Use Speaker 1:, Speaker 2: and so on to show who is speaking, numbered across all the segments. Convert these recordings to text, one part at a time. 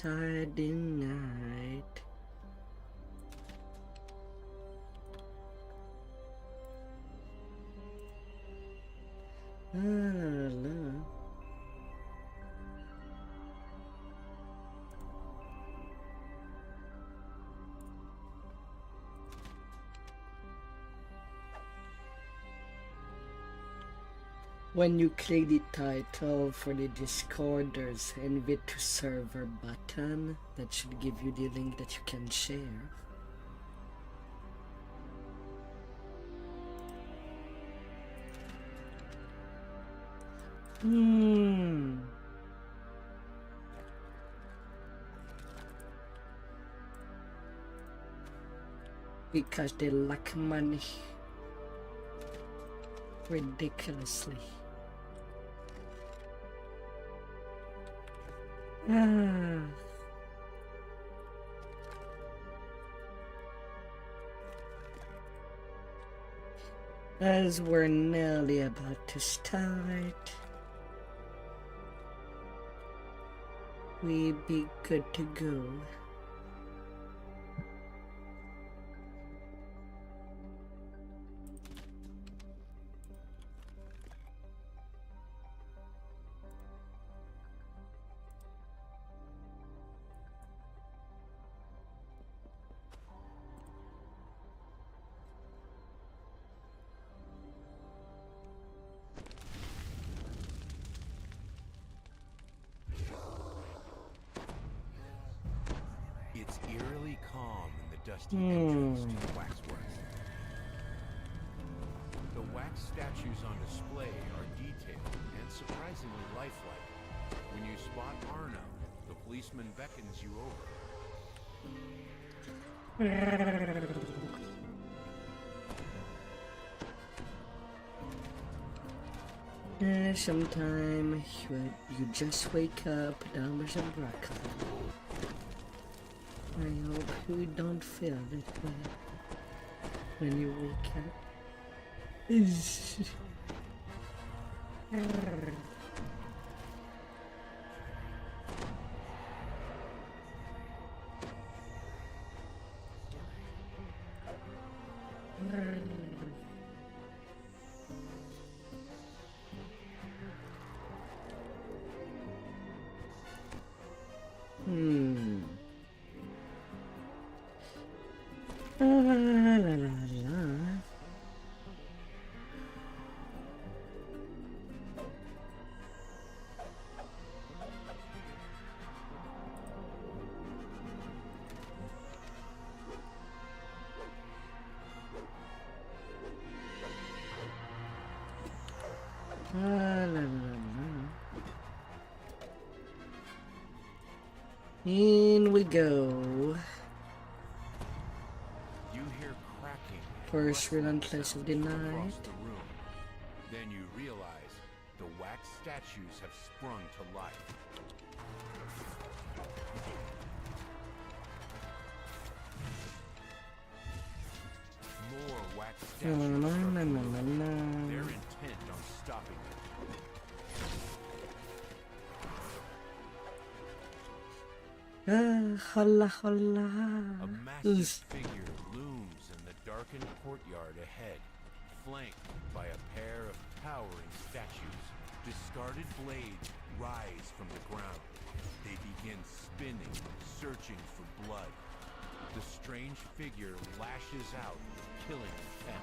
Speaker 1: tidy night. La. When you click the title for the Discord, there's invite to server button that should give you the link that you can share. Because they lack money ridiculously. As we're nearly about to start, we be good to go.
Speaker 2: It's eerily calm in the dusty entrance to the waxworks. The wax statues on display are detailed and surprisingly lifelike. When you spot Arno, the policeman beckons you over.
Speaker 1: Sometime you just wake up down with some broccoli. I hope you don't feel that way when you wake up. In we go.
Speaker 2: You hear cracking.
Speaker 1: First relentless of the night.
Speaker 2: Then you realize the wax statues have sprung to life. More wax statues. They're intent on stopping it.
Speaker 1: Holla holla.
Speaker 2: A massive figure looms in the darkened courtyard ahead, flanked by a pair of towering statues. Discarded blades rise from the ground. They begin spinning, searching for blood. The strange figure lashes out, killing intent.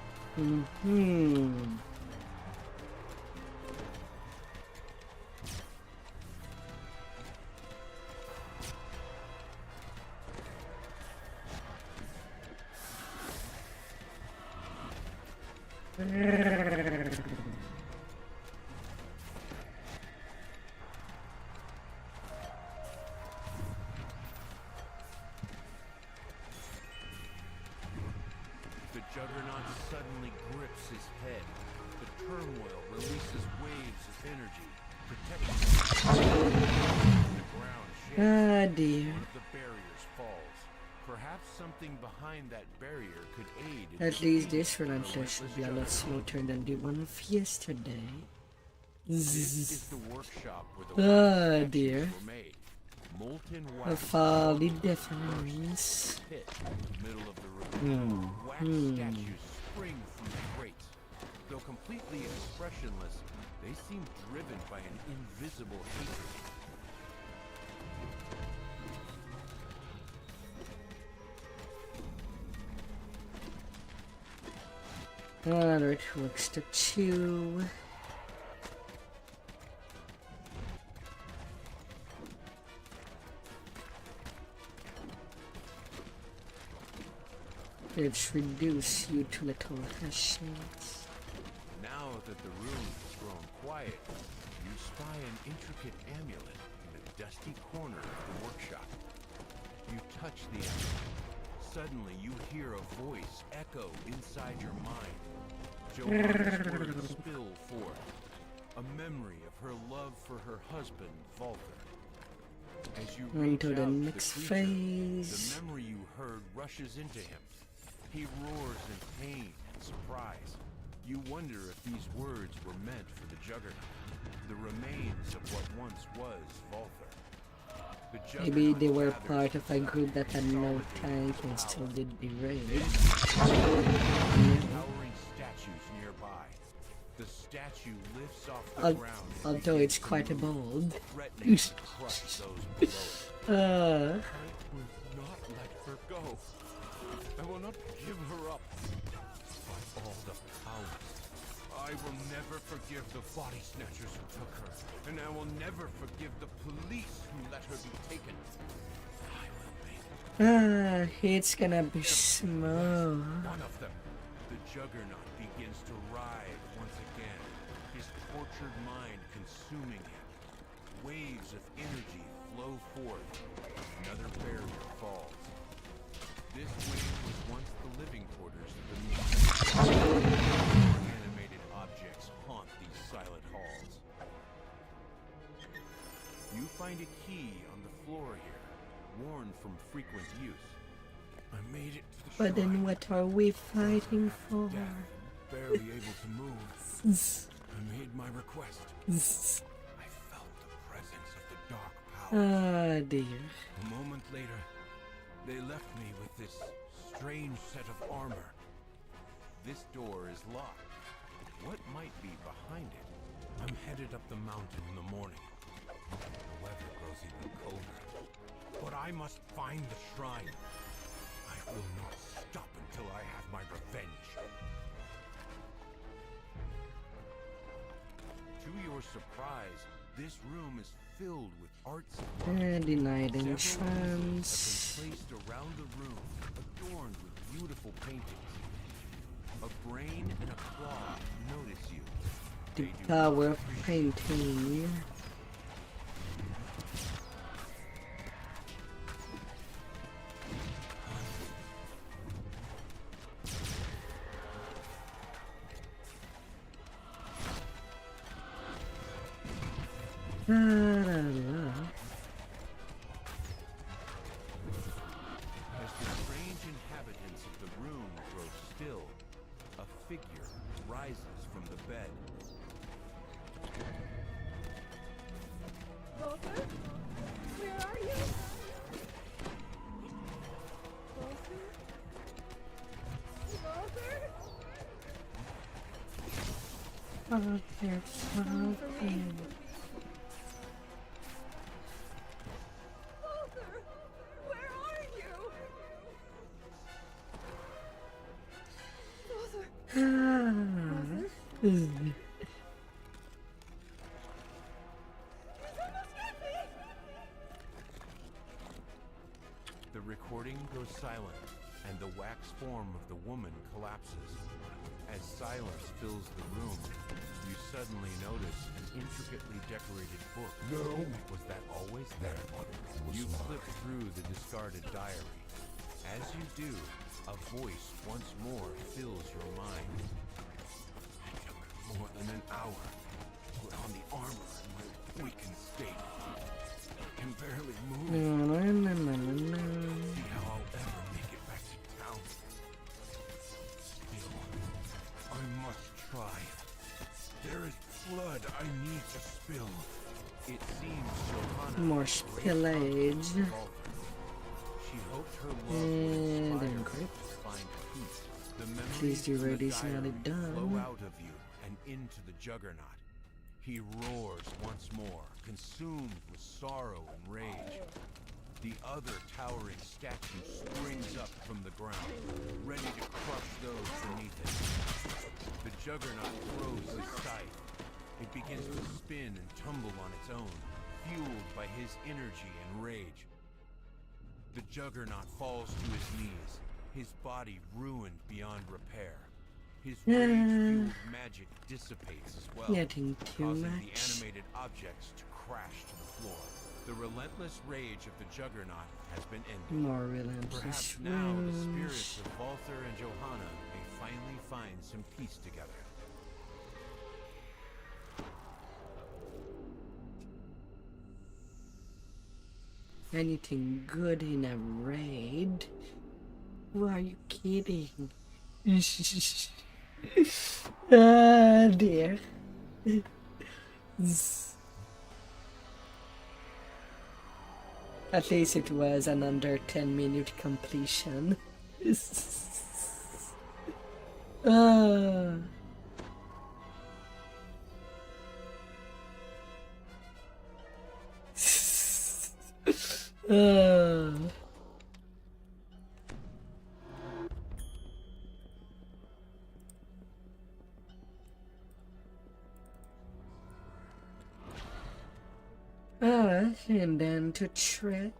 Speaker 2: The juggernaut suddenly grips his head. The turmoil releases waves of energy, protecting the ground shakes.
Speaker 1: Dear.
Speaker 2: One of the barriers falls. Perhaps something behind that barrier could aid in
Speaker 1: At least this relentless should be a lot smoother than the one of yesterday.
Speaker 2: This is the workshop where the wax statues
Speaker 1: dear.
Speaker 2: were made. Molten
Speaker 1: A
Speaker 2: wax
Speaker 1: folly difference.
Speaker 2: pit in the middle of the room. Wax statues spring from the grates. Though completely expressionless, they seem driven by an invisible hatred.
Speaker 1: Another works to chew. Let's reduce you to little hashings.
Speaker 2: Now that the room has grown quiet, you spy an intricate amulet in a dusty corner of the workshop. You touch the amulet. Suddenly you hear a voice echo inside your mind. Johanna's words spill forth. A memory of her love for her husband, Walter. As you reach
Speaker 1: Into the
Speaker 2: out
Speaker 1: next
Speaker 2: to the creature,
Speaker 1: phase.
Speaker 2: the memory you heard rushes into him. He roars in pain and surprise. You wonder if these words were meant for the Juggernaut, the remains of what once was Walther. The
Speaker 1: Maybe they were
Speaker 2: gathers
Speaker 1: part of a
Speaker 2: inside
Speaker 1: group that had no
Speaker 2: consolidated
Speaker 1: tank and
Speaker 2: power.
Speaker 1: still did the raid.
Speaker 2: Towering statues nearby. The statue lifts off the ground. and
Speaker 1: Although
Speaker 2: begins
Speaker 1: it's
Speaker 2: to
Speaker 1: quite
Speaker 2: move,
Speaker 1: bold.
Speaker 2: threatening to crush those below it. I will not let her go. I will not give her up. By all the powers, I will never forgive the body snatchers who took her, and I will never forgive the police who let her be taken. I will make
Speaker 1: It's gonna be smooth.
Speaker 2: one of them. The Juggernaut begins to writhe once again, his tortured mind consuming him. Waves of energy flow forth. Another barrier falls. This wing was once the living quarters of the museum. Animated objects haunt these silent halls. You find a key on the floor here, worn from frequent use. I made it to the
Speaker 1: But then
Speaker 2: shrine.
Speaker 1: what are we fighting for?
Speaker 2: Death, barely able to move. I made my request. I felt the presence of the dark power.
Speaker 1: Ah, dear.
Speaker 2: A moment later, they left me with this strange set of armor. This door is locked. What might be behind it? I'm headed up the mountain in the morning. The weather grows even colder. But I must find the shrine. I will not stop until I have my revenge. To your surprise, this room is filled with art supplies.
Speaker 1: Denied
Speaker 2: Several
Speaker 1: entrance.
Speaker 2: easels have been placed around the room, adorned with beautiful paintings. A brain and a claw notice you.
Speaker 1: The
Speaker 2: They do
Speaker 1: power
Speaker 2: not
Speaker 1: of
Speaker 2: appreciate
Speaker 1: painting. La, la, la.
Speaker 2: As the strange inhabitants of the room grow still, a figure rises from the bed.
Speaker 3: Walter? Where are you? Walter? Walter?
Speaker 1: Oh, there's something.
Speaker 3: Walter! Where are you? Walter!
Speaker 1: Ah.
Speaker 3: He's almost got me!
Speaker 2: The recording goes silent, and the wax form of the woman collapses. As silence fills the room, you suddenly notice an intricately decorated book.
Speaker 4: No.
Speaker 2: Was that always there? You flip through the discarded diary. As you do, a voice once more fills your mind. It took more than an hour to put on the armor in my weakened state. I can barely move.
Speaker 1: Na, na, na, na, na.
Speaker 2: See how I'll ever make it back to town. Still, I must try. There is blood I need to spill. It seems Johanna
Speaker 1: More more spillage.
Speaker 2: She hoped her love would
Speaker 1: And
Speaker 2: inspire
Speaker 1: then
Speaker 2: her
Speaker 1: grip.
Speaker 2: to find peace. The
Speaker 1: Please
Speaker 2: memories
Speaker 1: do
Speaker 2: from the
Speaker 1: ready's
Speaker 2: diary
Speaker 1: nearly done.
Speaker 2: flow out of you and into the juggernaut. He roars once more, consumed with sorrow and rage. The other towering statue springs up from the ground, ready to crush those beneath it. The juggernaut throws his scythe. It begins to spin and tumble on its own, fueled by his energy and rage. The juggernaut falls to his knees, his body ruined beyond repair. His rage-fueled magic dissipates as well,
Speaker 1: Getting too
Speaker 2: causing the
Speaker 1: much.
Speaker 2: animated objects to crash to the floor. The relentless rage of the juggernaut has been ended.
Speaker 1: More relentless
Speaker 2: Perhaps now the
Speaker 1: rage.
Speaker 2: spirits of Walther and Johanna may finally find some peace together.
Speaker 1: Anything good in a raid? Who are you kidding? Ah, dear. At least it was an under 10-minute completion. Ah. Ah. And then to tread.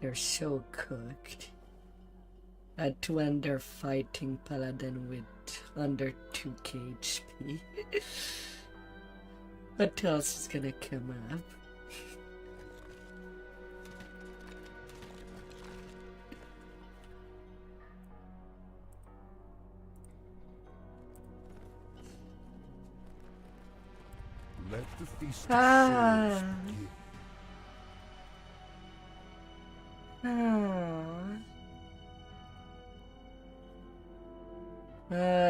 Speaker 1: They're so cooked. At 2 under fighting paladin with under 2k HP. What else is gonna come up?
Speaker 4: Let the feast
Speaker 1: Ah.
Speaker 4: of souls begin.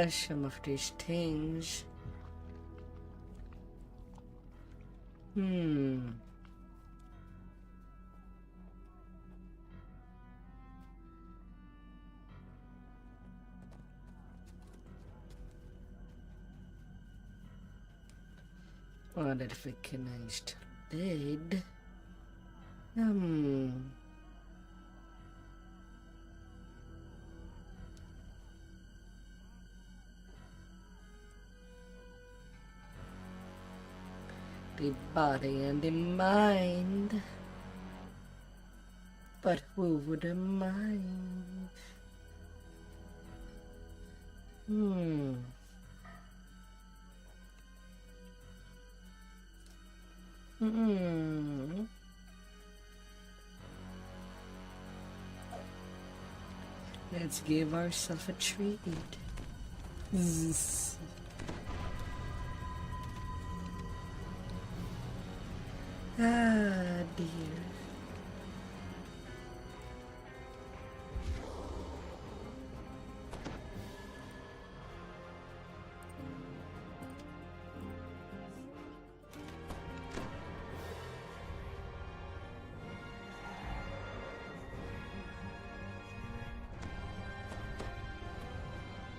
Speaker 1: Some of these things. Hmm. Oh, that recognized dead. The body and the mind. But who wouldn't mind? Let's give ourselves a treat. Ah, dear.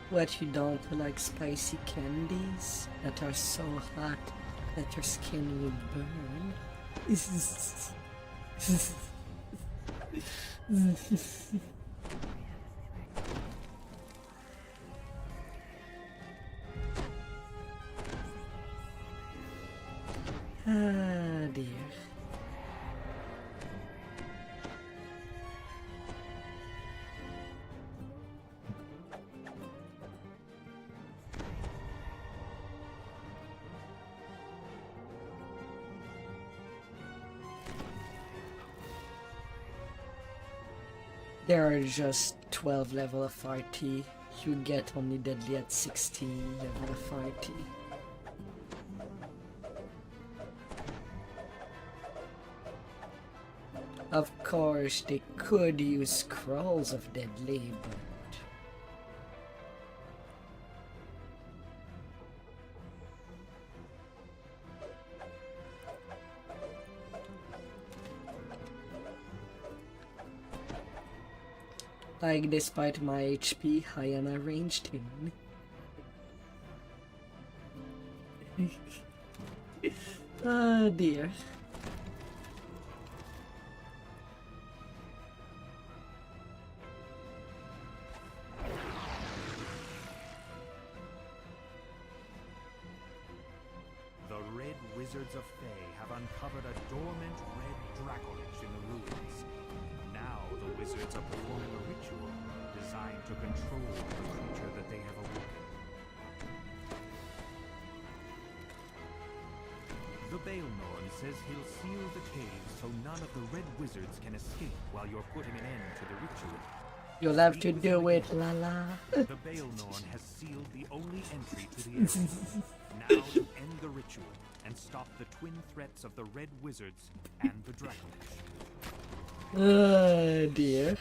Speaker 1: What, you don't like spicy candies that are so hot that your skin will burn? Ah, dear. There are just 12 level of RT You get only deadly at 16 level authority. Of course, they could use scrolls of deadly, but like, despite my HP, I am a ranged in. Oh dear.
Speaker 5: The Red Wizards of Thay have uncovered a dormant red dracolich in the ruins. Now the wizards are performing a ritual designed to control the creature that they have awakened. The Baelnorn says he'll seal the cave so none of the Red Wizards can escape while you're putting an end to the ritual.
Speaker 1: You'll have to do it, Lala.
Speaker 5: The Baelnorn has sealed the only entry to the area. Now to end the ritual and stop the twin threats of the Red Wizards and the Dracolich.
Speaker 1: Oh dear.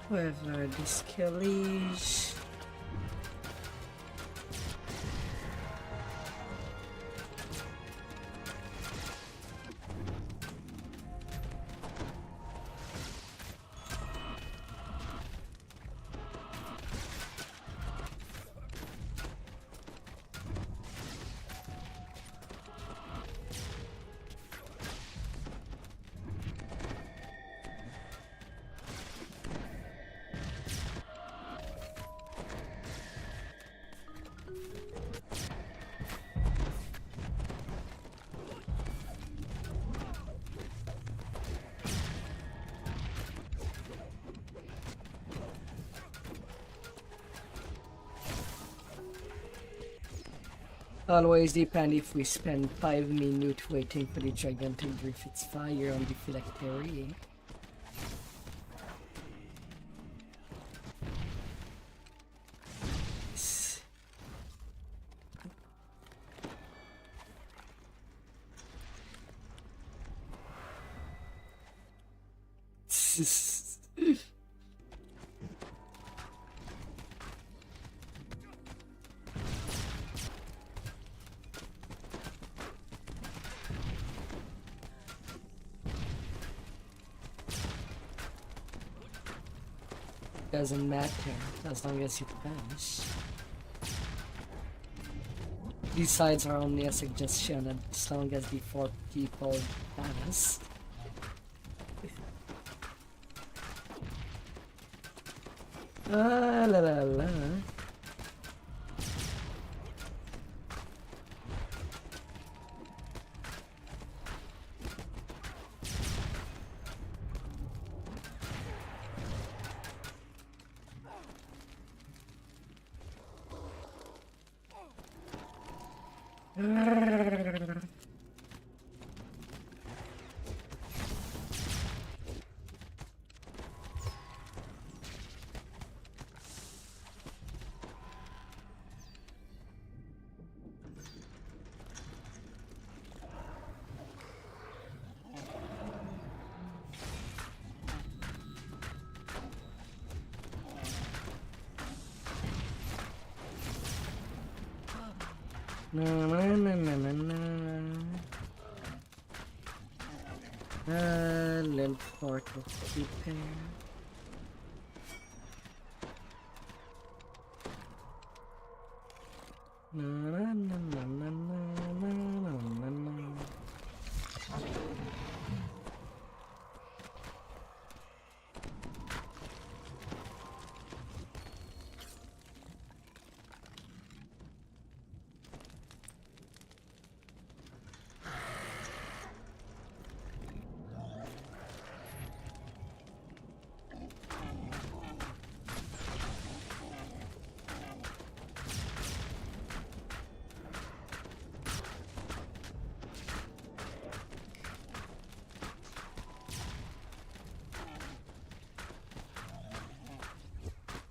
Speaker 1: Whoever this kill is. Always depend if we spend 5 minutes waiting for the dragon to breathe its fire on the phylactery. Doesn't matter as long as you pass. These sides are only a suggestion, and as long as the 4 people pass. La la la. Na na na na na na. Length portal repair. Na na na na na na na na.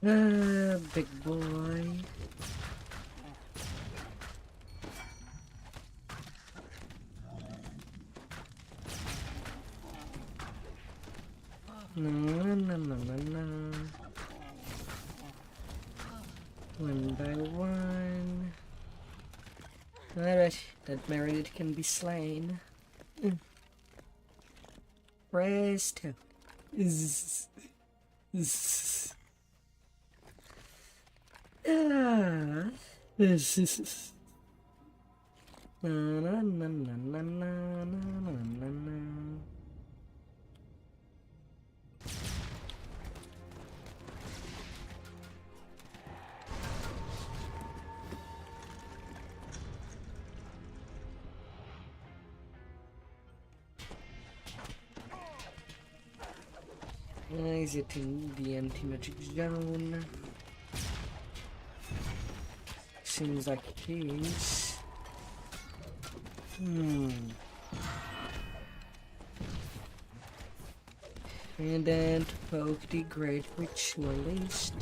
Speaker 1: Big boy. No, no, no, no, no. One by one. Alright, that Meredith can be slain. Presto. Zzz. Zzz. Ah. Zzz. Na na na na na na na na na. Is it in the anti-magic zone? Seems like it is. And then to poke the great ritualist.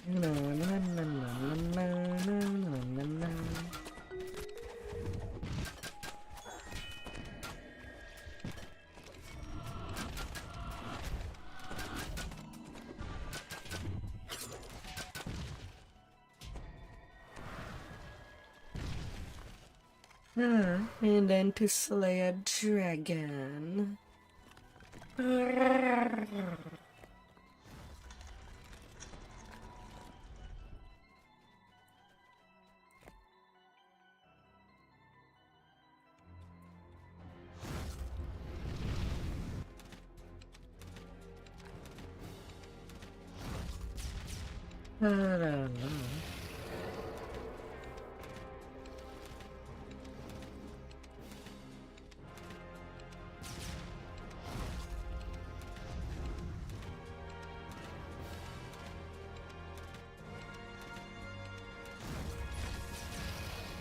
Speaker 1: Na, na, na, na, na, na, na, na. And then to slay a dragon.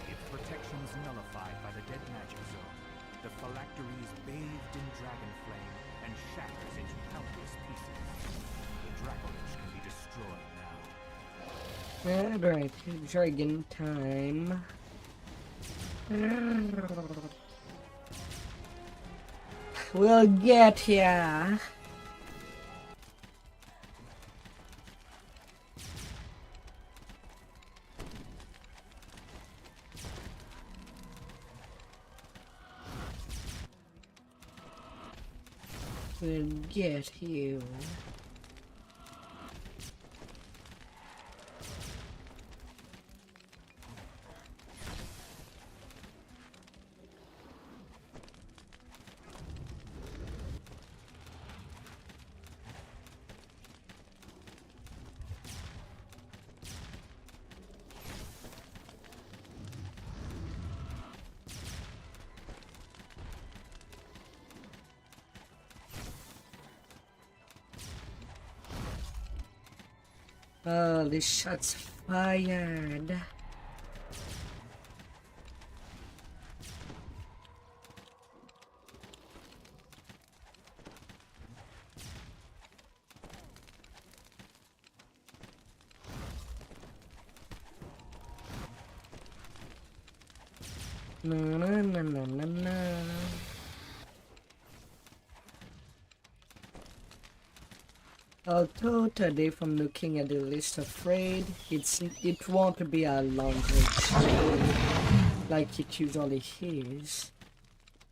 Speaker 5: Its protections nullified by the dead magic zone, the phylactery is bathed in dragon flame and shatters into countless pieces. The Dracolich can be destroyed now.
Speaker 1: Alright, dragon time. We'll get ya. We'll get you. Oh, this shot's fired. No, no, no, no, no, no. Although today from looking at the list of raid, it won't be a long raid like it usually is.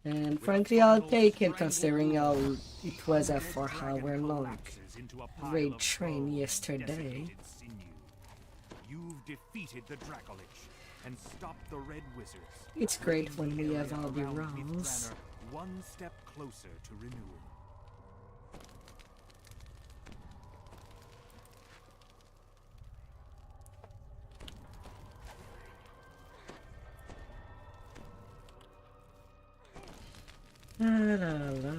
Speaker 1: And frankly, I'll take it considering how it was a 4-hour long raid train yesterday.
Speaker 5: You've defeated the Dracolich and stopped the Red Wizards.
Speaker 1: It's great when we have all the
Speaker 5: Around Myth
Speaker 1: rounds.
Speaker 5: Branner, one step closer to renewal.
Speaker 1: La, la, la.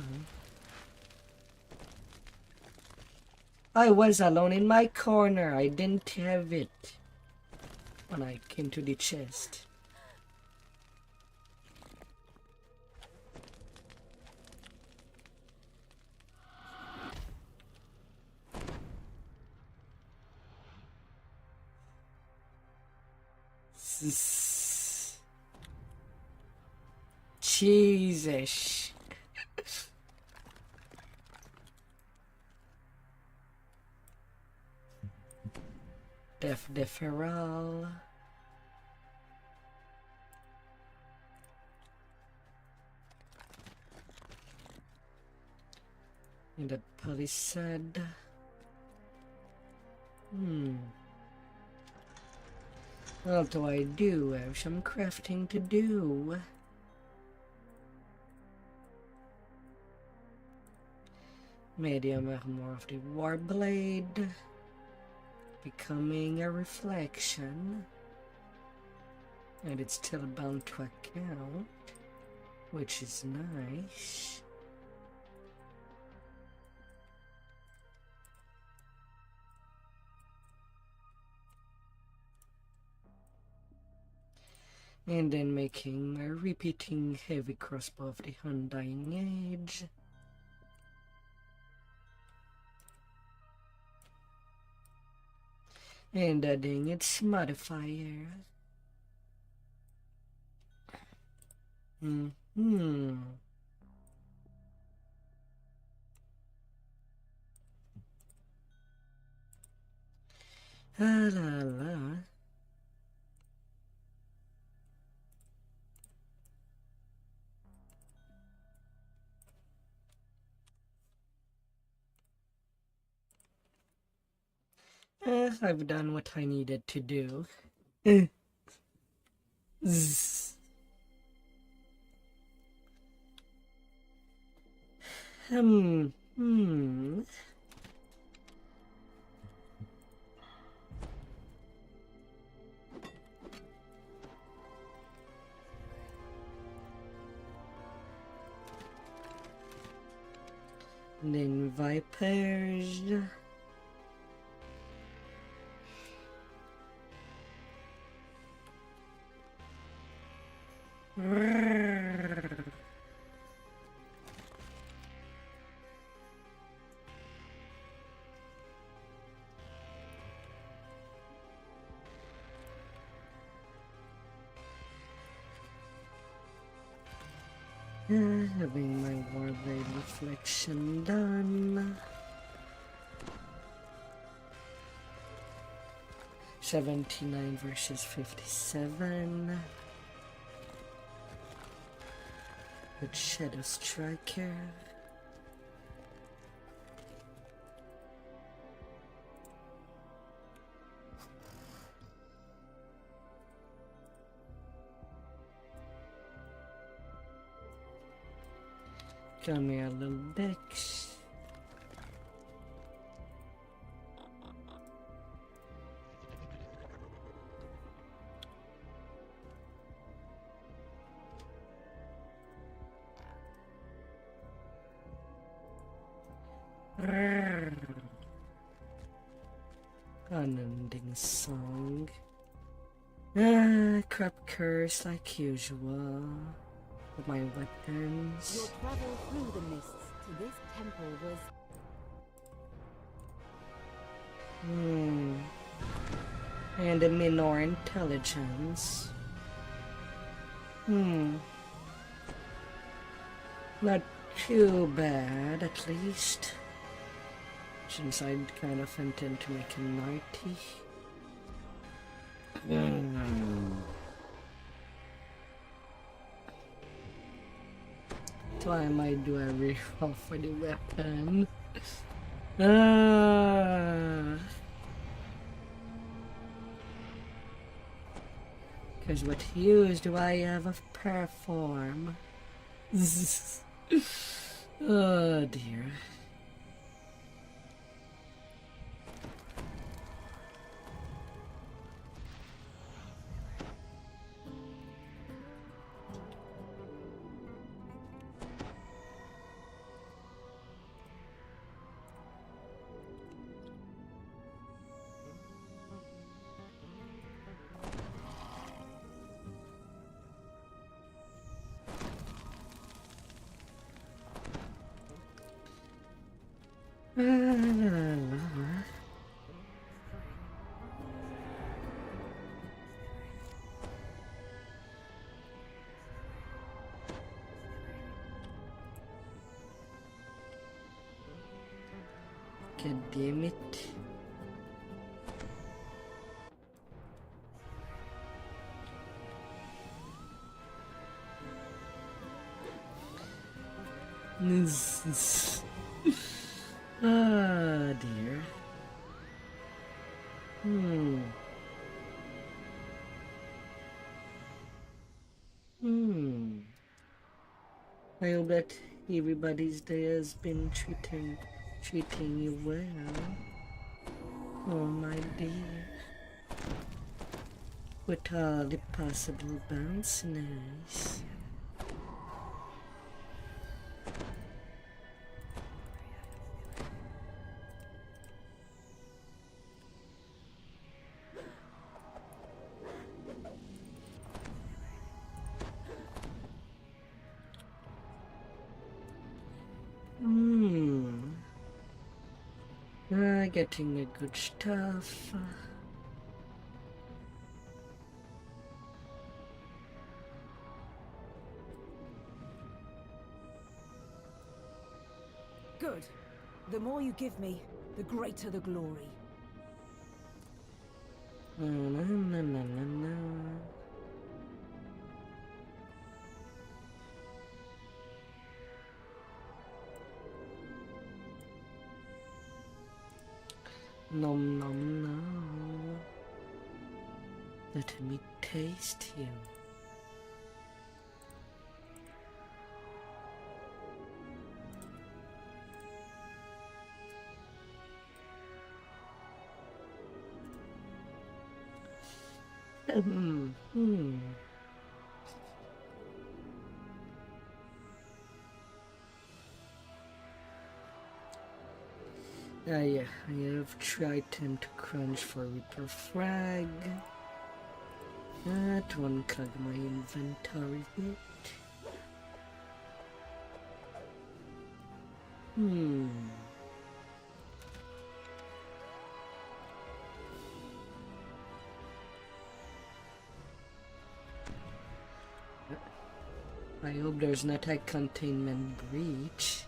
Speaker 1: I was alone in my corner. I didn't have it when I came to the chest. Jesus. Def deferral. In the palisade. Although I do have some crafting to do. Medium armor of the Warblade. Becoming a reflection. And it's still bound to account. Which is nice. And then making a repeating heavy crossbow of the Undying Age. And adding its modifier. La la la. I've done what I needed to do. Zzz. Then Vipers. Having my Warblade reflection done. 79 versus 57. With Shadow Striker. Come here, little dicks. Unending song. Crap curse like usual. With my weapons.
Speaker 6: Your travel through the mists to this temple was...
Speaker 1: And a minor intelligence. Not too bad, at least. Since I kind of intend to make him 90. So I might do a reroll for the weapon. Because what use do I have of perform? Oh dear. God damn it. Ah, dear. Hmm. I hope that everybody's day has been treating you well. Oh my dear. With all the possible bounciness. Getting the good stuff.
Speaker 6: Good. The more you give me, the greater the glory.
Speaker 1: Na, na, na, na, na. Nom nom nom. Let me taste you. Yeah, I have tried time to crunch for Reaper Frag. That one clog my inventory bit. I hope there's not a containment breach.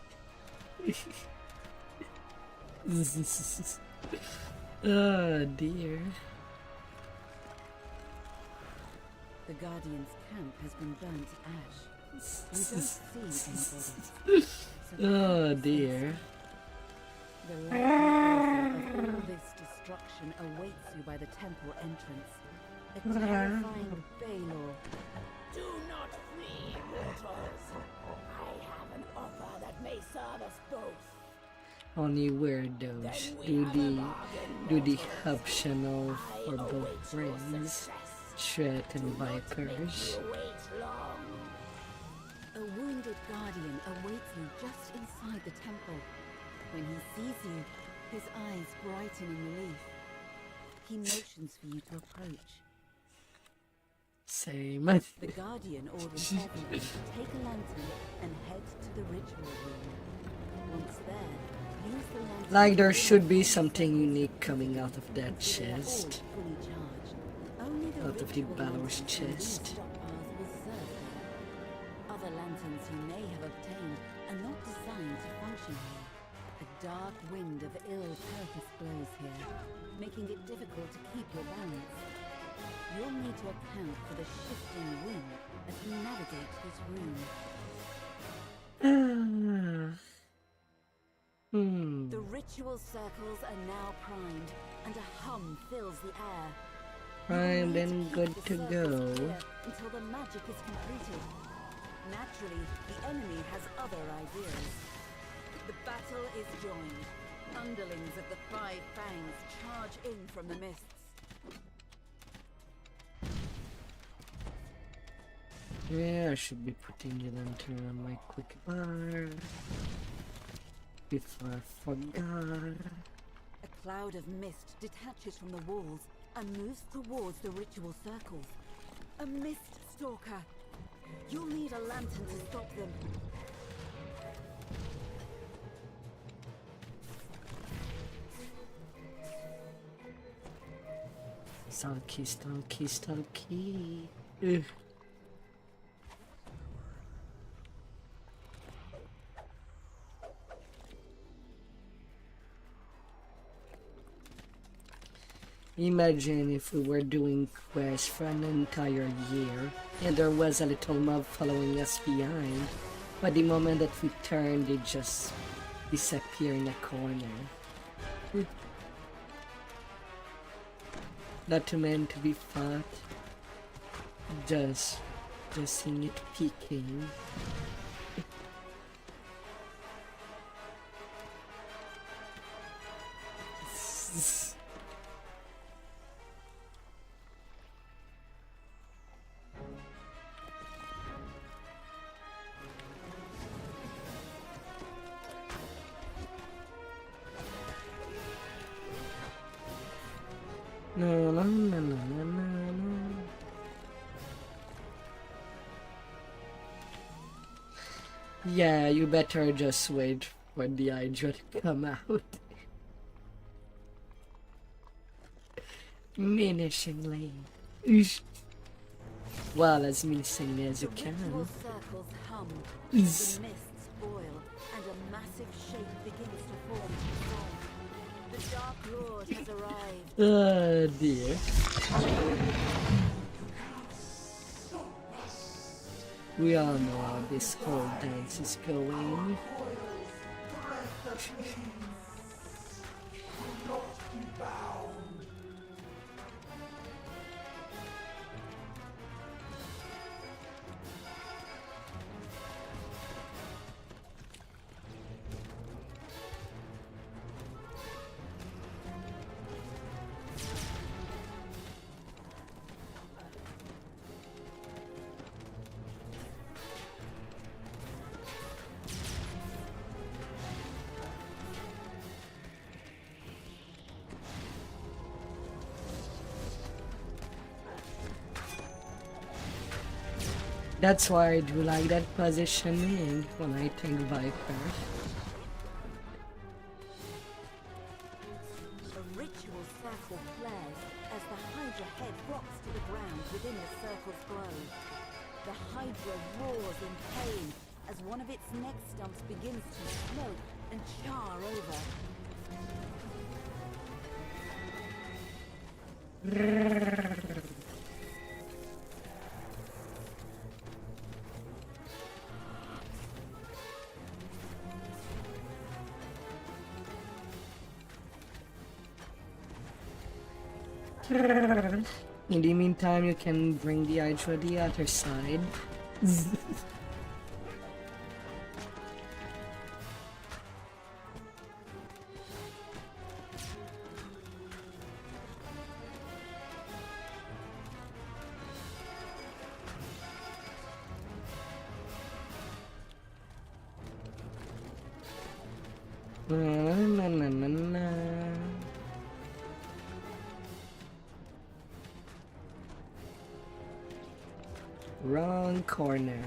Speaker 1: Oh dear.
Speaker 6: The Guardian's camp has been burnt to ash. We don't see anybody.
Speaker 1: Oh dear.
Speaker 6: The likely author of all this destruction awaits you by the temple entrance. A terrifying Baylor.
Speaker 3: Do not flee, mortals. I have an offer that may serve us both.
Speaker 1: Only weirdos do the optional for both brains, Shred and Vipers.
Speaker 6: A wounded Guardian awaits you just inside the temple. When he sees you, his eyes brighten in relief. He motions for you to approach.
Speaker 1: Same.
Speaker 6: The Guardian orders everyone to take a lantern and head to the ritual room. Once there, use the lantern.
Speaker 1: Like there should be something unique coming out of that chest.
Speaker 6: Fully charged. Only the
Speaker 1: Out of the
Speaker 6: ritual
Speaker 1: Balor's
Speaker 6: lanterns in these
Speaker 1: chest.
Speaker 6: stockpiles were served there. Other lanterns you may have obtained are not designed to function here. A dark wind of ill purpose blows here, making it difficult to keep your balance. You'll need to account for the shifting wind as you navigate this room. The ritual circles are now primed, and a hum fills the air.
Speaker 1: Primed and good to go.
Speaker 6: Until the magic is completed. Naturally, the enemy has other ideas. The battle is joined. Underlings of the Five Fangs charge in from the mists.
Speaker 1: Yeah, I should be putting the lantern on my quick bar. Before I forgot.
Speaker 6: A cloud of mist detaches from the walls and moves towards the ritual circles. A mist stalker. You'll need a lantern to stop them.
Speaker 1: Stalky, stalky, stalky. Ugh. Imagine if we were doing quests for an entire year and there was a little mob following us behind, but the moment that we turn, they just disappear in a corner. Not meant to be fought, just seeing it peeking. No, no, no, no, no, no, no. Yeah, you better just wait for the Hydra to come out. Menacingly. Well, as menacingly as you can.
Speaker 6: Ritual circles hum, the mists boil, and a massive shape begins to form. The Dark Lord has arrived.
Speaker 1: Oh dear. We all know how this whole dance is going. That's why I do like that positioning when I think Viper.
Speaker 6: A ritual circle flares as the Hydra head rocks to the ground within the circle's glow. The Hydra roars in pain as one of its neck stumps begins to smoke and char over.
Speaker 1: In the meantime, you can bring the Hydra to the other side. Na, na, na, na, na. Wrong corner.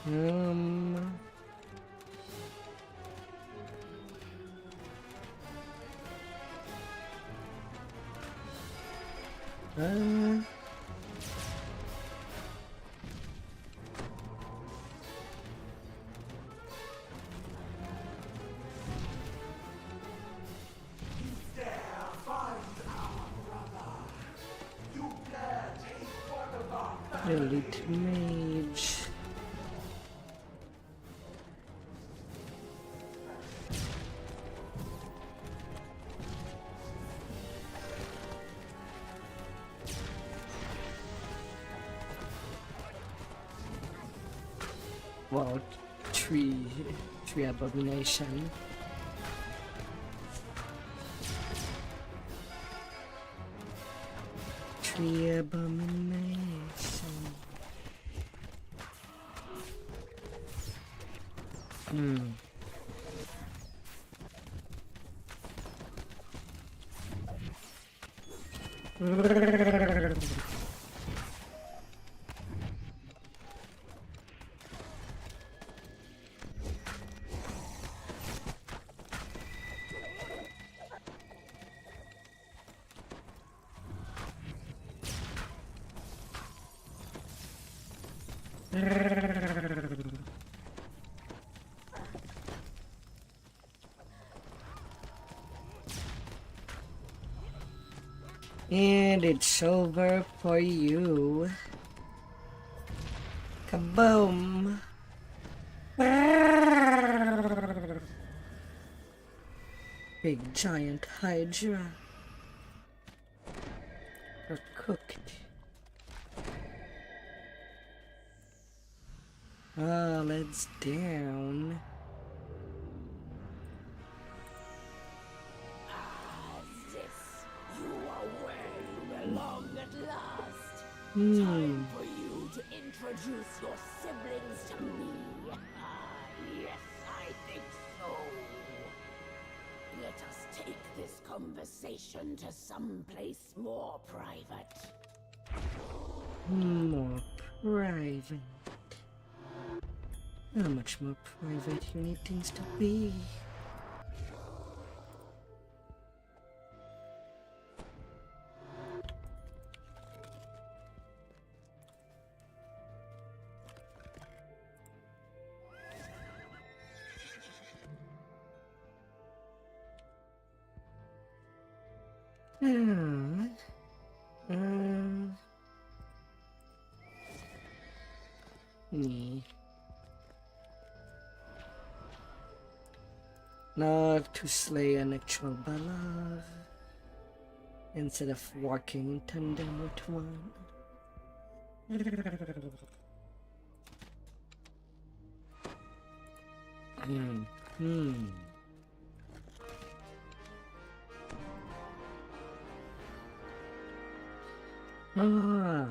Speaker 1: Um. Elite mage. Wow, tree abomination. Tree abomination. And it's over for you. Kaboom! Big giant Hydra. Are cooked. Ah, let's down.
Speaker 3: This, you are where you belong at last.
Speaker 1: Hmm.
Speaker 3: Time for you to introduce your siblings to me. Yes, I think so. Let us take this conversation to someplace more private.
Speaker 1: More private. How much more private you need things to be? Me. Not to slay an actual Balor instead of walking in tandem with one. Ah.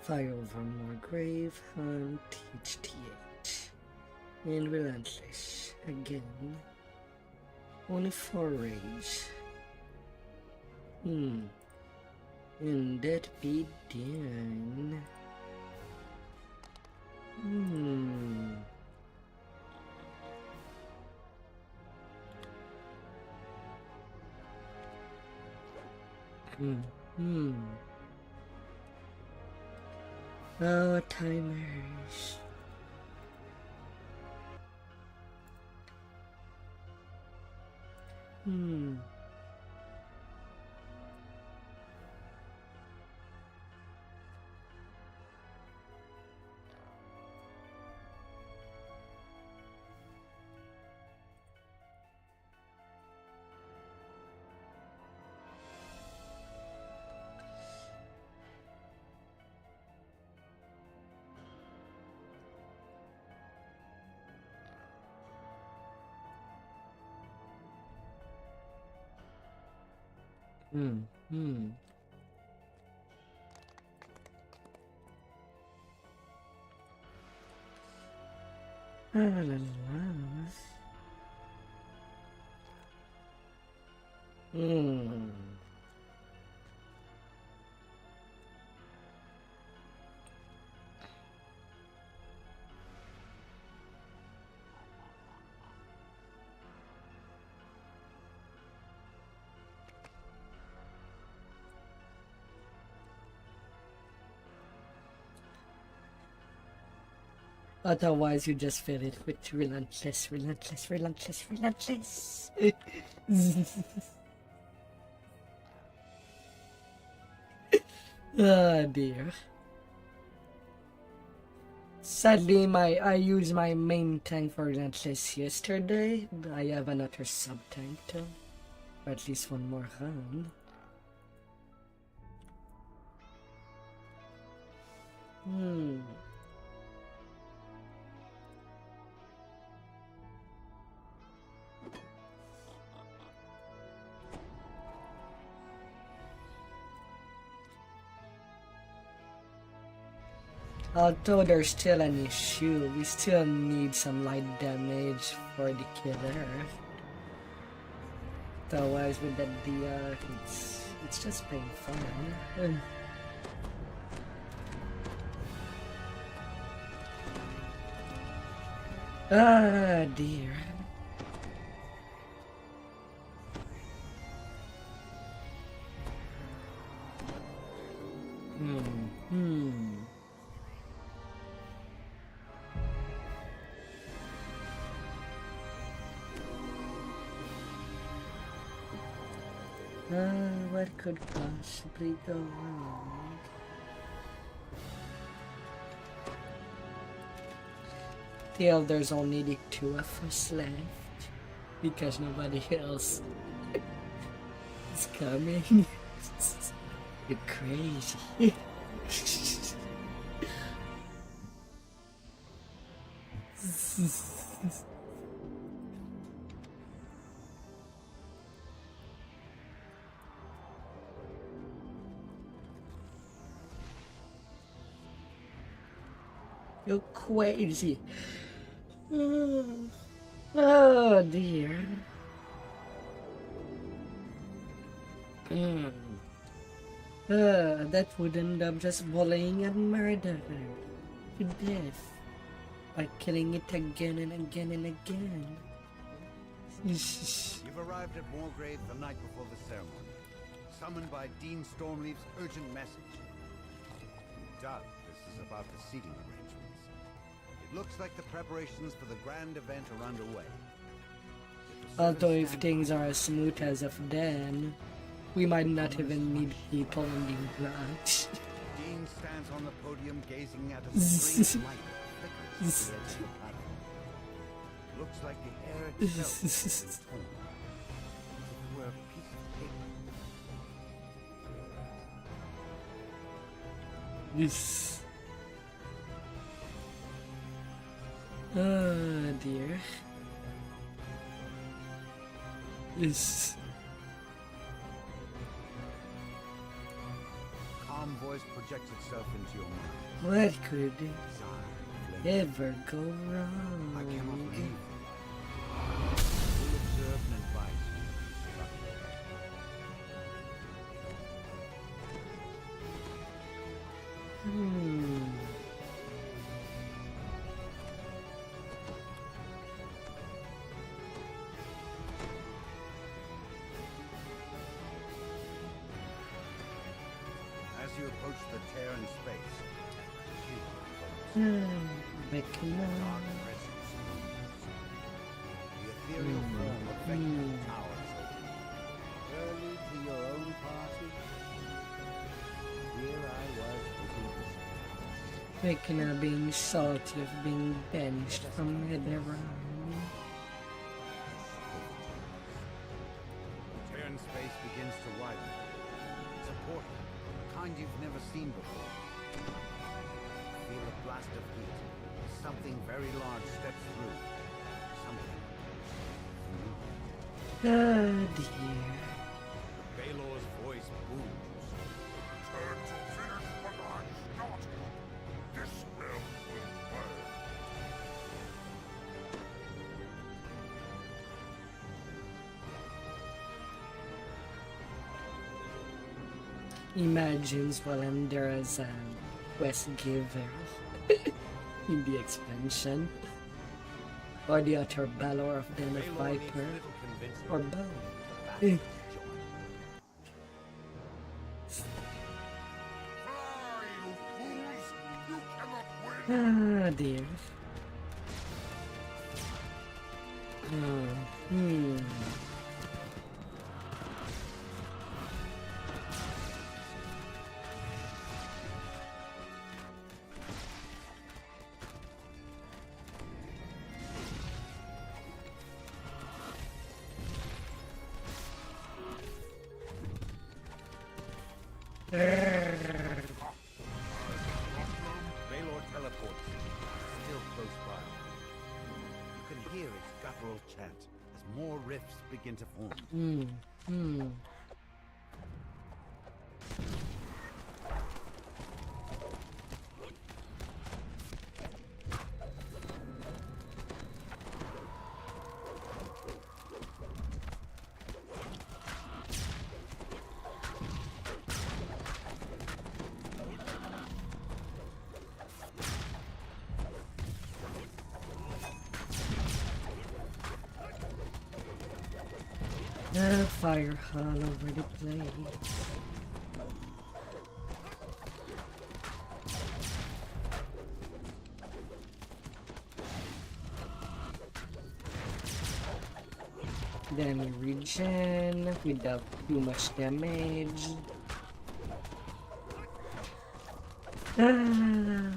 Speaker 1: Fire over more grave, hunt, HTH. And relentless again. Only 4 rage. And that be done. Oh, timers. La, la, la, la. Otherwise, you just fill it with relentless, relentless, relentless, relentless. Oh dear. Sadly, I used my main tank for relentless yesterday. I have another sub tank too. Or at least one more run. Although there's still an issue, we still need some light damage for the killer. Otherwise, with that DR, it's just plain fun. Ah, dear. What could possibly go wrong? Still, there's only the two of us left because nobody else is coming. You're crazy. You're crazy. Oh dear. That would end up just bullying and murder to death by killing it again and again and again.
Speaker 7: You've arrived at Moorgrave the night before the ceremony, summoned by Dean Stormleaf's urgent message. Doubt this is about the seating arrangements. It looks like the preparations for the grand event are underway.
Speaker 1: Although if things are as smooth as of then, we might not even need people in the garage.
Speaker 7: Dean stands on the podium gazing at a strange light that flickers at the edge of the platform. Looks like the air itself is torn. As if it were a piece of paper.
Speaker 1: This. Oh dear. This.
Speaker 7: Calm voice projects itself into your mind.
Speaker 1: What could
Speaker 7: Desire, flame.
Speaker 1: ever go wrong?
Speaker 7: I cannot believe it. We'll observe and advise you. As you approach the tear in space,
Speaker 1: Making
Speaker 7: dark presence looms. The ethereal form affecting the towers open. Early to your own party, here I was looking
Speaker 1: Making her being salty of being benched from Netherrealm.
Speaker 7: The tear in space begins to widen. It's a portal, a kind you've never seen before. Feel a blast of heat. Something very large steps through. Something new.
Speaker 1: Oh dear.
Speaker 2: Baylor's voice booms.
Speaker 4: Turn to finish what I started. This realm will burn.
Speaker 1: Imagines while I'm there as a quest giver in the expansion, or the utter valor of Den of
Speaker 2: Baylor needs
Speaker 1: Viper,
Speaker 2: little convincing.
Speaker 1: or both.
Speaker 2: Battle is
Speaker 4: Fly, you fools! You cannot win!
Speaker 1: Ah dear.
Speaker 7: Baylor teleports, still close by. You can hear its guttural chant as more rifts begin to form.
Speaker 1: Fire Hall already played. Then we regen without too much damage. Hmm.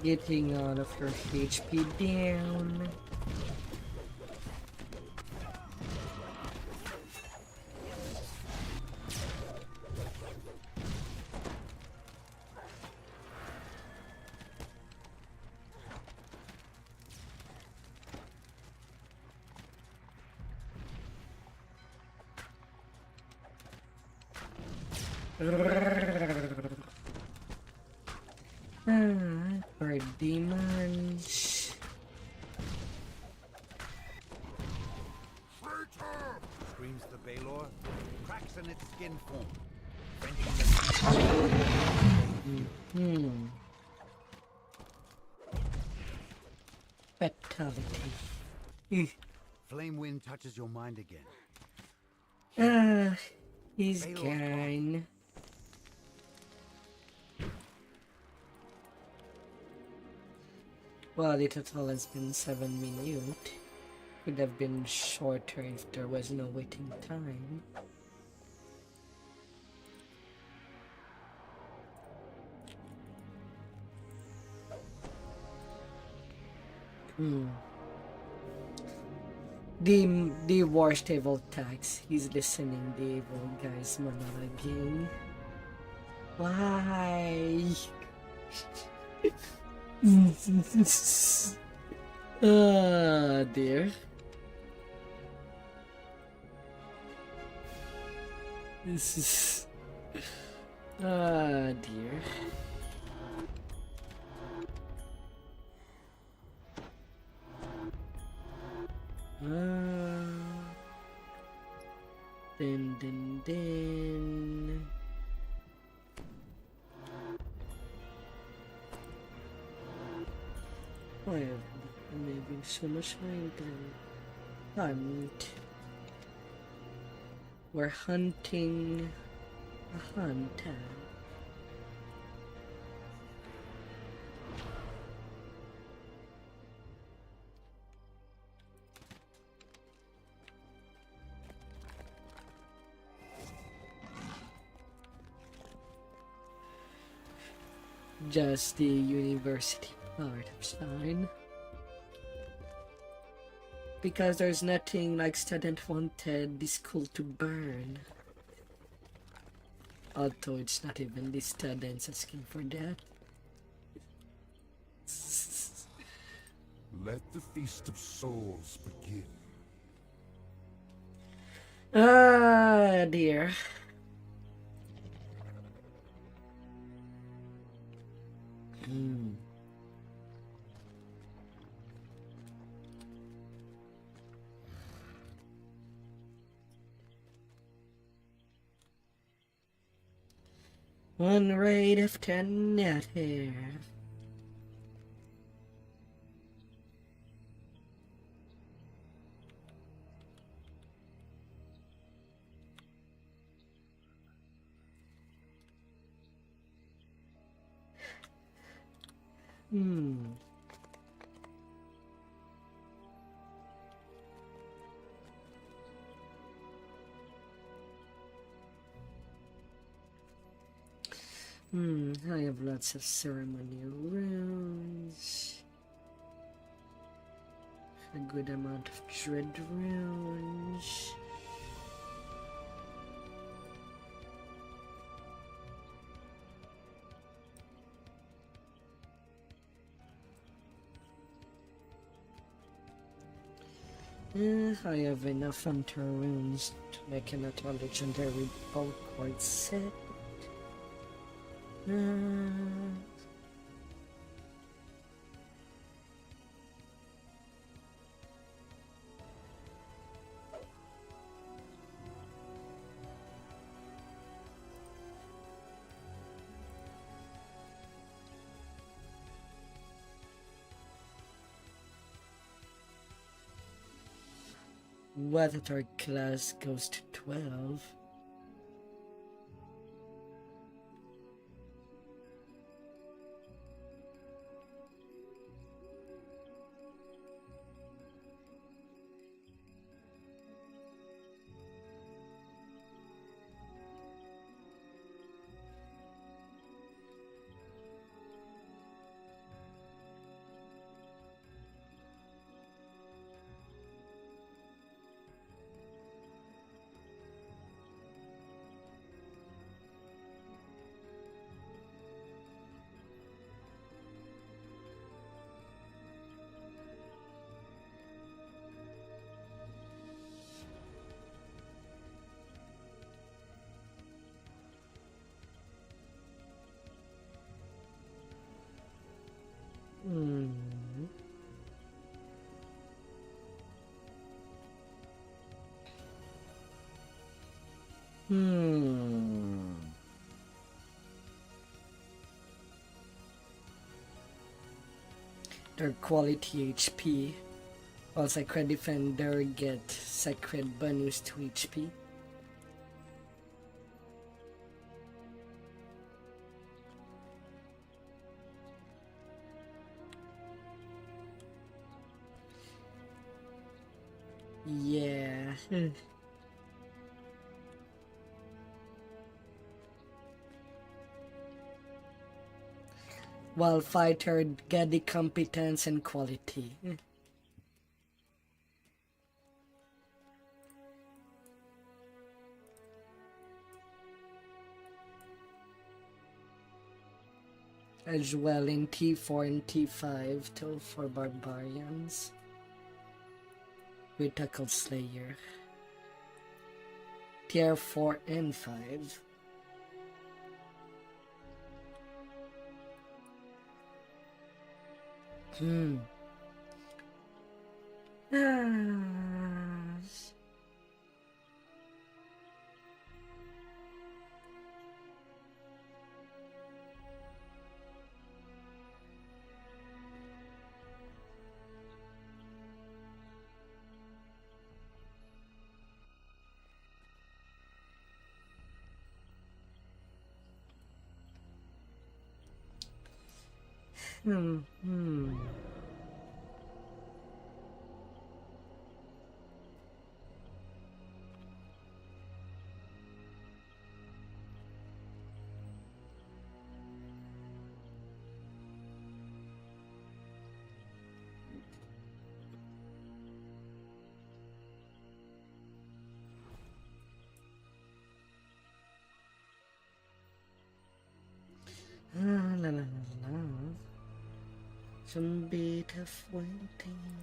Speaker 1: Getting all of her HP down. For demons.
Speaker 4: Traitor!
Speaker 7: Screams the Baylor. Cracks in its skin form.
Speaker 1: Fatality.
Speaker 7: Flame wind touches your mind again.
Speaker 1: He's gone. Well, the total has been 7 minutes. Could have been shorter if there was no waiting time. The worst evil tax. He's listening. The evil guy's monologuing. Why? Ah, dear. This is. Ah, dear. Then. Why have I'm having so much hunt? We're hunting a hunter. Just the university part of Stein. Because there's nothing like student wanted the school to burn. Although it's not even the students asking for that.
Speaker 4: Let the Feast of Souls begin.
Speaker 1: Ah, dear. One raid after another. I have lots of ceremonial runes. A good amount of dread runes. I have enough hunter runes to make another legendary bulk quite set. Weather class goes to 12. Hmm. Their quality HP. While Sacred Defender get Sacred bonus to HP. Yeah. While fighter get the competence and quality. As well in T4 and T5 too for barbarians. With Tackle Slayer. Tier 4 and 5. La la la la. Some bit of waiting.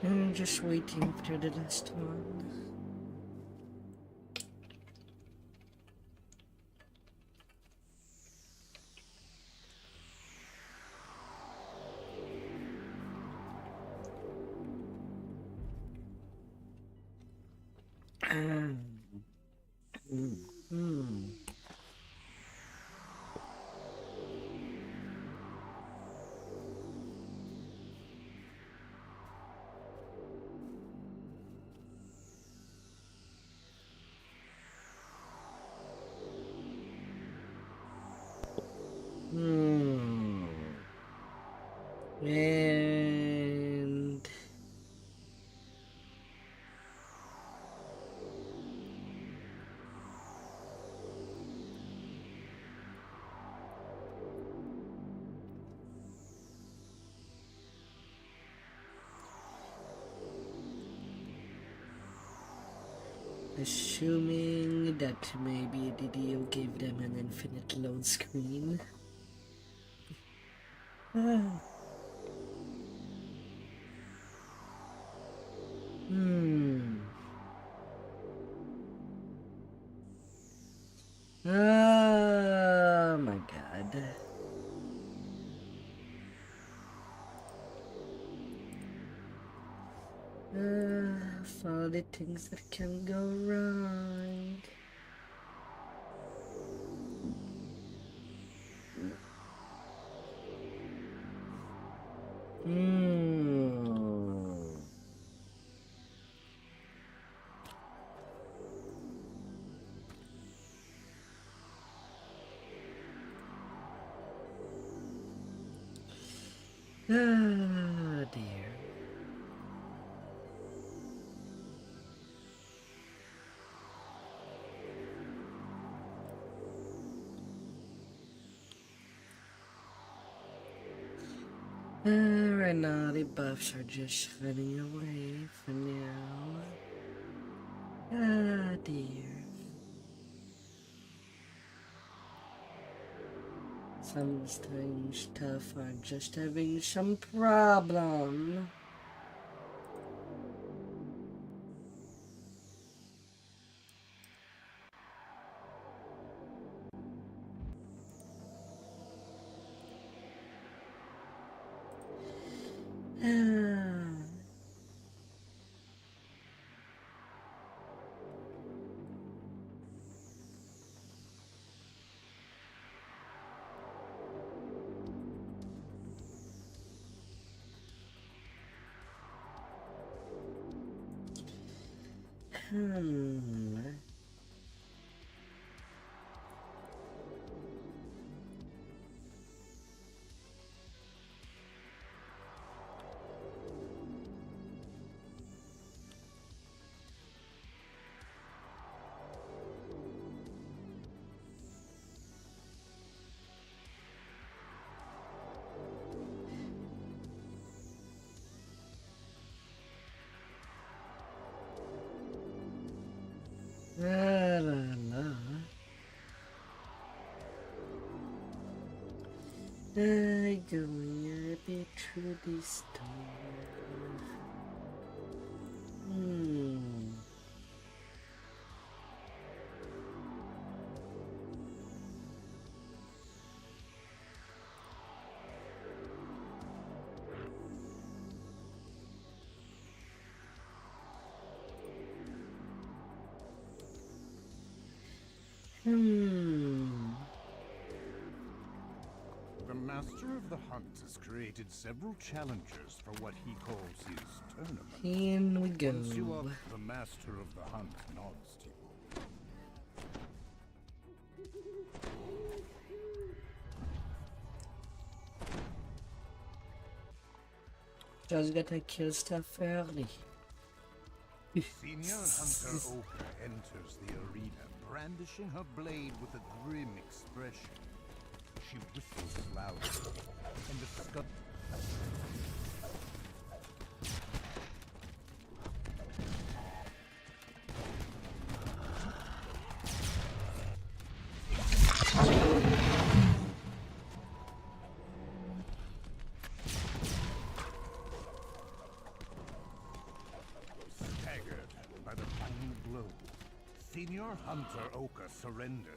Speaker 1: I'm just waiting for the last one. And assuming that maybe DDO gave them an infinite load screen. Oh my god. All the things that can go wrong. Oh dear. Right now the buffs are just running away for now. Ah dear. Sometimes stuff are just having some problem. La la la. I going a bit through this door.
Speaker 7: The Master of the Hunt has created several challengers for what he calls his tournament.
Speaker 1: In we go.
Speaker 7: Once you are the Master of the Hunt nods to you.
Speaker 1: Just gotta kill stuff early.
Speaker 7: Senior Hunter Oka enters the arena, brandishing her blade with a grim expression. She whistles loudly, and the scud...
Speaker 4: blow, Senior Hunter Oka surrenders.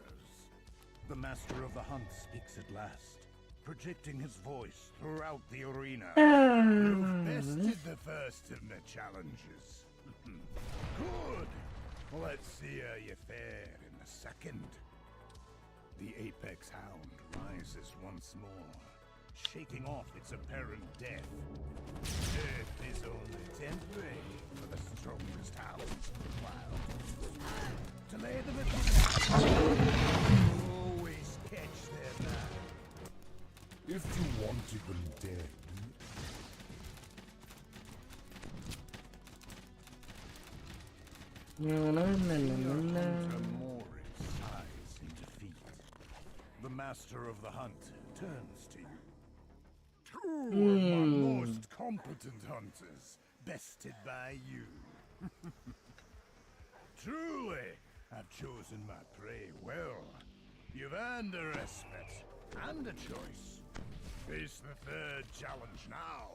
Speaker 4: The Master of the Hunt speaks at last, projecting his voice throughout the arena. You've bested the first of the challenges. Good! Let's see how you fare in the second. The Apex Hound rises once more, shaking off its apparent death. Death is only temporary for the strongest hounds of the wild. To lay them at the always catch their man.
Speaker 8: If you wanted them dead,
Speaker 4: Hunter Morris sighs in defeat. The Master of the Hunt turns to you. Two of my most competent hunters, bested by you. Truly, I've chosen my prey well. You've earned a respite and a choice. Face the third challenge now,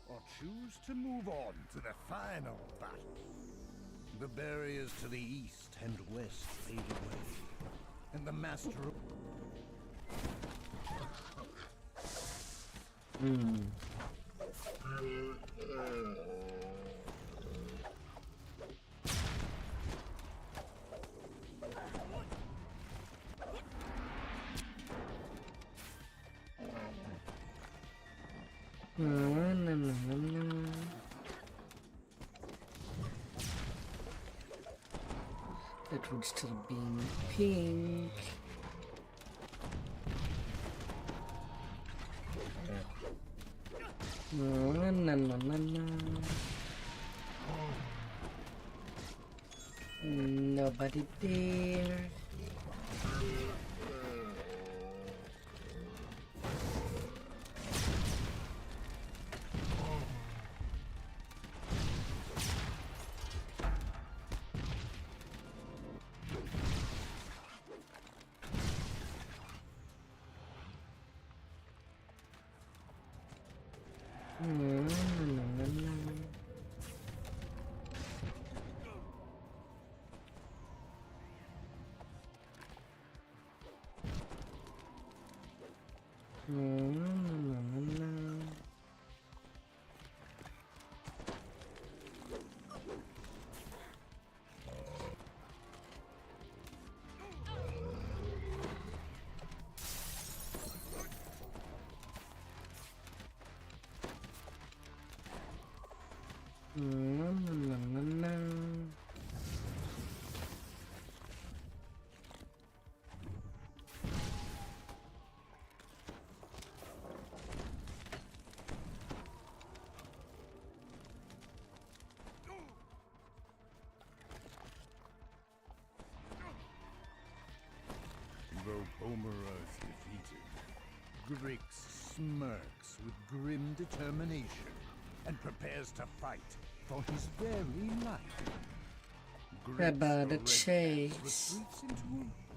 Speaker 4: or choose to move on to the final battle. The barriers to the east and west fade away, and the Master of...
Speaker 1: That would still be pink. Nobody there.
Speaker 4: Though Pomera is defeated, Grix smirks with grim determination and prepares to fight for his very life. Grix
Speaker 1: About the
Speaker 4: Red
Speaker 1: chase.
Speaker 4: retreats into a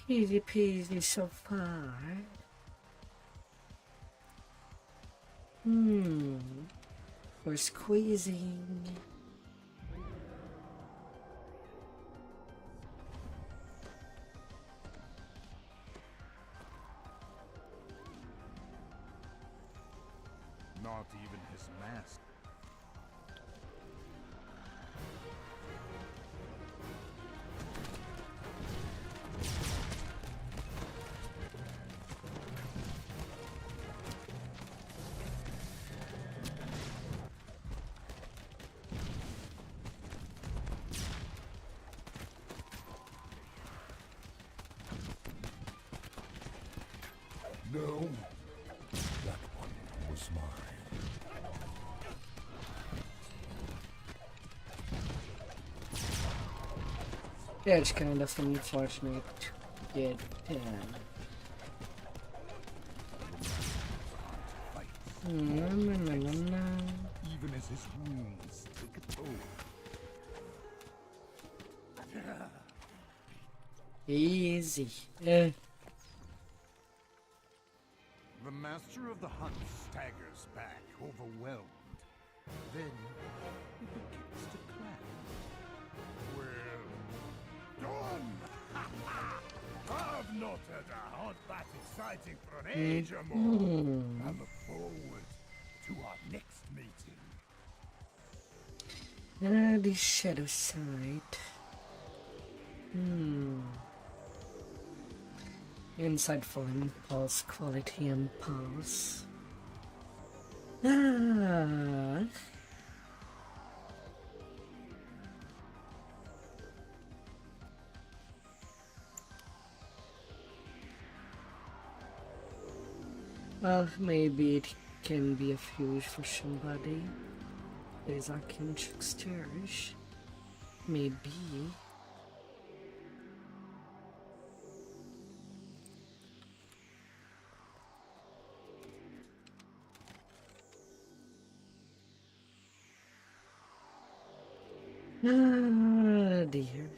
Speaker 1: Easy peasy so far. We're squeezing.
Speaker 4: not even his mask.
Speaker 8: No, that one was mine.
Speaker 1: Yeah, it's kind of unfortunate to get
Speaker 4: Even as his wounds take a toll.
Speaker 1: easy.
Speaker 4: The master of the hunt staggers back, overwhelmed. Then he begins to clap. Well done! I've not had a hunt that exciting for an age or more. I look forward to our next meeting.
Speaker 1: The shadow side. Insightful impulse, quality impulse. Well, maybe it can be a fuse for somebody. There's arcane tricksters. Maybe. Ah, dear.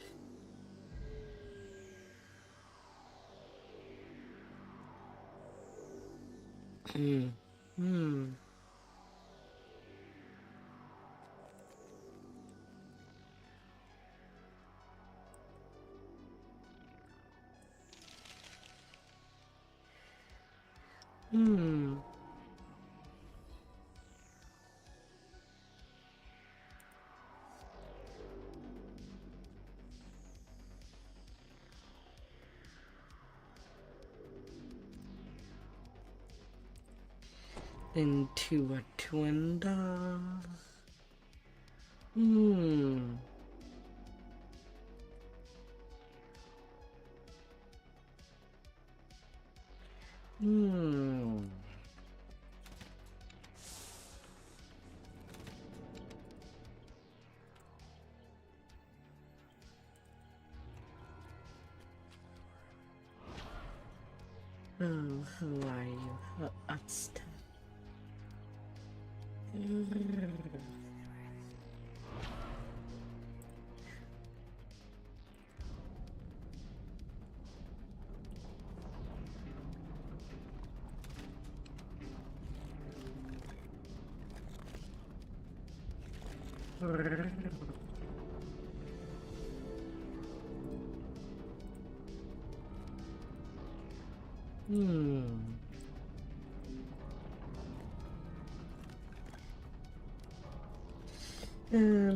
Speaker 1: Into a dwindle. Oh, who are you? Upstairs.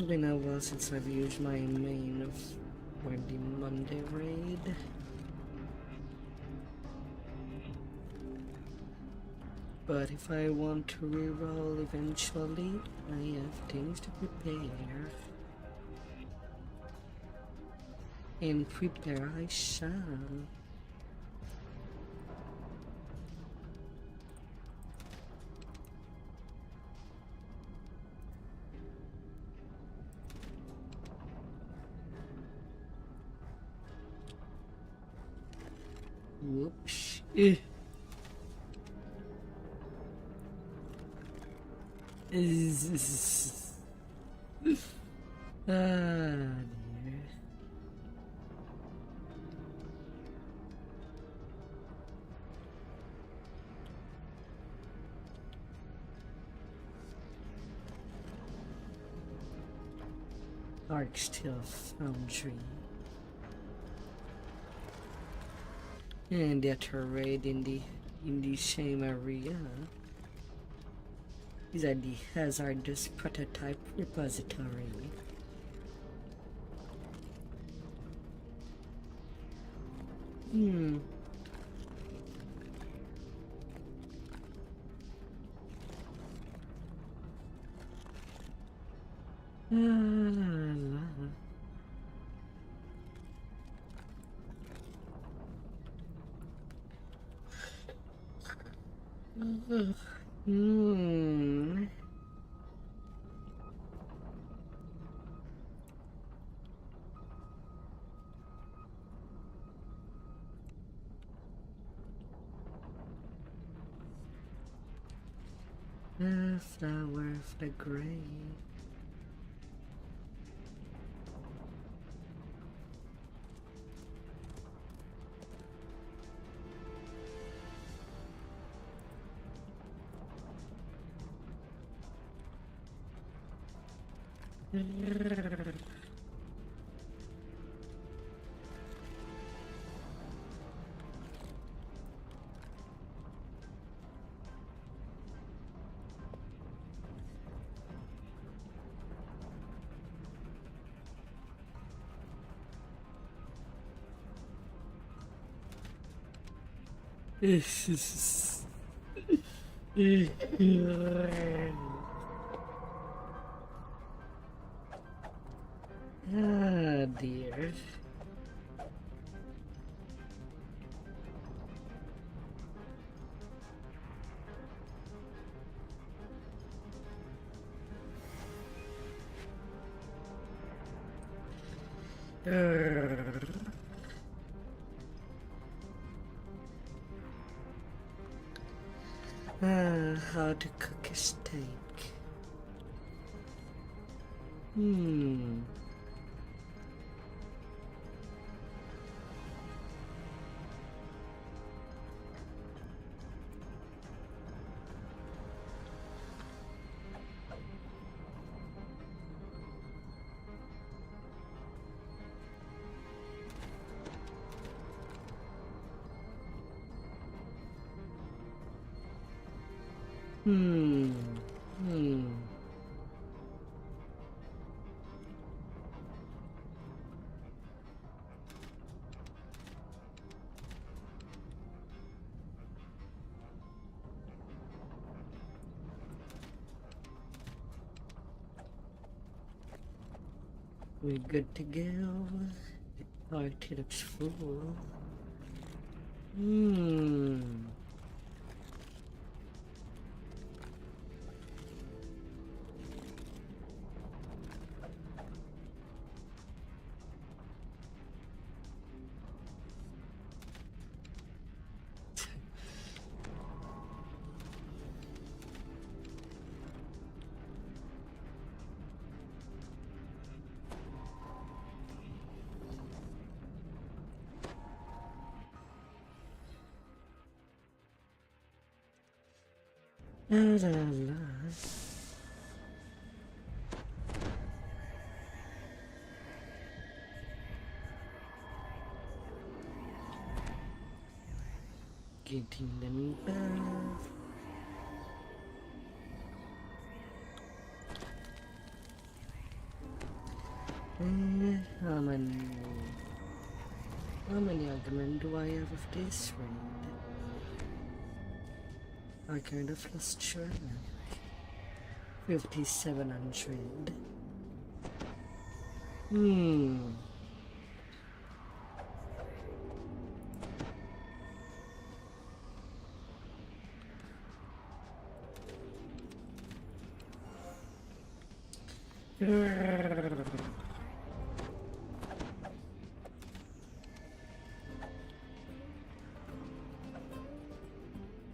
Speaker 1: Been a while since I've used my main for the Monday raid. But if I want to reroll eventually, I have things to prepare. And prepare I shall. Whoops. Dear. Arc Steel Foundry. And yet her raid in the same area. These are the hazardous prototype repository. Hmm. The flower of the grave. Ah, dear. How to cook a steak. Hmm. Hmm. Hmm. We're good to go. The party looks full. Hmm. La la la. Getting them back. How many arguments do I have of this raid? I kind of lost track. 5,700. Hmm.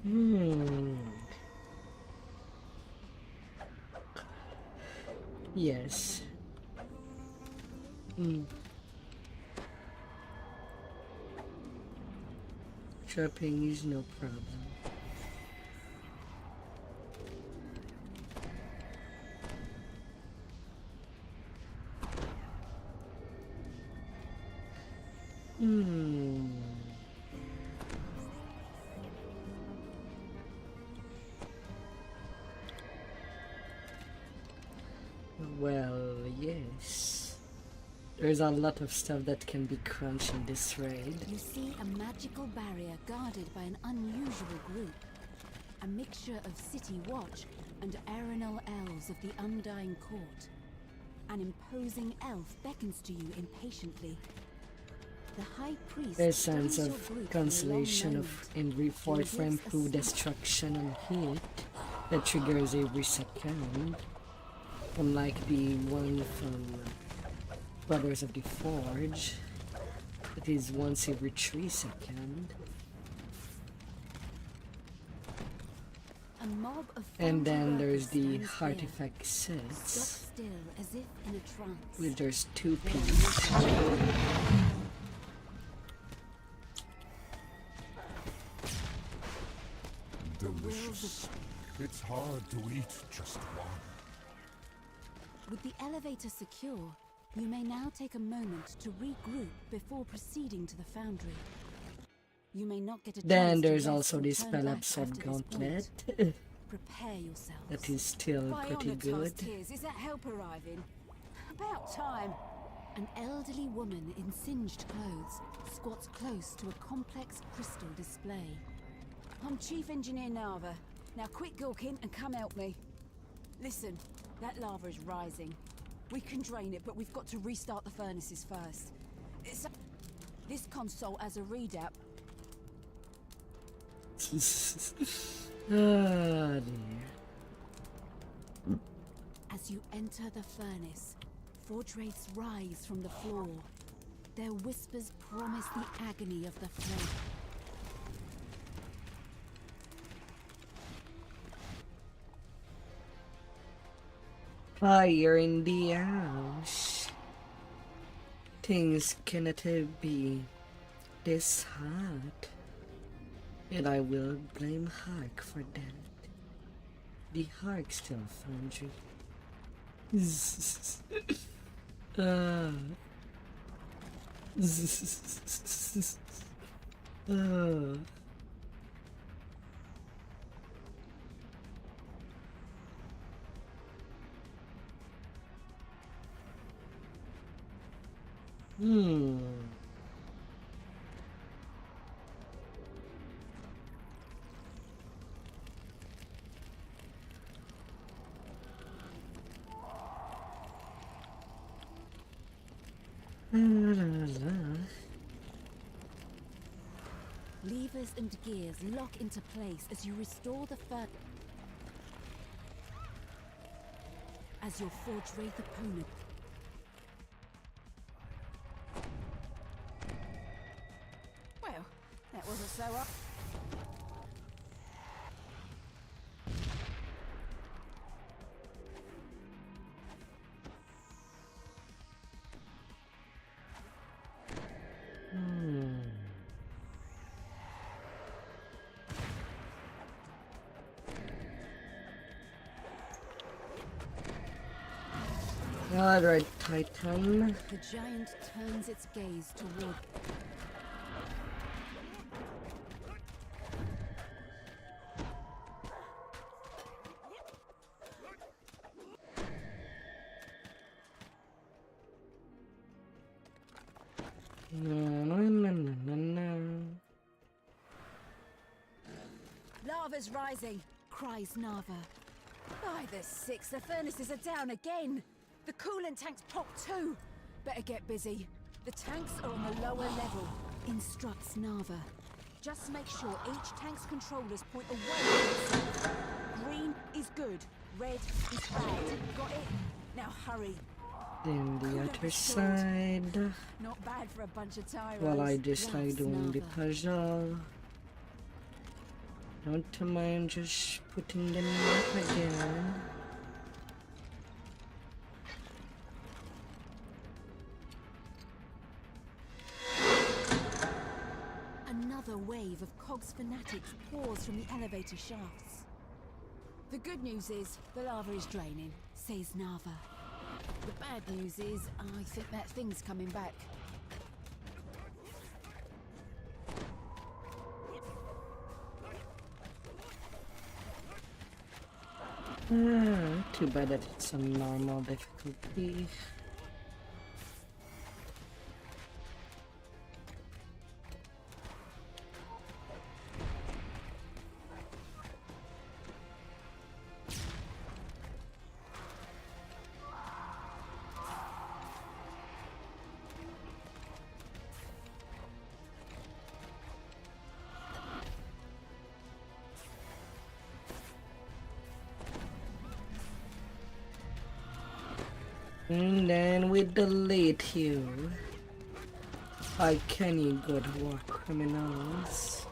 Speaker 1: Hmm. Yes. Hmm. Shopping is no problem. Hmm. Well, yes. There's a lot of stuff that can be crunched in this raid.
Speaker 6: You see a magical barrier guarded by an unusual group. A mixture of city watch and Arenal elves of the Undying Court. An imposing elf beckons to you impatiently. The High Priest
Speaker 1: a sense
Speaker 6: joins your
Speaker 1: of
Speaker 6: group for a long
Speaker 1: cancellation of
Speaker 6: moment.
Speaker 1: in reform
Speaker 6: He
Speaker 1: frame
Speaker 6: gives a
Speaker 1: through
Speaker 6: sign.
Speaker 1: destruction and heat that triggers every second. Unlike the one from Brothers of the Forge, it is once every 3 seconds.
Speaker 6: A mob of
Speaker 1: And
Speaker 6: foundry
Speaker 1: then there's
Speaker 6: workers
Speaker 1: the
Speaker 6: stands
Speaker 1: artifact
Speaker 6: Stop
Speaker 1: sets,
Speaker 6: still as if in a trance.
Speaker 1: which there's 2
Speaker 6: They are
Speaker 1: pieces.
Speaker 8: Delicious. It's hard to eat just one.
Speaker 6: With the elevator secure, you may now take a moment to regroup before proceeding to the foundry. You may not get a chance
Speaker 1: Then
Speaker 6: to
Speaker 1: there's
Speaker 6: rest
Speaker 1: also
Speaker 6: or
Speaker 1: the
Speaker 6: turn
Speaker 1: spell
Speaker 6: back
Speaker 1: absorb
Speaker 6: after this point.
Speaker 1: gauntlet.
Speaker 6: Prepare yourselves.
Speaker 1: That is still
Speaker 6: By
Speaker 1: pretty
Speaker 6: honor,
Speaker 1: good.
Speaker 6: Tears, is that help arriving? About time. An elderly woman in singed clothes squats close to a complex crystal display. I'm Chief Engineer Nava. Now quit gawking and come help me. Listen, that lava is rising. We can drain it, but we've got to restart the furnaces first. This console has a readout.
Speaker 1: Ah, dear.
Speaker 6: As you enter the furnace, forge wraiths rise from the floor. Their whispers promise the agony of the flame.
Speaker 1: Fire in the house. Things cannot be this hot. And I will blame Hark for that. The Hark still foundry. Ah. Ah.
Speaker 6: Levers and gears lock into place as you restore the as your forge wraith opponent. Well, that wasn't so hard.
Speaker 1: Alright, Titan.
Speaker 6: The giant turns its gaze toward. Lava's rising, cries Nava. By the 6, the furnaces are down again. The coolant tanks popped too. Better get busy. The tanks are on the lower level, instructs Nava. Just make sure each tank's controllers point away. Green is good, red is bad. Got it? Now hurry.
Speaker 1: Then the other side.
Speaker 6: Not bad for a bunch of tyros.
Speaker 1: While I decide
Speaker 6: laughs
Speaker 1: doing the
Speaker 6: Nava.
Speaker 1: puzzle. Don't mind just putting them up again.
Speaker 6: Another wave of Cogs fanatics pours from the elevator shafts. The good news is the lava is draining, says Nava. The bad news is I think that thing's coming back.
Speaker 1: Too bad that it's a normal difficulty. And then we delete you. How can you good war criminals?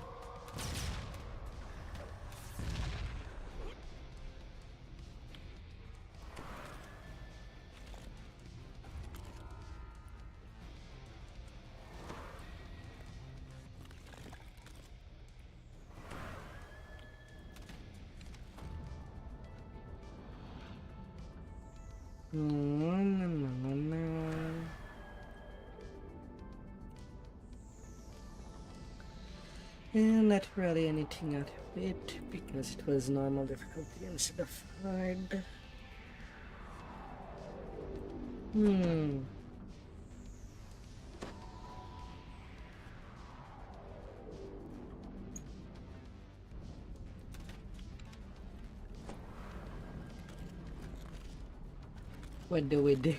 Speaker 1: And not really anything out of it because it was normal difficulty instead of hard. What do we do?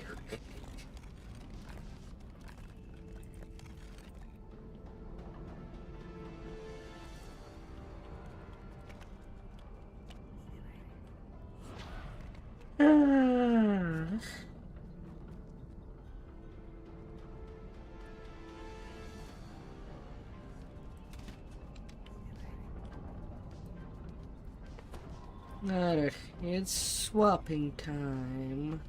Speaker 1: Alright, it's swapping time.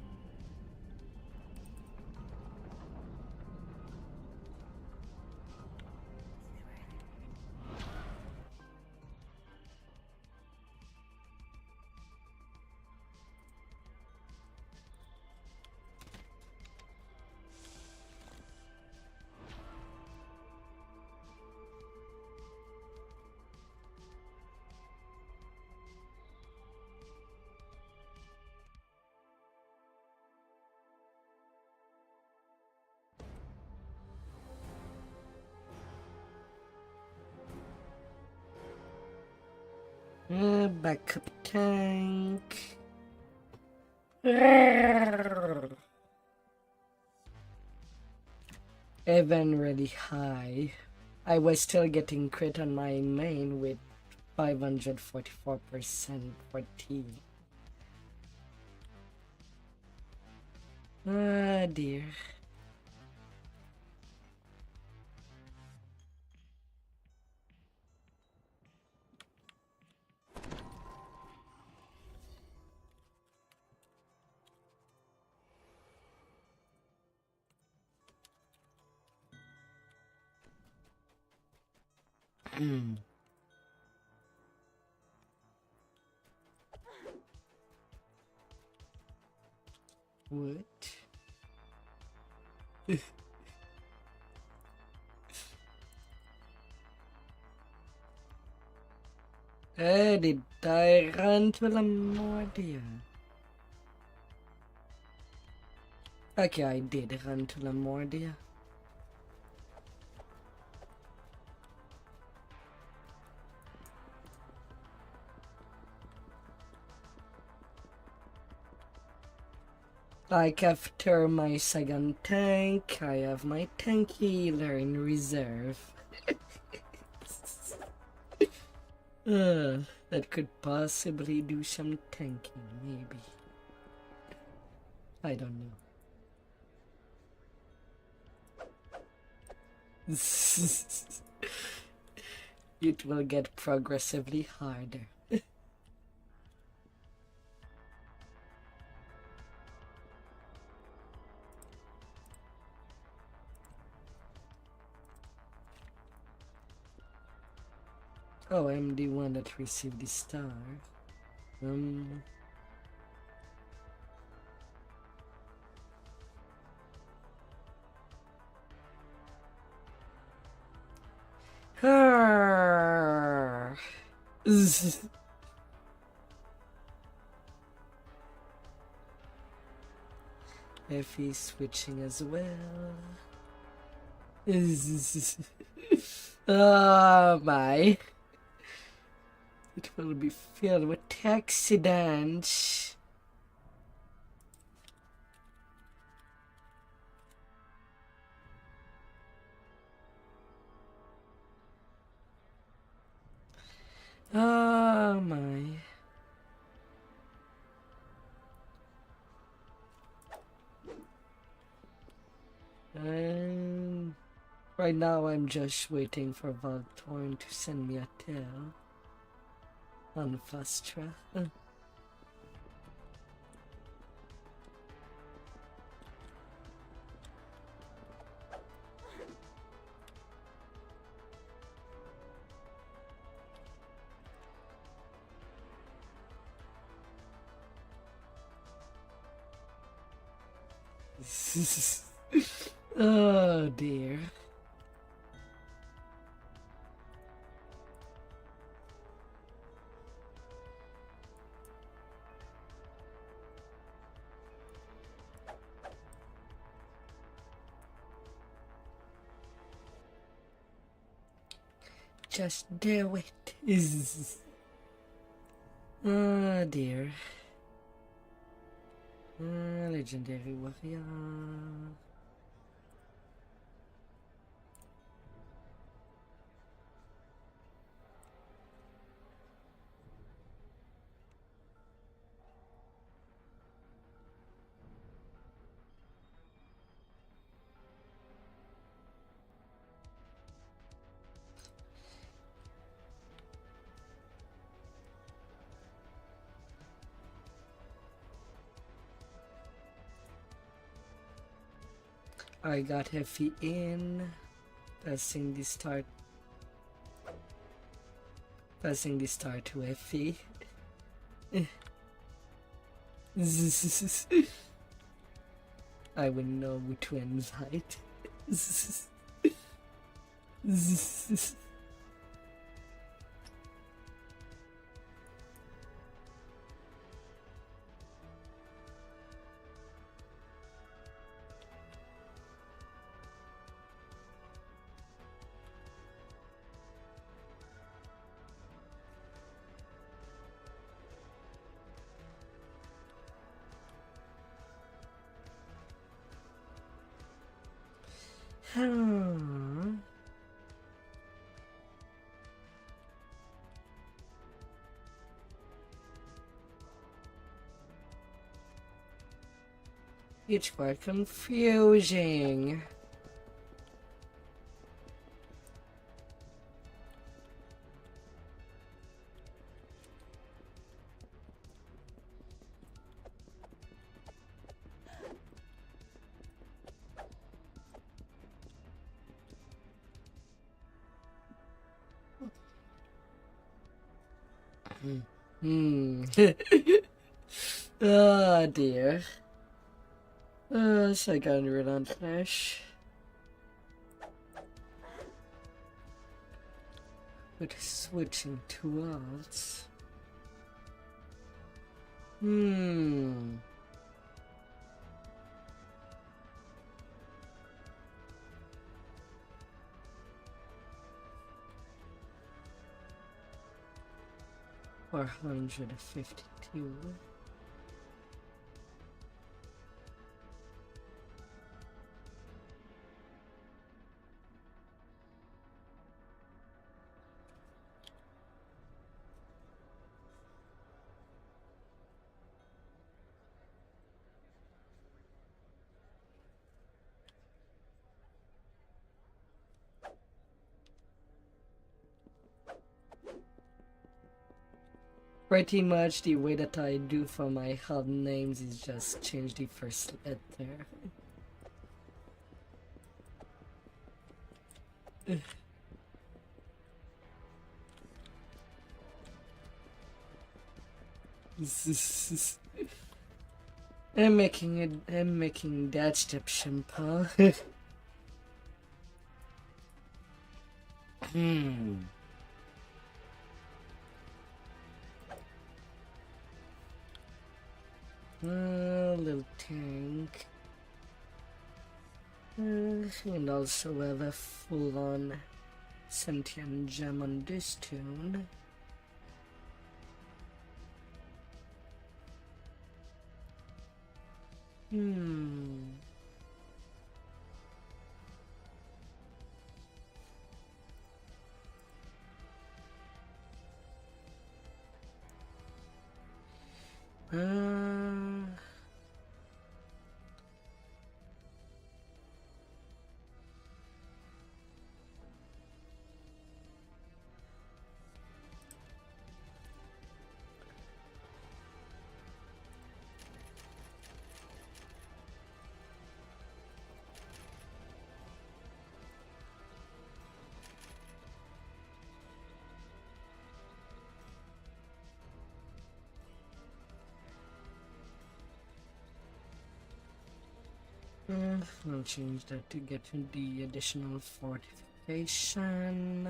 Speaker 1: Backup tank. Even really high. I was still getting crit on my main with 544% for T. Ah dear. What? Did I run to the Mordia? Okay, I did run to the Mordia. Like after my second tank, I have my tank healer in reserve. That could possibly do some tanking, maybe. I don't know. It will get progressively harder. Oh, I'm the one that received the star. If he's switching as well. Oh my. It will be filled with accidents. Oh my. Right now I'm just waiting for Valtorn to send me a tail on fast track. Oh dear. Just do it. Oh dear. Legendary warrior. I got Effie in. Passing the start to Effie. I will know which one's right. It's quite confusing. Oh dear. Second relentless. With switching to alts. 452. Pretty much the way that I do for my hub names is just change the first letter. I'm making that step simple. Little tank. And also have a full-on sentient gem on this tune. I'll change that to get the additional fortification.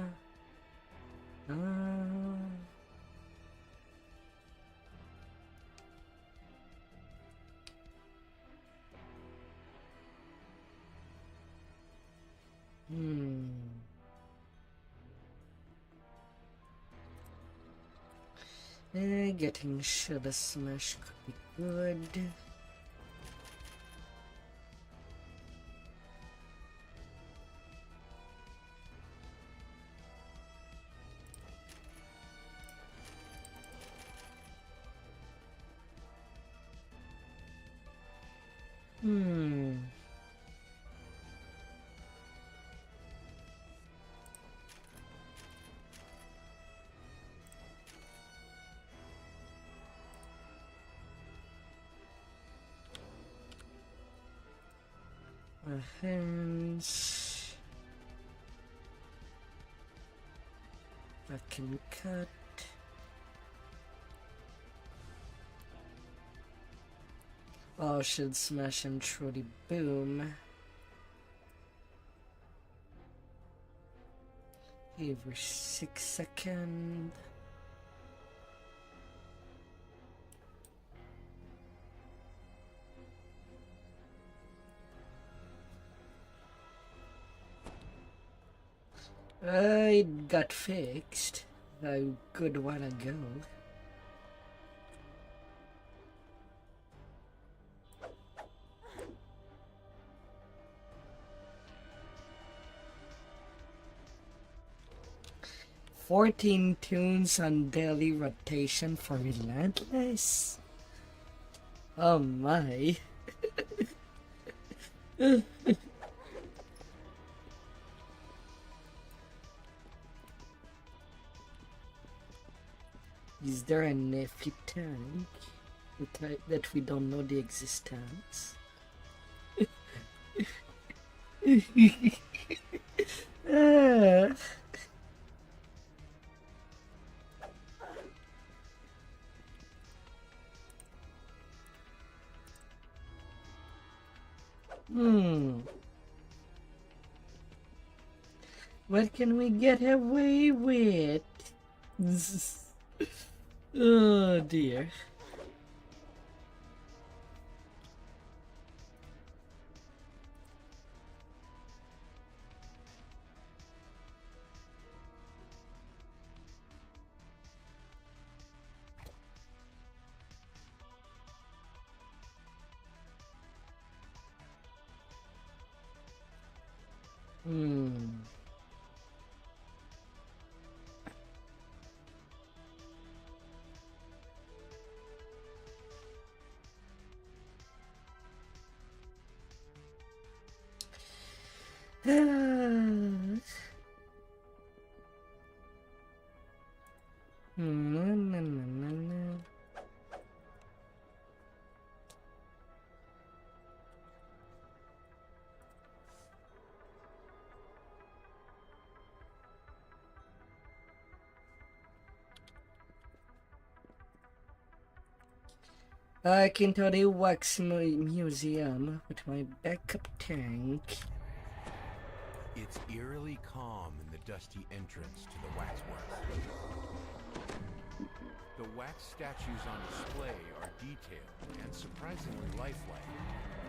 Speaker 1: Getting Shadow Smash could be good. Hands. I can cut. Oh, should smash him through the boom. Every 6 seconds. It got fixed a good while ago. "14 tunes on daily rotation for Relentless." Oh my. Is there a Neffy tank that we don't know the existence? What can we get away with? Oh dear. Back into the wax museum with my backup tank.
Speaker 2: It's eerily calm in the dusty entrance to the waxworks. The wax statues on display are detailed and surprisingly lifelike.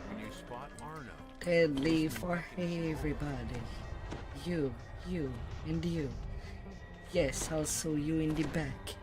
Speaker 2: When you spot Arno,
Speaker 1: Deadly for everybody. You, and you. Yes, also you in the back.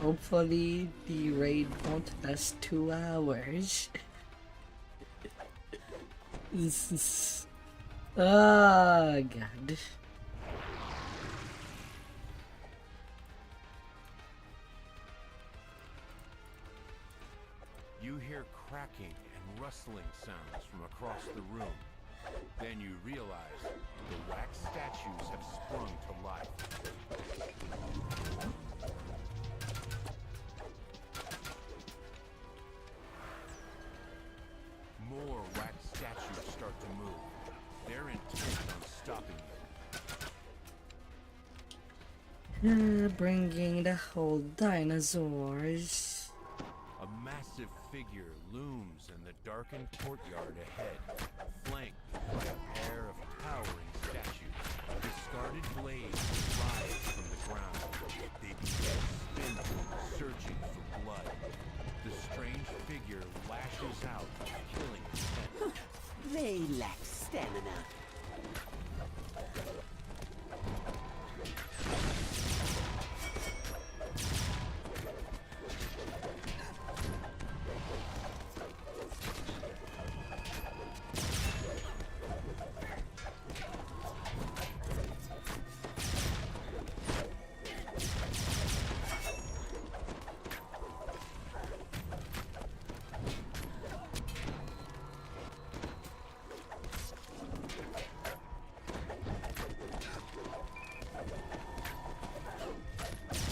Speaker 1: Hopefully the raid won't last 2 hours. This is... Oh god.
Speaker 2: You hear cracking and rustling sounds from across the room. Then you realize the wax statues have sprung to life. More wax statues start to move. They're intent on stopping you.
Speaker 1: Bringing the whole dinosaurs.
Speaker 2: A massive figure looms in the darkened courtyard ahead, flanked by a pair of towering statues. Discarded blades rise from the ground. They begin spinning, searching for blood. The strange figure lashes out, killing intent.
Speaker 9: They lack stamina.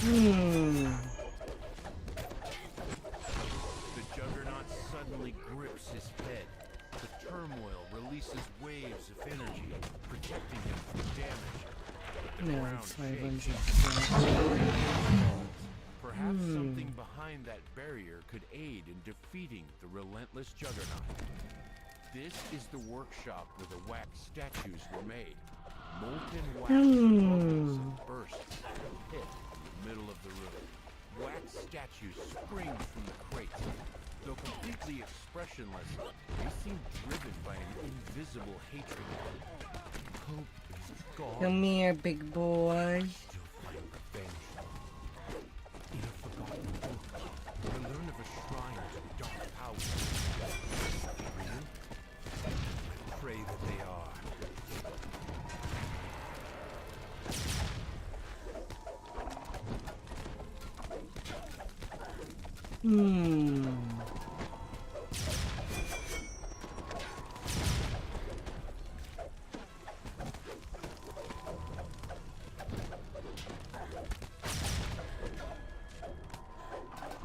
Speaker 2: The juggernaut suddenly grips his head. The turmoil releases waves of energy, protecting him from damage. But the
Speaker 1: No,
Speaker 2: ground
Speaker 1: it's
Speaker 2: shakes.
Speaker 1: 500.
Speaker 2: Perhaps something behind that barrier could aid in defeating the relentless juggernaut. This is the workshop where the wax statues were made. Molten wax bubbles and bursts hit the middle of the room. Wax statues spring from the crates. Though completely expressionless, they seem driven by an invisible hatred. Hope is gone.
Speaker 1: Come here, big boy.
Speaker 2: Still find revenge. In a forgotten book, we learn of a shrine to dark powers. Real? I pray that they are.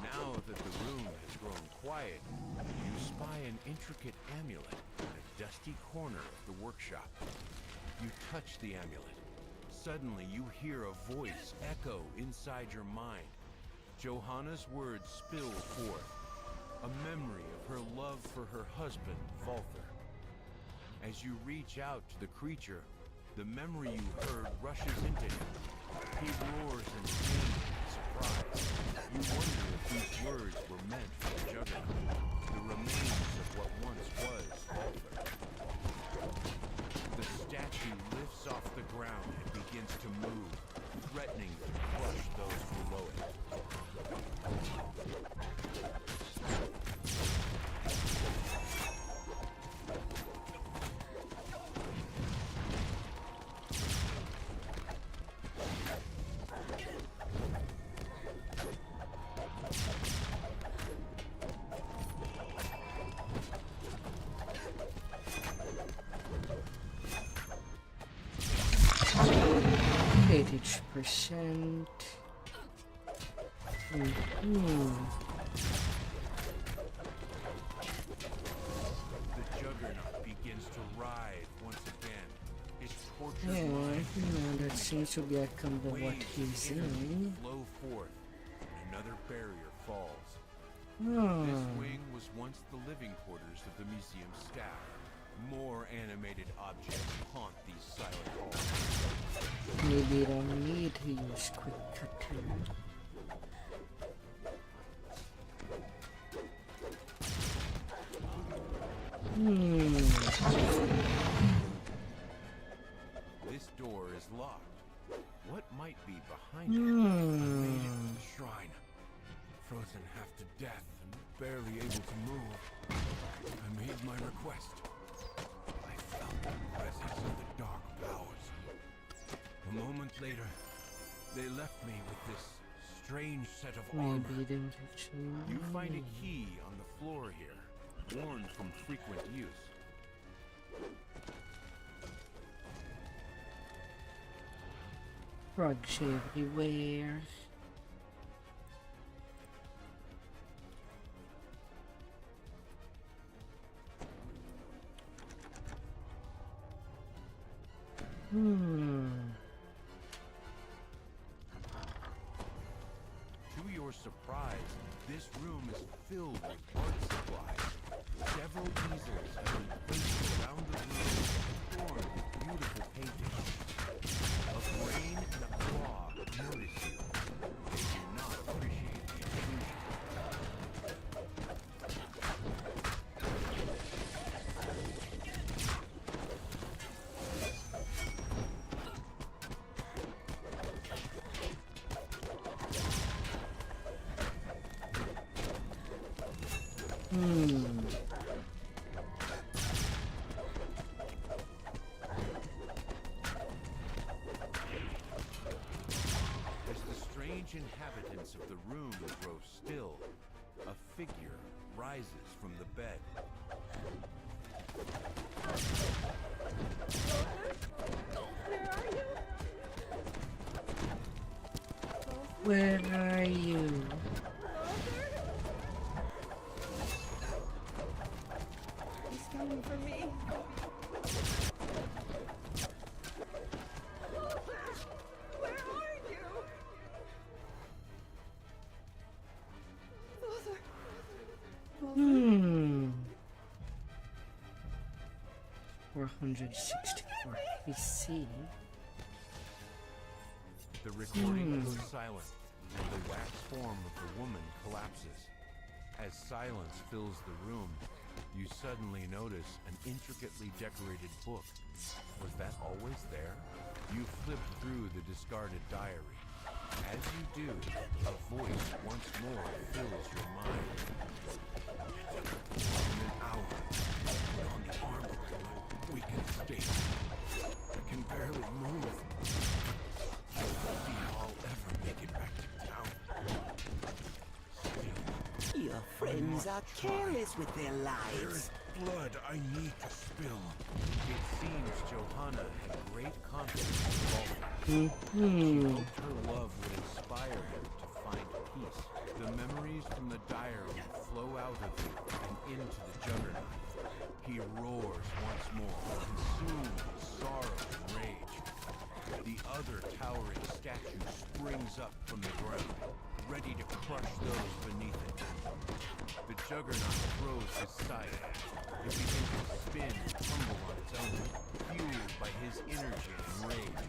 Speaker 2: Now that the room has grown quiet, you spy an intricate amulet in a dusty corner of the workshop. You touch the amulet. Suddenly you hear a voice echo inside your mind. Johanna's words spill forth, a memory of her love for her husband, Walther. As you reach out to the creature, the memory you heard rushes into him. He roars in pain and surprise. You wonder if these words were meant for the juggernaut, the remains of what once was Walther. The statue lifts off the ground and begins to move, threatening to crush those below it.
Speaker 1: %.
Speaker 2: The juggernaut begins to writhe once again. His tortured
Speaker 1: Yeah,
Speaker 2: mind
Speaker 1: that seems to be a combo what
Speaker 2: waves
Speaker 1: he's
Speaker 2: of energy
Speaker 1: in.
Speaker 2: flow forth, and another barrier falls.
Speaker 1: Oh.
Speaker 2: This wing was once the living quarters of the museum staff. More animated objects haunt these silent halls.
Speaker 1: Maybe you don't need to use quick cut too.
Speaker 2: This door is locked. What might be behind it? I made it quest, I felt the presence of the dark powers. A moment later, they left me with this strange set of armor.
Speaker 1: Maybe they would have shown
Speaker 2: You find
Speaker 1: me.
Speaker 2: a key on the floor here, worn from frequent use.
Speaker 1: Rugs everywhere.
Speaker 2: To your surprise, this room is filled with art supplies. Several easels have been placed around the room, adorned with beautiful paintings. A brain and a claw notice you. They do not appreciate the intrusion. As the strange inhabitants of the room grow still, a figure rises from the bed.
Speaker 1: Where are you?
Speaker 10: He's coming for me. Where are you? Father.
Speaker 1: 464 PC.
Speaker 2: The recording goes silent, and the wax form of the woman collapses. As silence fills the room, you suddenly notice an intricately decorated book. Was that always there? You flip through the discarded diary. As you do, a voice once more fills your mind. In an hour, put on the armor in my weakened state. I can barely move. I don't see how I'll ever make it back to town. Still,
Speaker 9: Your friends are careless with their
Speaker 2: there
Speaker 9: lives.
Speaker 2: is blood I need to spill. It seems Johanna had great confidence in Walter. She hoped her love would inspire him to find peace. The memories from the diary flow out of you and into the juggernaut. He roars once more, consumed with sorrow and rage. The other towering statue springs up from the ground, ready to crush those beneath it. The juggernaut throws his scythe. It begins to spin and tumble on its own, fueled by his energy and rage.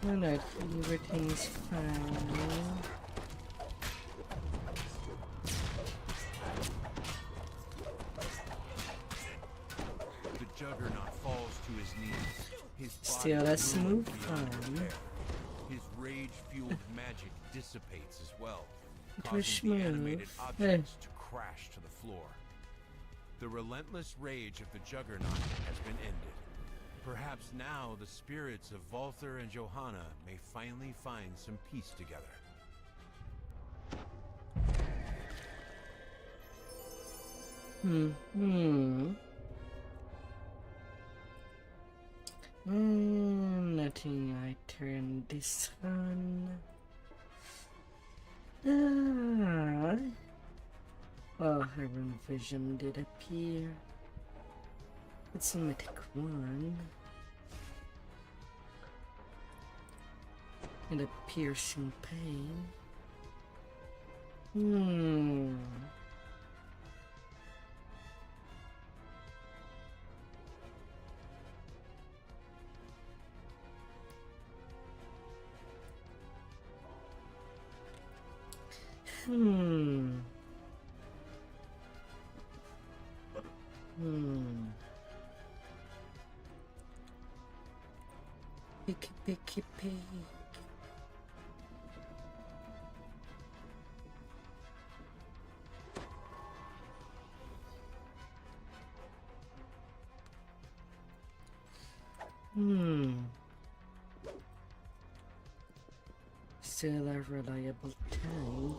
Speaker 1: Alright, everything's fine.
Speaker 2: The juggernaut falls to his knees. His body
Speaker 1: Still, let's
Speaker 2: ruined
Speaker 1: move
Speaker 2: beyond
Speaker 1: on.
Speaker 2: repair. His rage-fueled magic dissipates as well,
Speaker 1: Push
Speaker 2: causing the
Speaker 1: move.
Speaker 2: animated objects to crash to the floor. The relentless rage of the juggernaut has been ended. Perhaps now the spirits of Walther and Johanna may finally find some peace together.
Speaker 1: Nothing. I turn this on. Oh, Heron Vision did appear. It's a mythic one. And a piercing pain. Hmm. Hmm. Picky, picky, pig. Hmm. Still a reliable tank,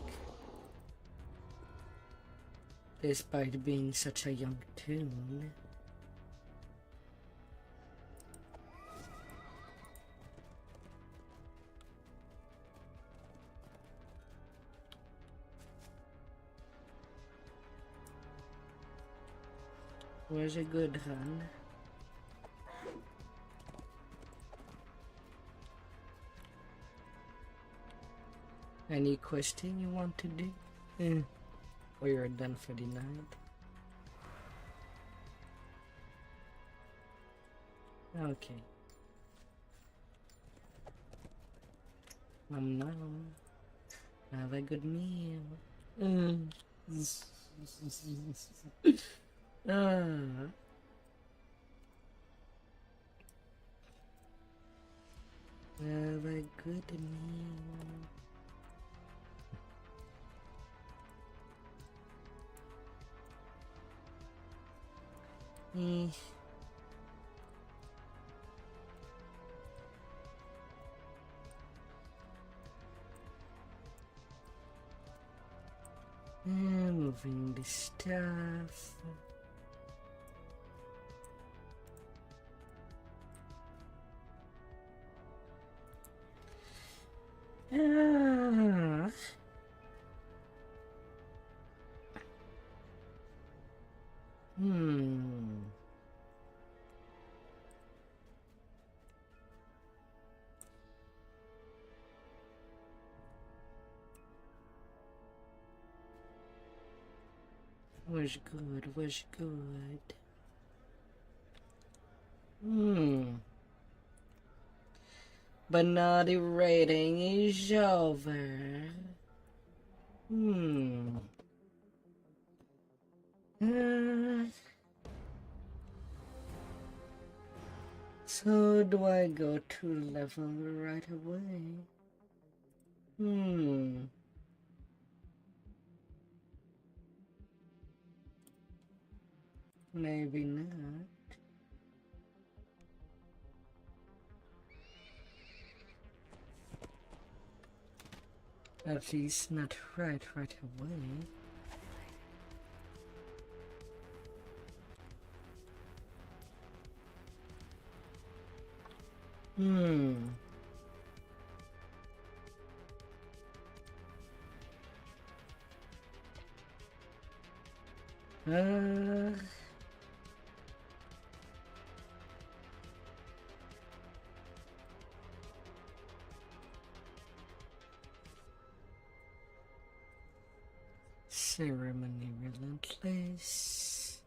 Speaker 1: despite being such a young tune. Was a good run. Any question you want to do? Or you're done for the night? Okay. Now, have a good meal. Ah. Have a good meal. Moving the stuff. Ah. Was good, was good. But now the rating is over. So do I go to level right away? Maybe not. At least not right away. Ceremony relentless.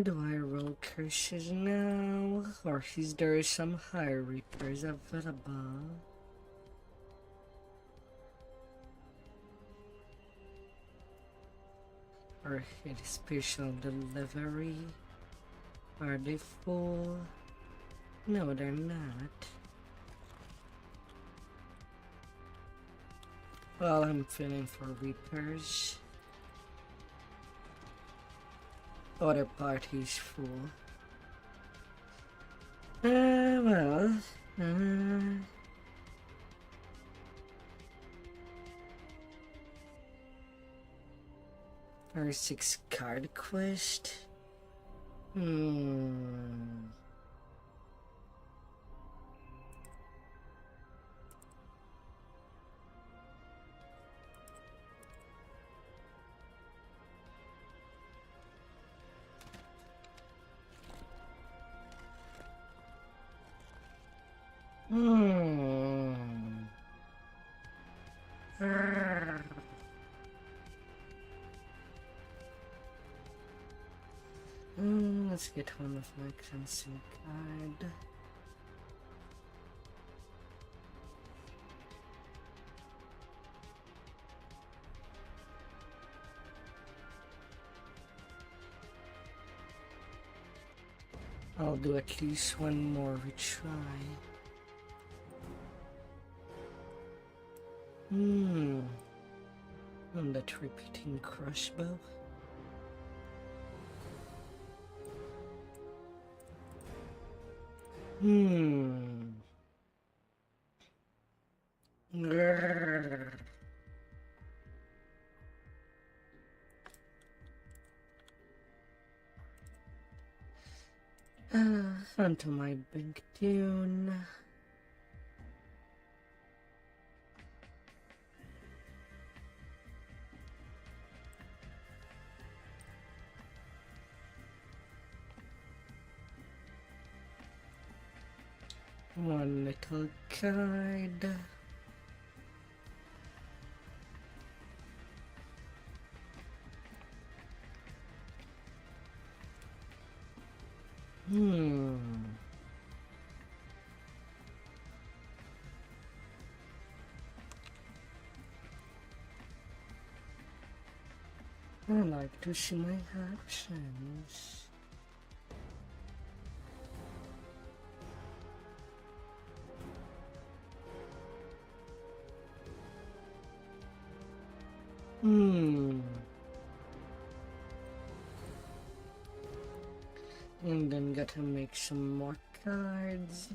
Speaker 1: Do I roll curses now? Or is there some higher repairs available? Or a special delivery? Are they full? No, they're not. Well, I'm feeling for repairs. Other party's full. Well. Our 6 card quest. Let's get one of my cleansing card. I'll do at least one more retry. And that repeating crossbow. Grrr. Onto my big tune. One little card. I like to see my actions. And then gotta make some more cards.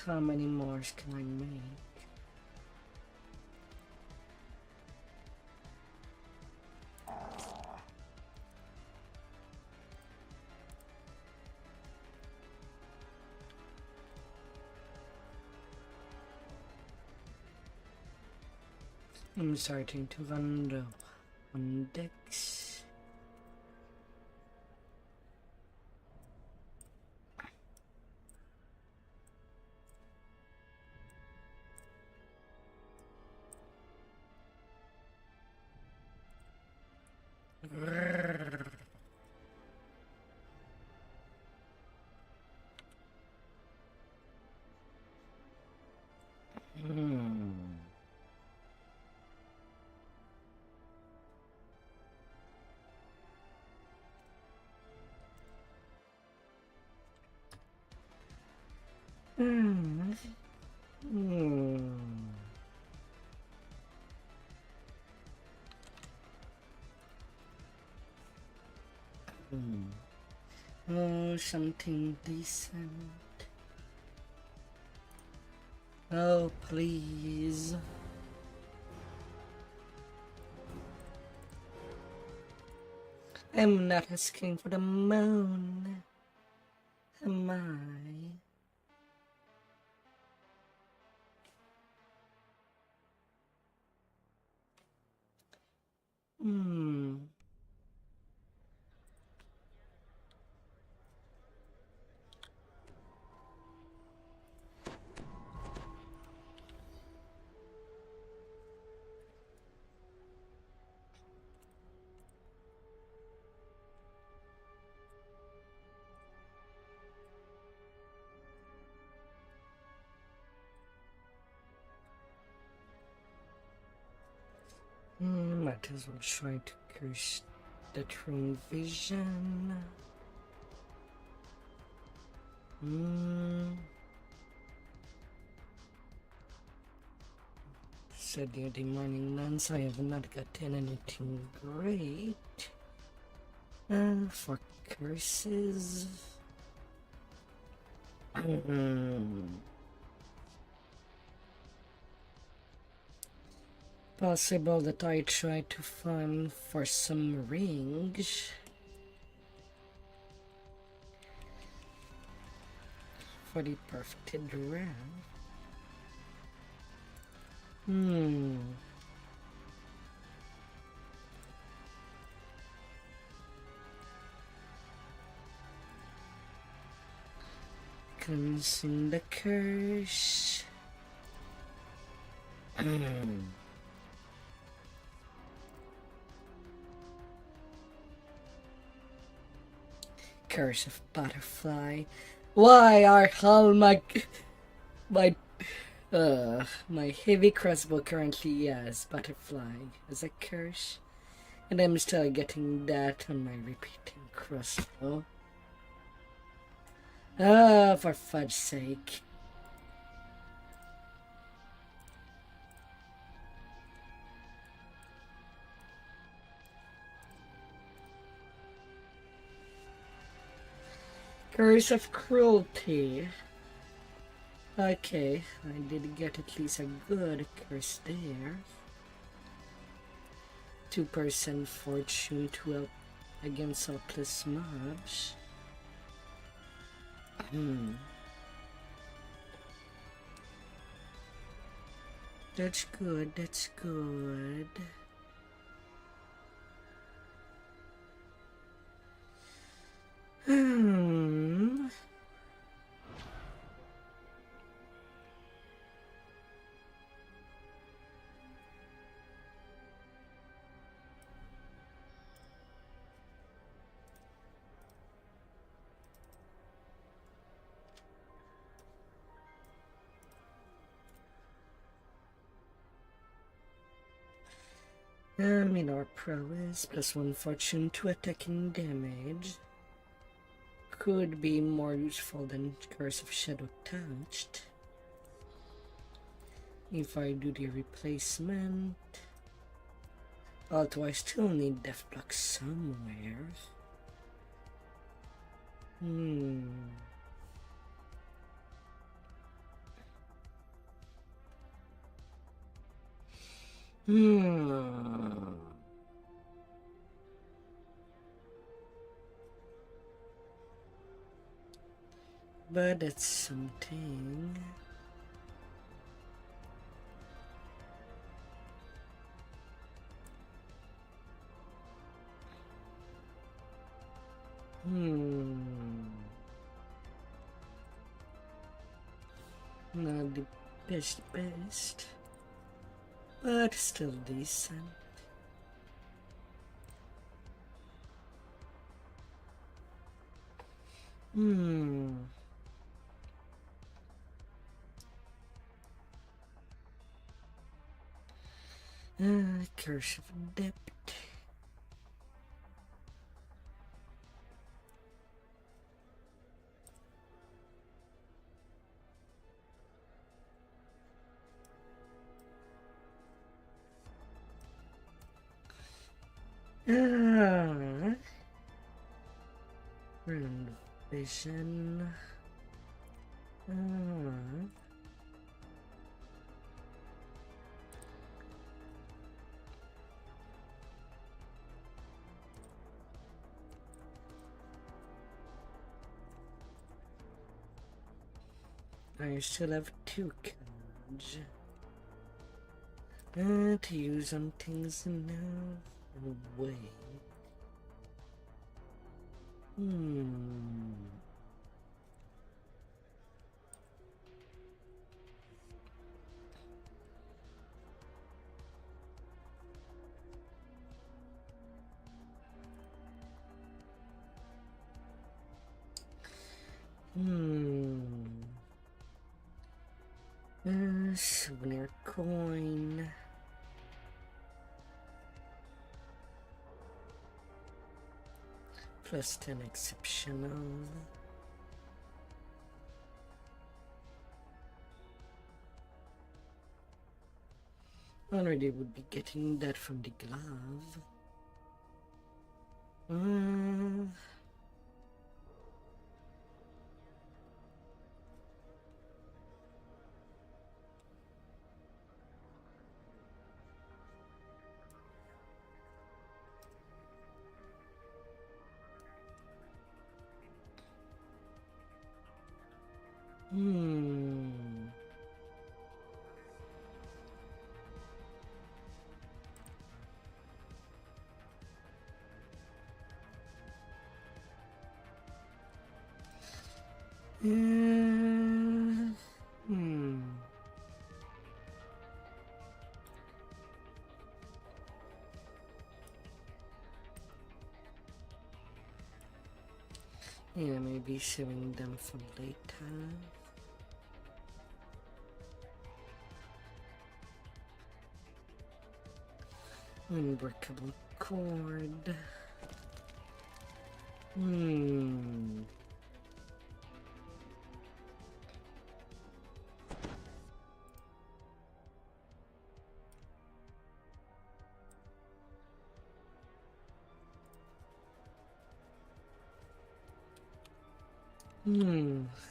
Speaker 1: How many more can I make? I'm starting to run low on decks. Oh, something decent. Oh, please. I'm not asking for the moon, am I? Might as well try to curse the true vision. Said the demanding nuns, I have not gotten anything great. For curses. Possible that I try to find for some rings for the perfected round. Cleansing the curse. Curse of Butterfly. Why are all my heavy crossbow currently has Butterfly as a curse? And I'm still getting that on my repeating crossbow. Ah, for fudge's sake. Curse of Cruelty. Okay, I did get at least a good curse there. 2% fortune to help against helpless mobs. That's good, that's good. Minor prowess, +1 fortune to attacking damage. Could be more useful than Curse of Shadow Touched. If I do the replacement. Although I still need Death Block somewhere. But that's something. Not the best, but still decent. Curse of Depth. Round vision. I still have 2 cards to use on things now. Wait. Souvenir coin. +10 exceptional. Already would be getting that from the glove. Yeah, maybe saving them for later. Unbreakable cord.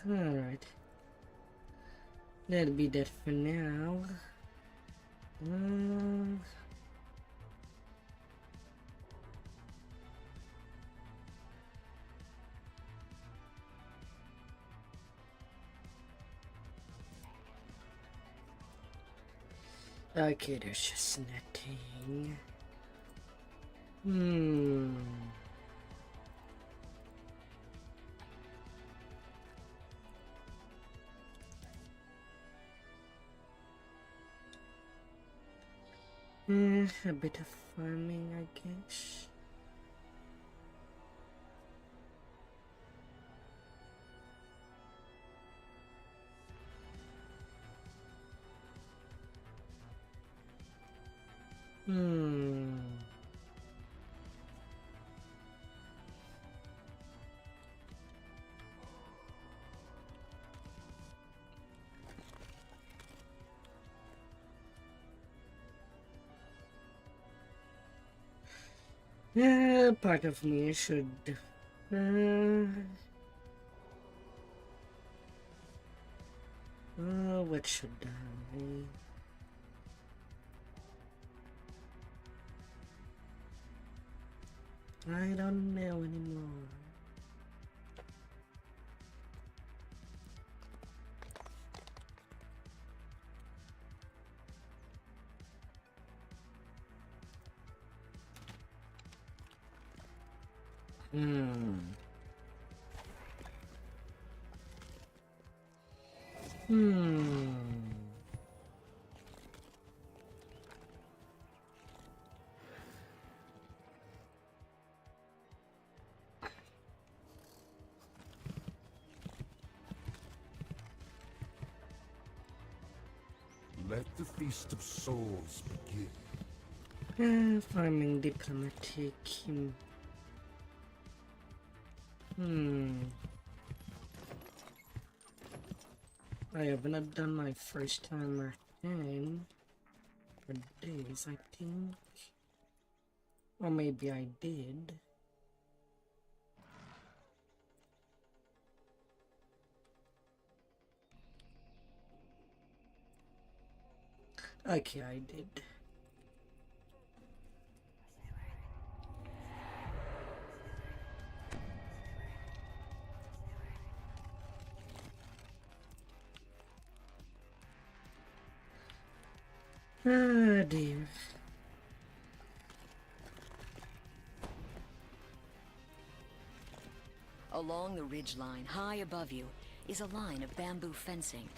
Speaker 1: Alright. That'll be that for now. Okay, there's just nothing. A bit of farming, I guess. Yeah, part of me should. What should I don't know anymore.
Speaker 8: Let the Feast of Souls begin.
Speaker 1: Farming diplomatic. I have not done my first timer thing for days, I think. Or maybe I did. Okay, I did. Ah, dear.
Speaker 11: Along the ridge line, high above you, is a line of bamboo fencing.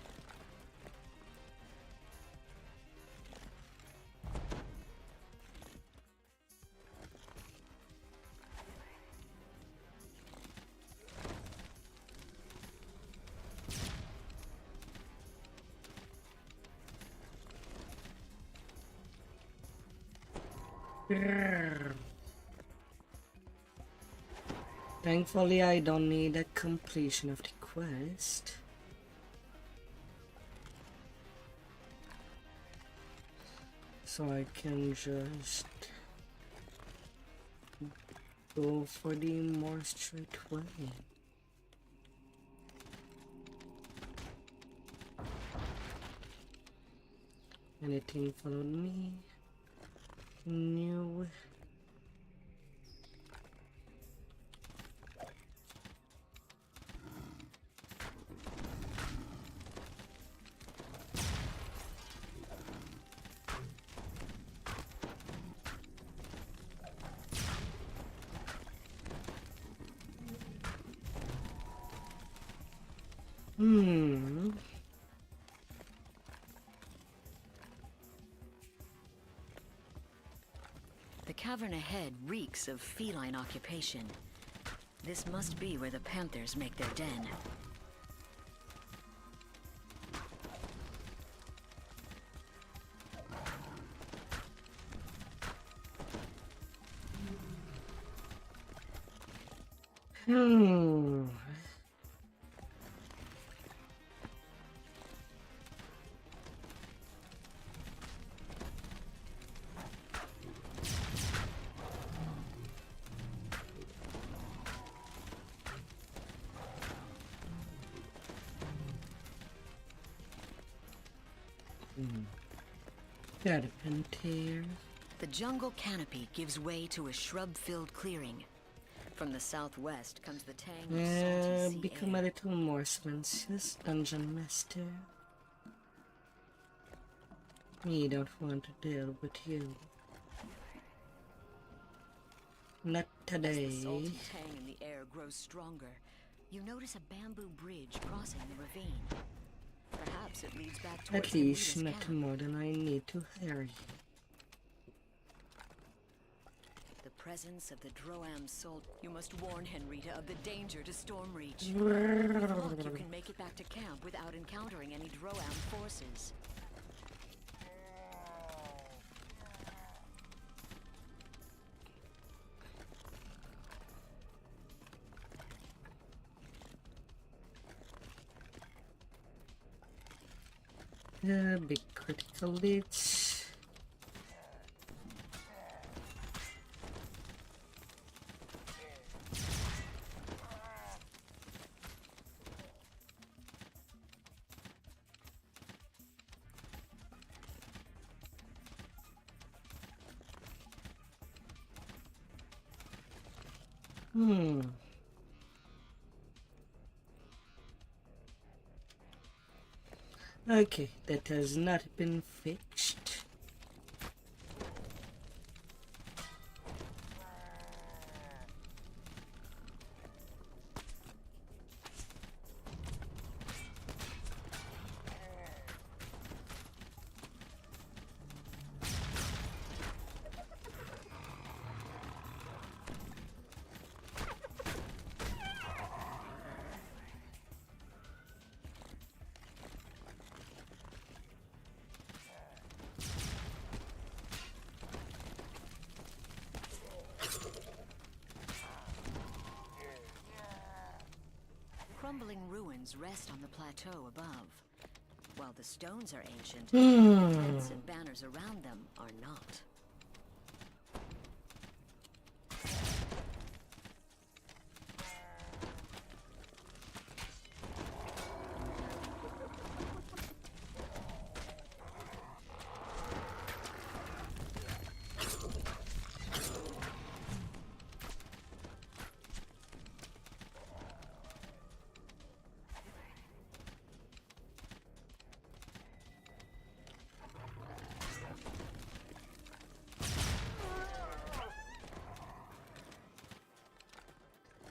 Speaker 1: Thankfully, I don't need a completion of the quest. So I can just go for the more straight way. Anything followed me? No.
Speaker 11: The cavern ahead reeks of feline occupation. This must be where the panthers make their den.
Speaker 1: Hmm. Got a pentair.
Speaker 11: The jungle canopy gives way to a shrub-filled clearing. From the southwest comes the tang of salty sea
Speaker 1: Become
Speaker 11: air.
Speaker 1: a little more spacious, Dungeon Master. We don't want to deal with you. Not
Speaker 11: As
Speaker 1: today.
Speaker 11: the salty tang in the air grows stronger, you notice a bamboo bridge crossing the ravine. Perhaps it leads back towards
Speaker 1: At least
Speaker 11: Henrita's
Speaker 1: not
Speaker 11: camp.
Speaker 1: more than I need to hurry.
Speaker 11: The presence of the Droam soul. You must warn Henrita of the danger to Stormreach. With luck, you can make it back to camp without encountering any Droam forces.
Speaker 1: Big critical hits. Okay, that has not been fixed.
Speaker 11: Crumbling ruins rest on the plateau above. While the stones are ancient, the tents and banners around them are not.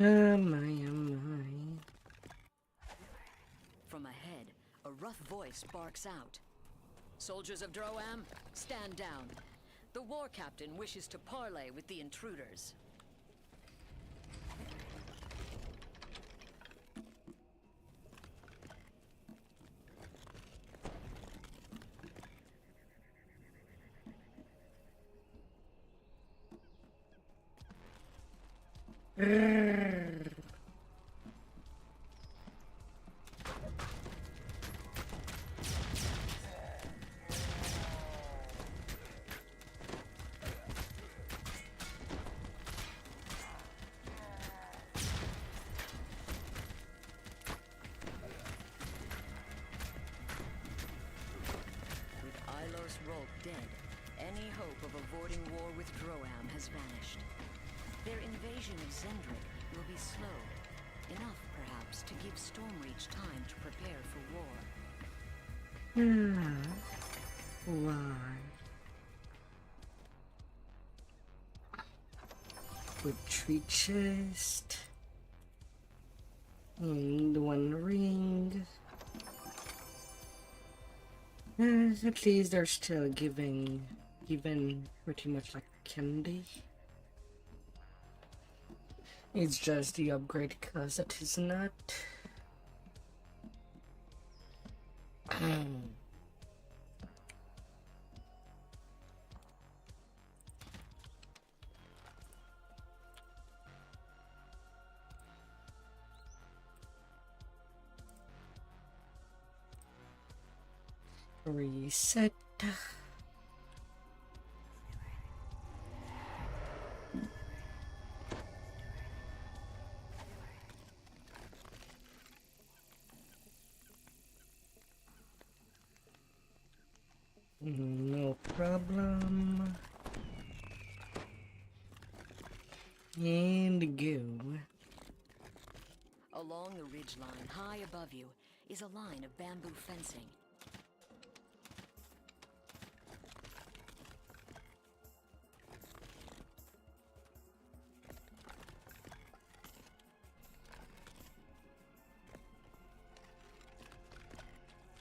Speaker 1: Oh my.
Speaker 11: From ahead, a rough voice barks out. Soldiers of Droam, stand down. The war captain wishes to parley with the intruders. Dead, any hope of avoiding war with Droam has vanished. Their invasion of Zendrik will be slow, enough perhaps to give Stormreach time to prepare for war.
Speaker 1: Why? Retreat chest. And one ring. At least they're still giving pretty much like candy. It's just the upgrade because it is not. Reset. No problem. And go.
Speaker 11: Along the ridgeline high above you is a line of bamboo fencing.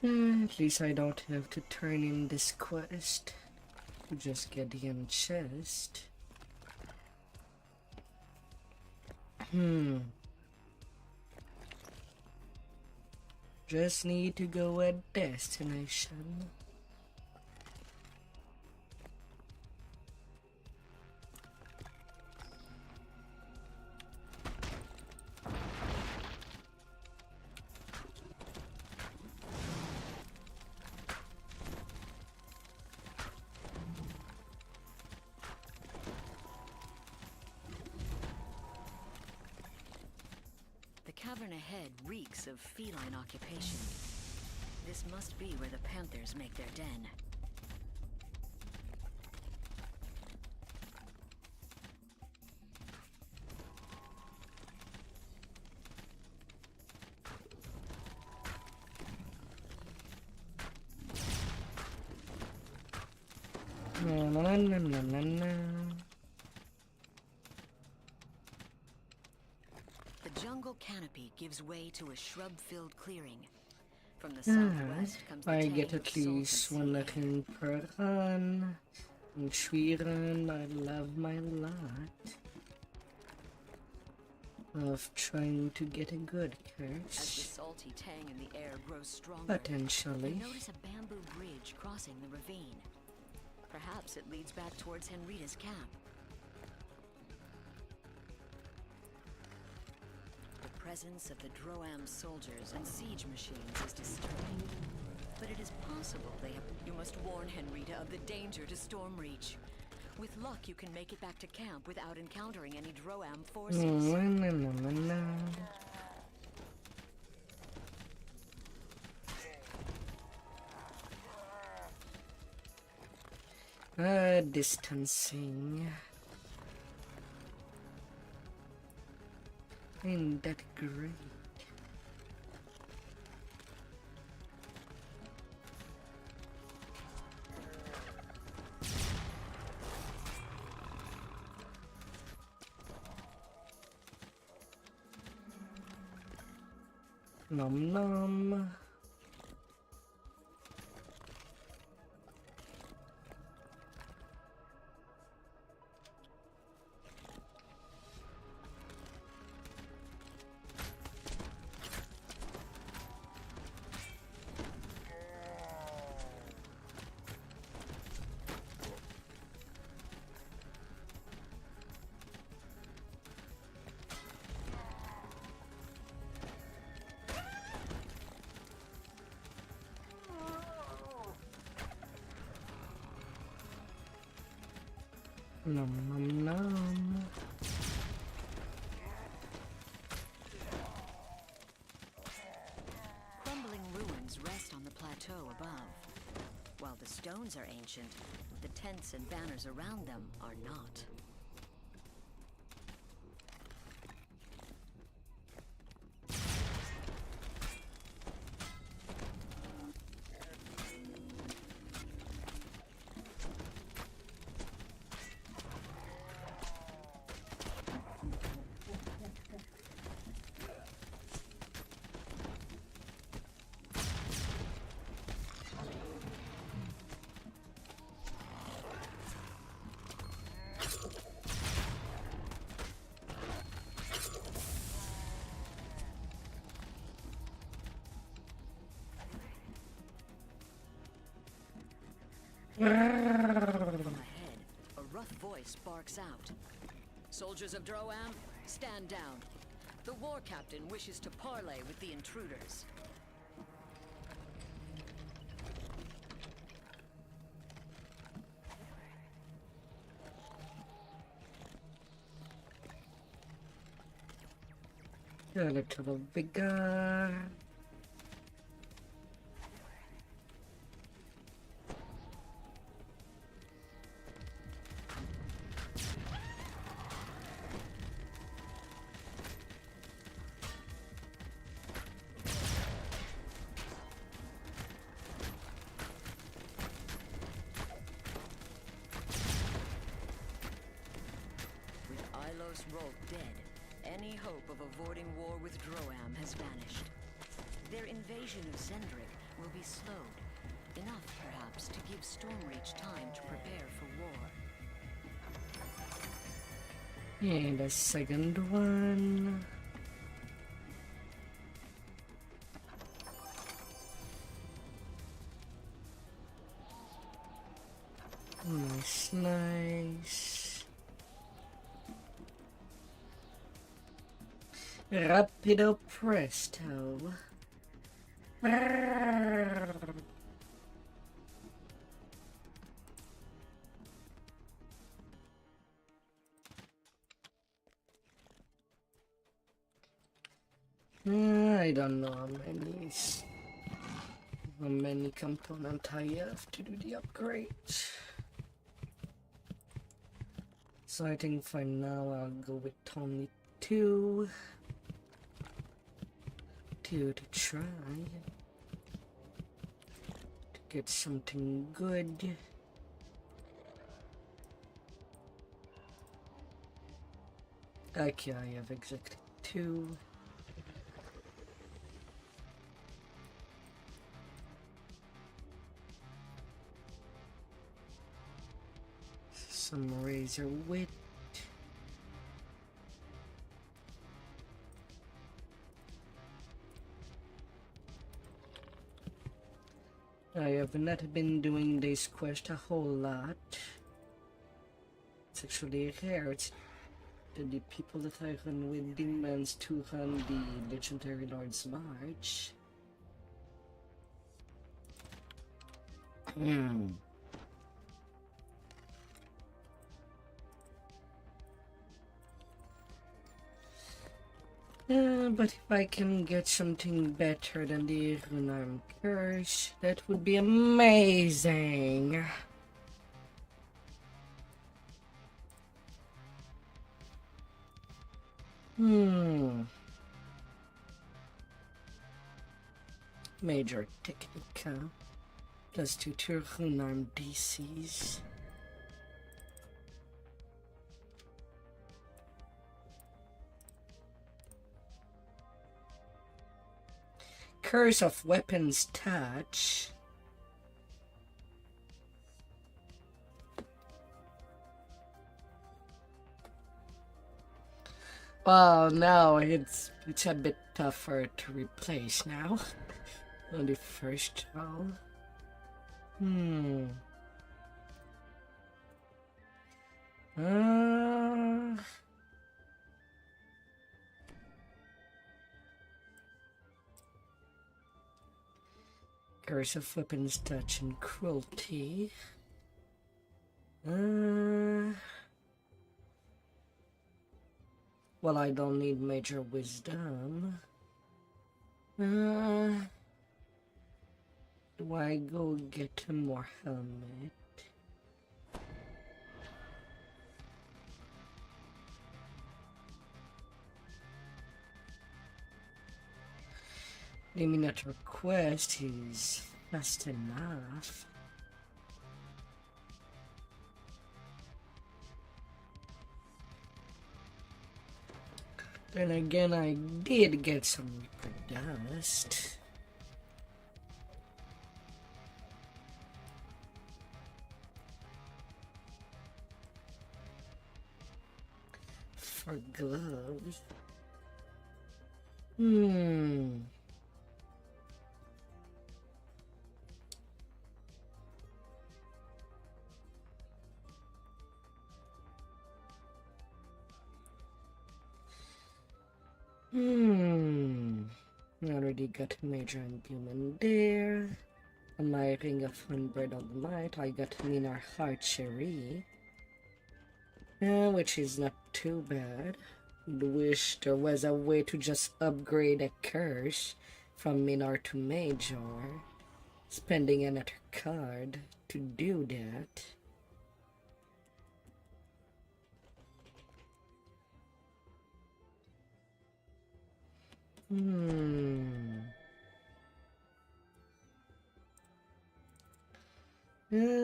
Speaker 1: At least I don't have to turn in this quest to just get the end chest. Just need to go at destination.
Speaker 11: The cavern ahead reeks of feline occupation. This must be where the panthers make their den. The jungle canopy gives way to a shrub-filled clearing. From the southwest comes the
Speaker 1: I
Speaker 11: tang
Speaker 1: get
Speaker 11: of
Speaker 1: at
Speaker 11: salt and
Speaker 1: least
Speaker 11: sea
Speaker 1: one
Speaker 11: air.
Speaker 1: thing per run. And Schweren, I love my lot of trying to get a good
Speaker 11: As the
Speaker 1: curse.
Speaker 11: salty tang in the air grows stronger,
Speaker 1: Potentially.
Speaker 11: you notice a bamboo bridge crossing the ravine. Perhaps it leads back towards Henrita's camp. The presence of the Droam soldiers and siege machines is disturbing. But it is possible they have... You must warn Henrita of the danger to Stormreach. With luck, you can make it back to camp without encountering any Droam forces.
Speaker 1: Distancing. Ain't that great? Nom nom. Nom nom nom.
Speaker 11: Crumbling ruins rest on the plateau above. While the stones are ancient, the tents and banners around them are not. Ahead, a rough voice barks out. Soldiers of Droam, stand down. The war captain wishes to parley with the intruders.
Speaker 1: A little bigger.
Speaker 11: With Ilos Rolk dead, any hope of avoiding war with Droam has vanished. Their invasion of Zendrik will be slowed, enough perhaps to give Stormreach time to prepare for war.
Speaker 1: And the second one. Nice, nice. Rapido presto. I don't know how many components I have to do the upgrade. So I think for now I'll go with only two to try to get something good. Okay, I have exactly two. Some razor wit. I have not been doing this quest a whole lot. It's actually rare. It's the people that I run with demands to run the Legendary Lord's March. But if I can get something better than the Runarm Curse, that would be amazing. Major Technica. Plus 2 to Runarm DCs. Curse of Weapons Touch. Well, now it's a bit tougher to replace now. On the first round. Curse of Weapons Touch and Cruelty. Well, I don't need Major Wisdom. Do I go get a more helmet? The Minotaur quest is fast enough. Then again, I did get some Reaper Dust. For gloves. already got Major and Human there. On my Ring of Unbread of Might, I got Minar Archery, which is not too bad. Wish there was a way to just upgrade a curse from Minar to Major, spending another card to do that.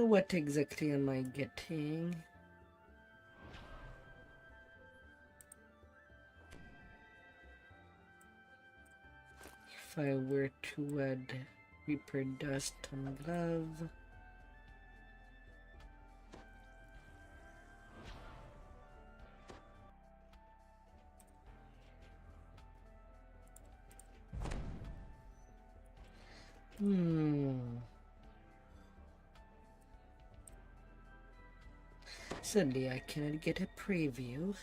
Speaker 1: What exactly am I getting? If I were to add Reaper Dust on Glove, Sadly, I cannot get a preview.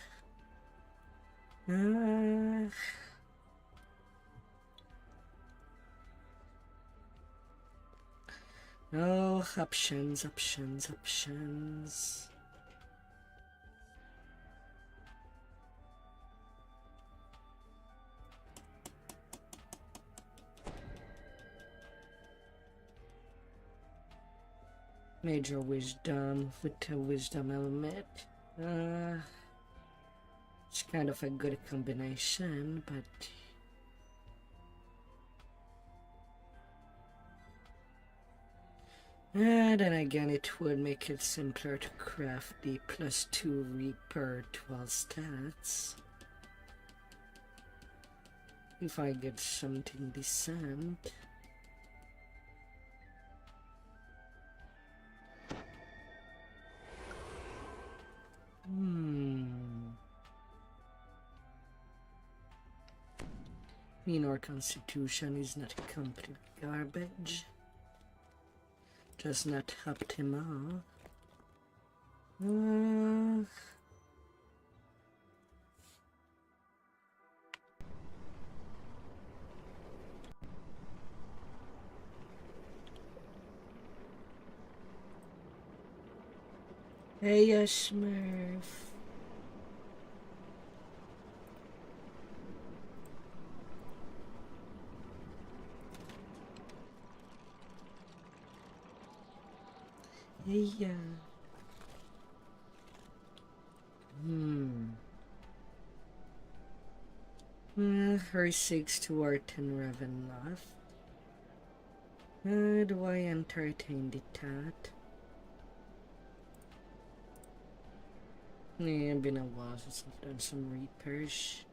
Speaker 1: Oh, options. Major Wisdom with a Wisdom element. It's kind of a good combination, but then again, it would make it simpler to craft the +2 Reaper 12 stats. If I get something decent. Our Constitution is not complete garbage. Just not optimal. Hey, Smurf. Yeah. Her 6 to our 10 Raven left. Do I entertain the tat? Yeah, been a while since I've done some repairs.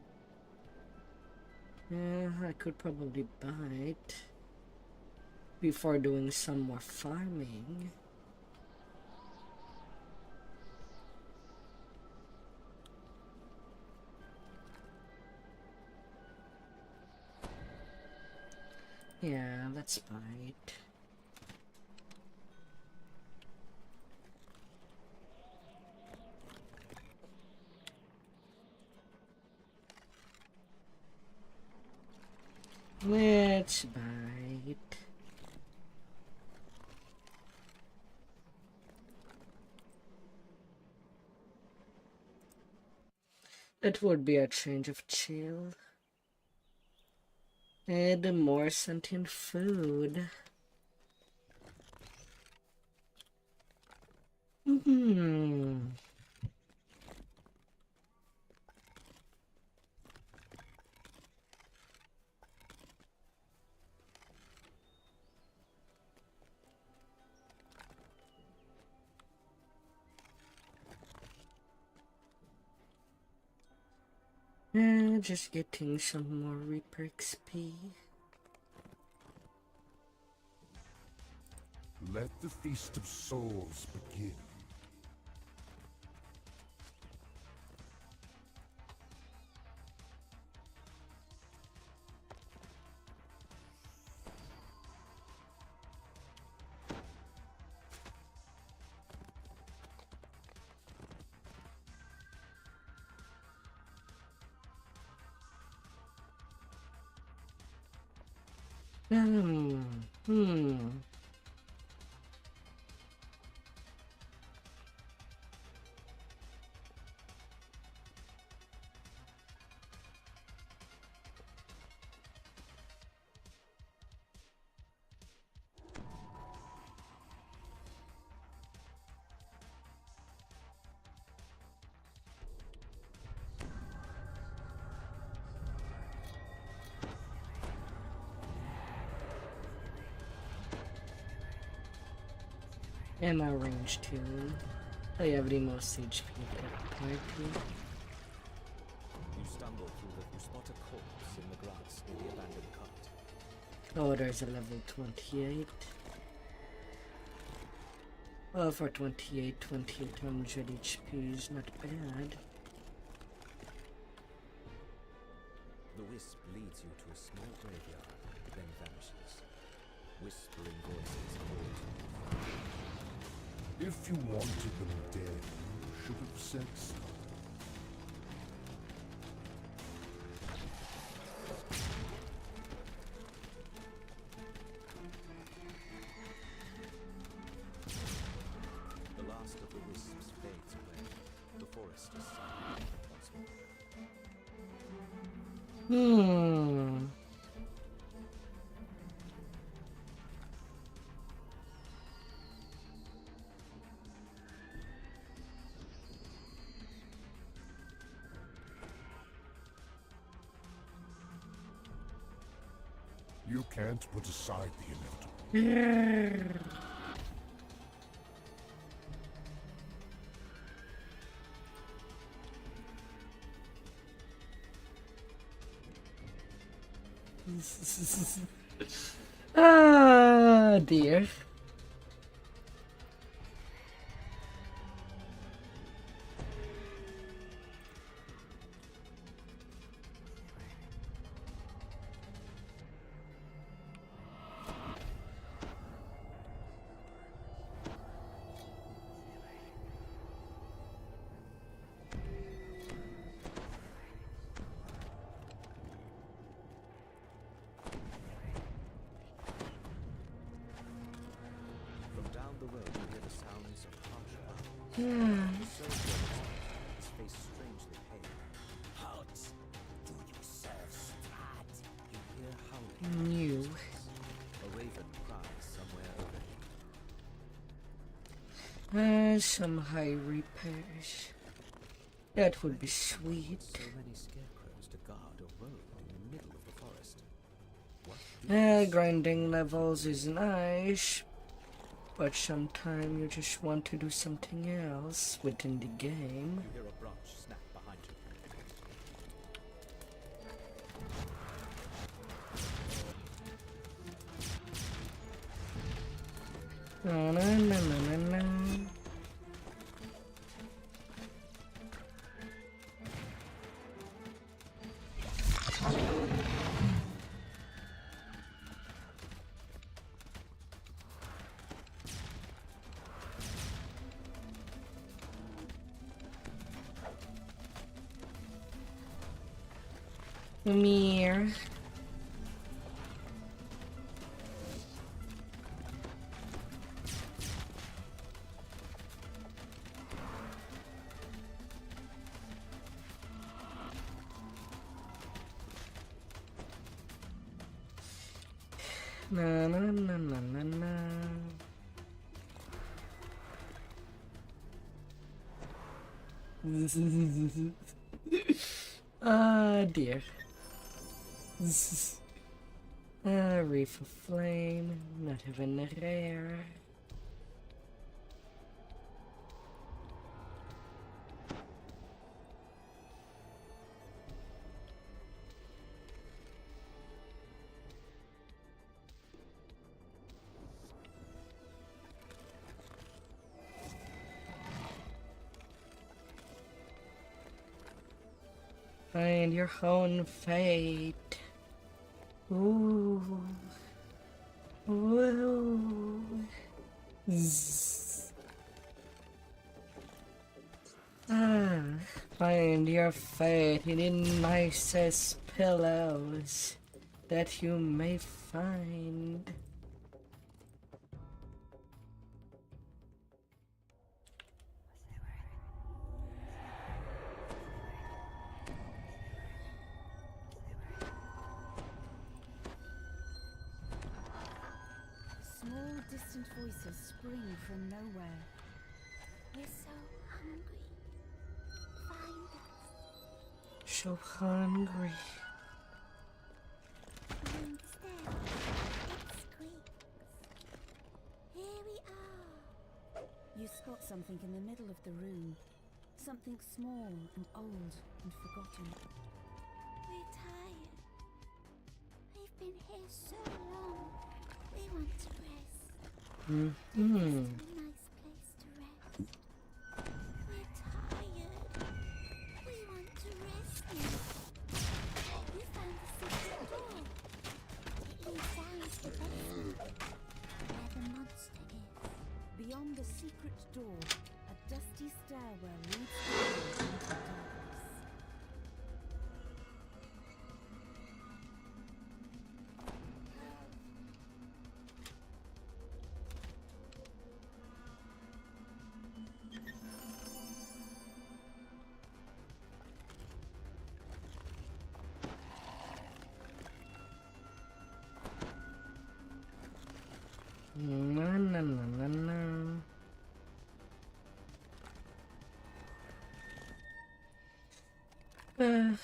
Speaker 1: I could probably buy it before doing some more farming. Yeah, let's buy it. Let's buy it. That would be a change of chill. Add more sentient food. Just getting some more Reaper XP.
Speaker 8: Let the Feast of Souls begin.
Speaker 1: Hmm. Am I range 2? I have the most HP party.
Speaker 12: You stumble through you spot a corpse in the grass near the abandoned cart.
Speaker 1: Oh, there's a level 28. Well, for 2800 HP is not bad.
Speaker 12: The wisp leads you to a small graveyard, then vanishes. Whispering voices call to you.
Speaker 8: If you wanted them dead, you should have said so.
Speaker 12: The last of the wisps fades away. The forest is silent once more.
Speaker 8: You can't put aside the inevitable.
Speaker 1: Ah, dear.
Speaker 12: The road, you hear the sounds of harsh battles. So his face strangely pale.
Speaker 9: Halt! Do you serve Strahd?
Speaker 12: You hear howling.
Speaker 1: New.
Speaker 12: A raven cries somewhere over him.
Speaker 1: Some high repairs. That would be sweet.
Speaker 12: So many scarecrows to guard a road in the middle of the forest.
Speaker 1: Grinding levels is nice. But sometimes you just want to do something else within the game.
Speaker 12: You hear a branch snap behind you.
Speaker 1: Na na na na na. Come here. Na na na na na na. Ah, dear. Reef of Flame, not even a rare. Find your own fate. Ooh. Ooh. Find your fate in the nicest pillows that you may find.
Speaker 6: Small, distant voices spring from nowhere.
Speaker 3: We're so hungry. Find us.
Speaker 1: So hungry.
Speaker 3: Find the stairwell. It squeaks. Here we are.
Speaker 6: You spot something in the middle of the room. Something small and old and forgotten.
Speaker 3: We're tired. We've been here so long. We want to rest.
Speaker 1: Mm-hmm.
Speaker 3: Is there a nice place to rest? We're tired. We want to rest now. We found the secret door. It leads down to the basement, where the monster is.
Speaker 6: Beyond the secret door, a dusty stairwell leads down into darkness.
Speaker 1: Na na na na na.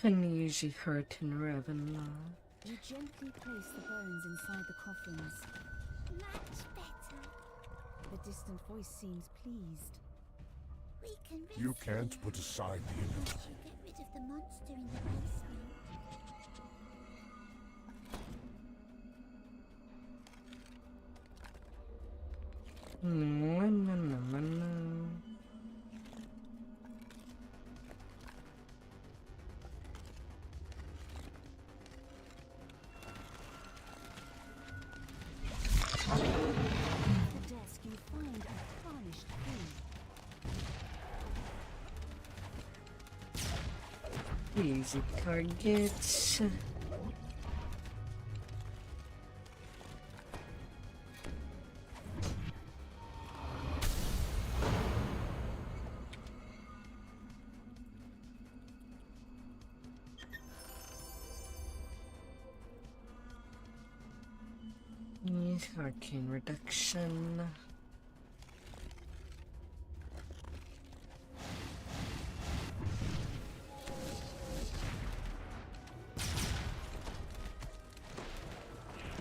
Speaker 1: An easy hurt in Ravenloft.
Speaker 6: You gently place the bones inside the coffins.
Speaker 3: Much better.
Speaker 6: The distant voice seems pleased.
Speaker 3: We can rest
Speaker 8: You can't
Speaker 3: here
Speaker 8: put aside the
Speaker 3: unless
Speaker 8: illusion.
Speaker 3: you get rid of the monster in the basement.
Speaker 1: Na na na na na.
Speaker 6: At the desk, you find a tarnished key.
Speaker 1: Easy targets. Yes, arcane reduction.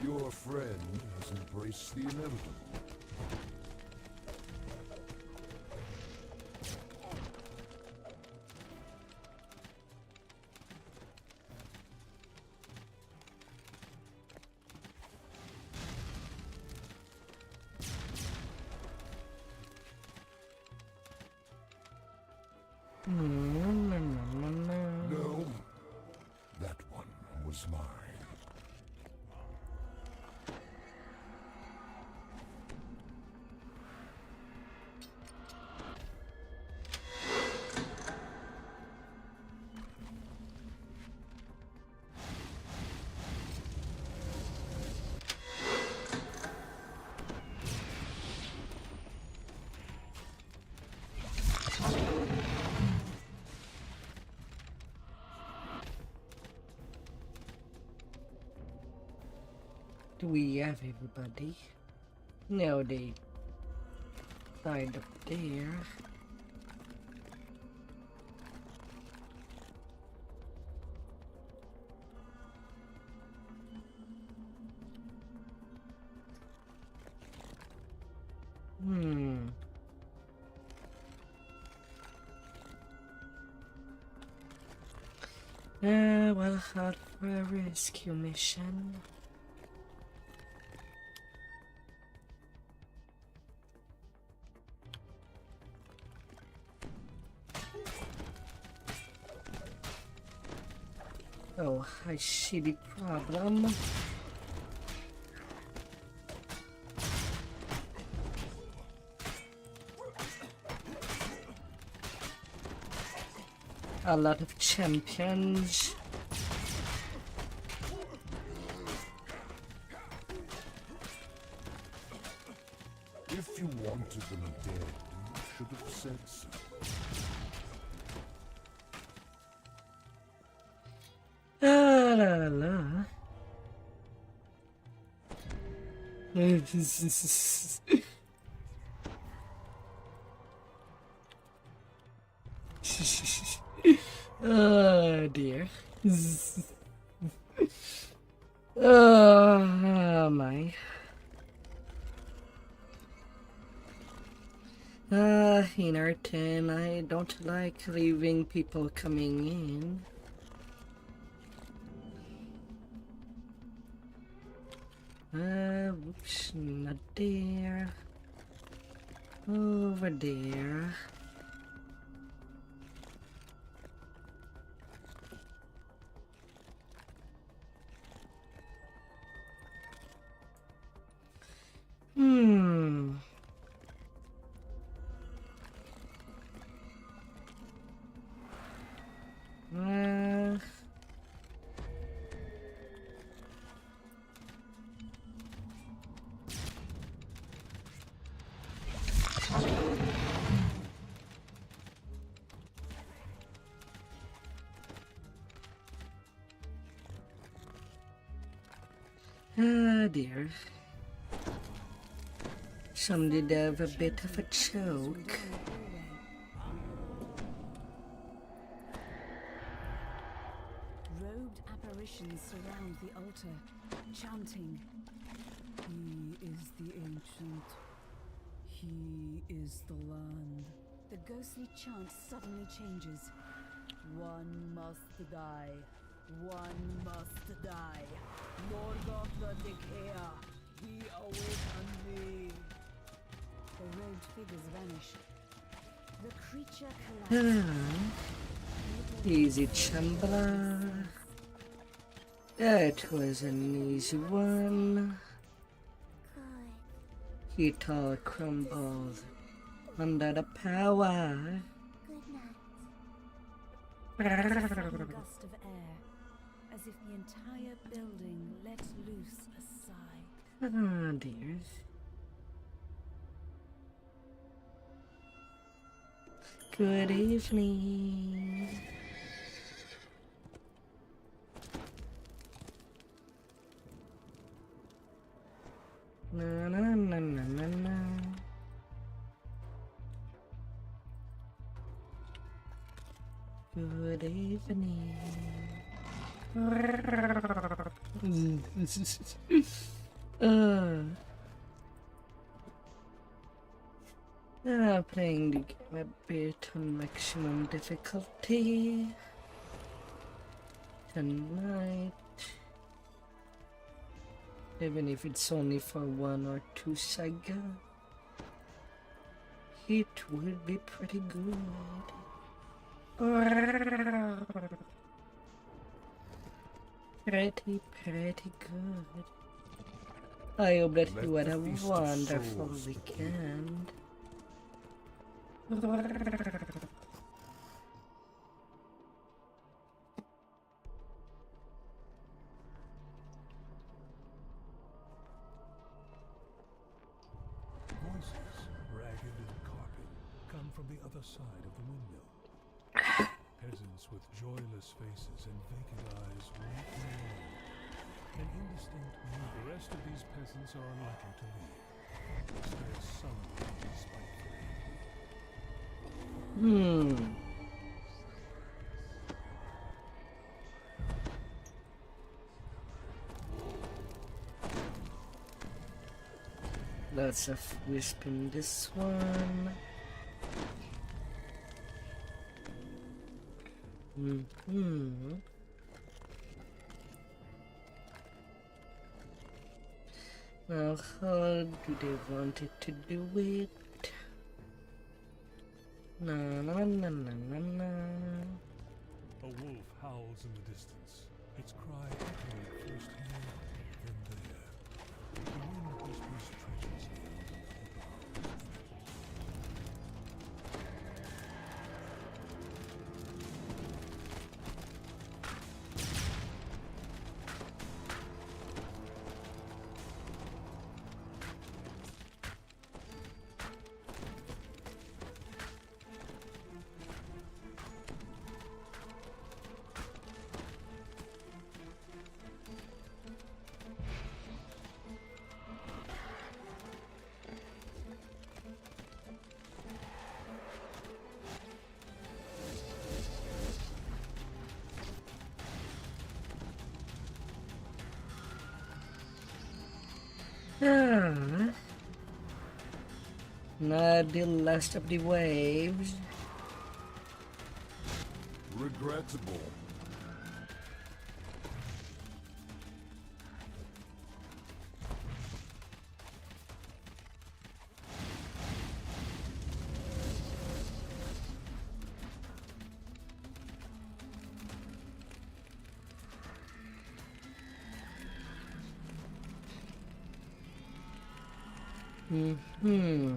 Speaker 8: Your friend has embraced the inevitable. No, that one was mine.
Speaker 1: Do we have everybody? No, they died up there. Well, hard for a rescue mission. Oh, I see the problem. A lot of champions.
Speaker 8: wanted them dead, you should have said so.
Speaker 1: La la la. Oh dear. Oh my. In R10, I don't like leaving people coming in. Whoops, not there. Over there. Dear. Some did have a bit of a choke.
Speaker 6: Robed apparitions surround the altar, chanting, "He is the ancient. He is the land." The ghostly chant suddenly changes. One must die. One must die. Lord of the Decayer, we awaken thee. The robed figures vanish. The creature collapses.
Speaker 1: Easy Chambala. That was an easy one. It all crumbled under the power.
Speaker 6: Gust of air, as if the entire building let loose a sigh.
Speaker 1: Ah, dear. Good evening. Na na na na na na. Good evening. Playing the game a bit on maximum difficulty tonight, even if it's only for 1 or 2 saga, it will be pretty good. Pretty good. I hope that you had a wonderful weekend.
Speaker 8: Voices, ragged and carpet, come from the other side of the windmill. Peasants with joyless faces and vacant eyes weep alone. An indistinct murmur. The rest of these peasants are unlikely to leave. There's some spitefully.
Speaker 1: Lots of wisp in this one. Now, how do they want it to do it? Na na na na na na.
Speaker 8: A wolf howls in the distance. Its cry echoing first here, then there. The wind whispers treacherously under the ground.
Speaker 1: Not the last of the waves.
Speaker 8: Regrettable.
Speaker 1: Mm-hmm.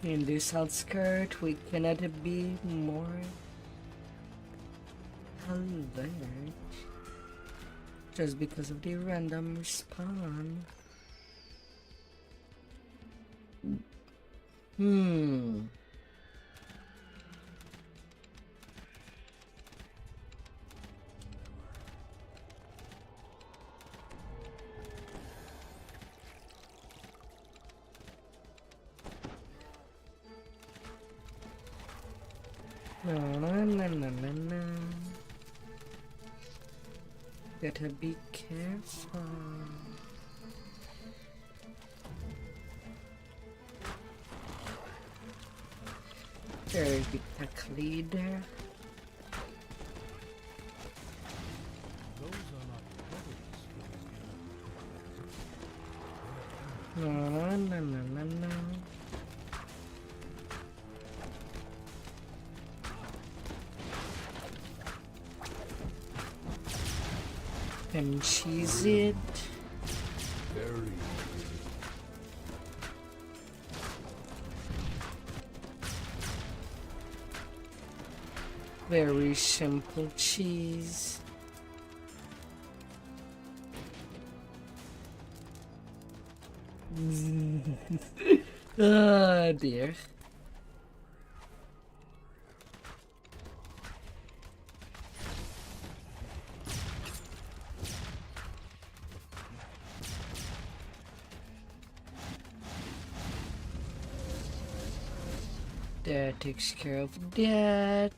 Speaker 1: In this outskirt, we cannot be more alert just because of the random respawn. No. Gotta be careful. Very big tech leader. No. And cheese it.
Speaker 8: Very
Speaker 1: Very simple cheese. Oh dear. That takes care of that.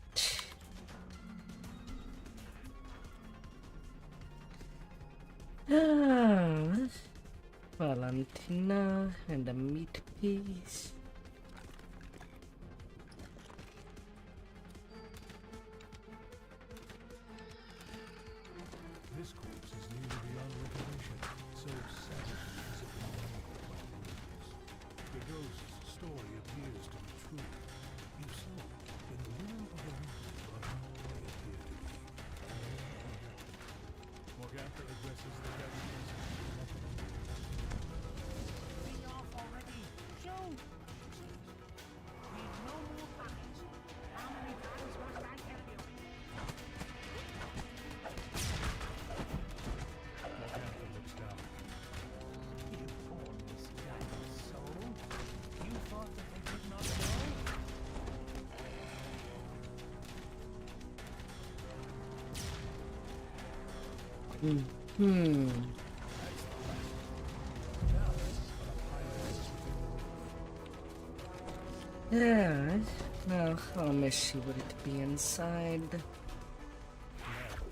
Speaker 1: Valentina and the meat piece.
Speaker 8: This corpse is nearly beyond recognition, so savagely is it mangled by wounds. The ghost's story appears to be true. If so, then the winner of the movement will only appear to be. Morgantha addresses the gathered presence with much of a
Speaker 9: Be off already! Shoot! We've no more buckets. How many times must I tell you?
Speaker 8: Morgantha looks down.
Speaker 9: You poor misguided soul. You thought that they did not know?
Speaker 1: Yeah. Now, how may she would it be inside?
Speaker 8: Glad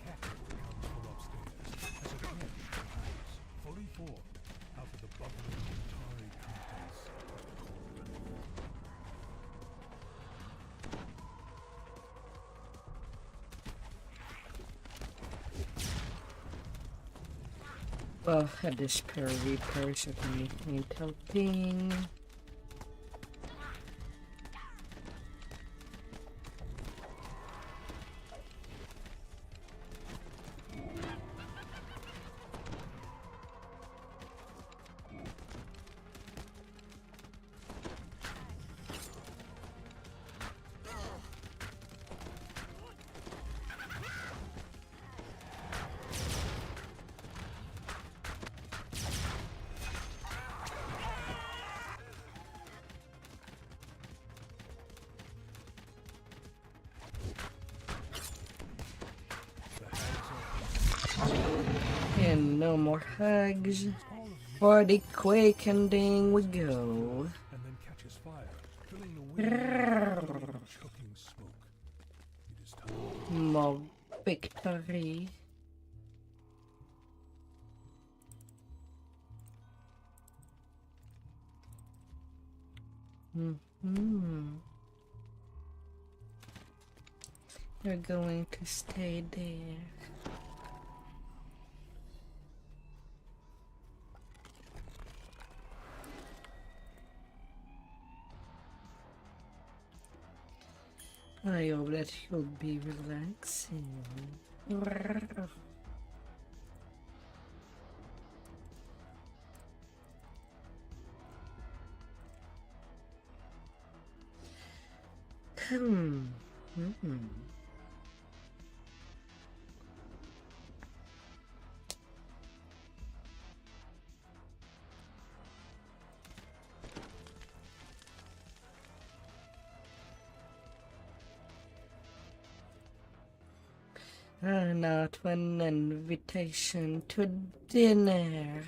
Speaker 8: Captain comes from upstairs as a trench behind, fully formed out of the bubbling tarry contents of the cauldron.
Speaker 1: Well, at this pair of repairs certainly ain't helping. And no more hugs.
Speaker 8: All of
Speaker 1: For the Quake ending we go.
Speaker 8: And then catches fire, filling the wind with choking smoke. It is time.
Speaker 1: Mob victory. You're going to stay there. I hope that you'll be relaxing. Not an invitation to dinner.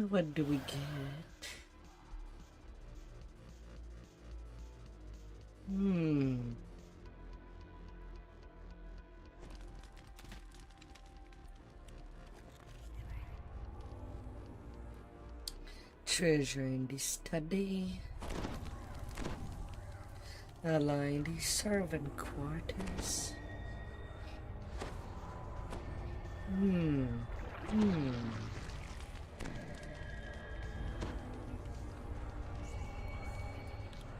Speaker 1: What do we get? Treasure in the study. Align the servant quarters.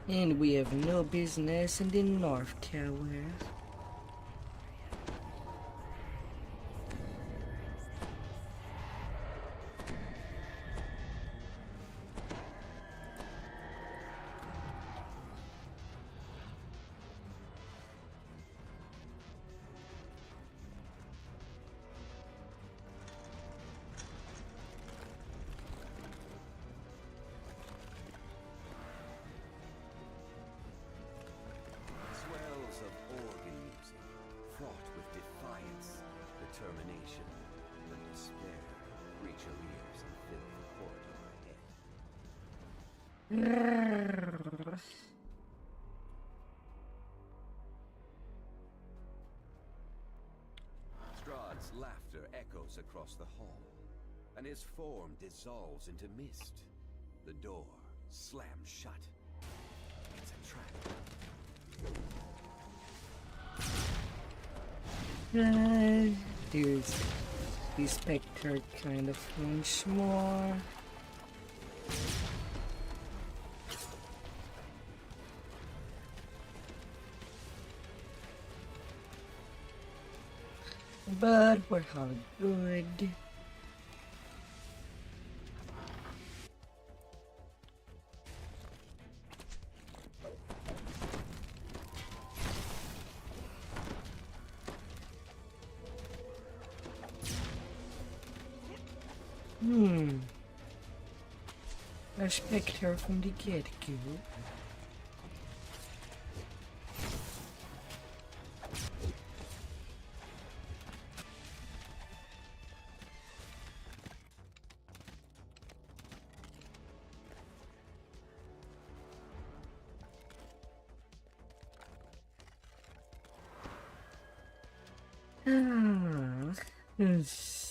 Speaker 1: And we have no business in the North Tower.
Speaker 12: Swells of organ music, fraught with defiance, determination, and despair, reach your ears and fill the corridor ahead. Strahd's laughter echoes across the hall, and his form dissolves into mist. The door slams shut. It's a trap.
Speaker 1: There's the Spectre kind of once more. But we're all good. A Spectre from the get-go. Yes.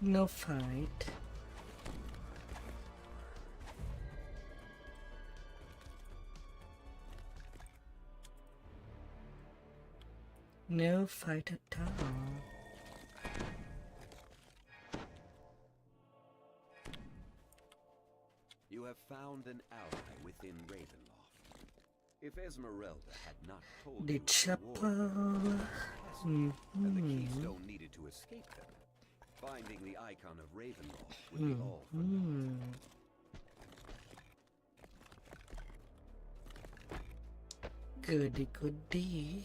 Speaker 1: No fight. No fight at all.
Speaker 12: You have found an ally within Ravenloft. If Esmeralda had not told
Speaker 1: The
Speaker 12: you
Speaker 1: chapel.
Speaker 12: and the keystone needed to escape them. Finding the icon of Ravenloft would be all for now.
Speaker 1: Goody goody.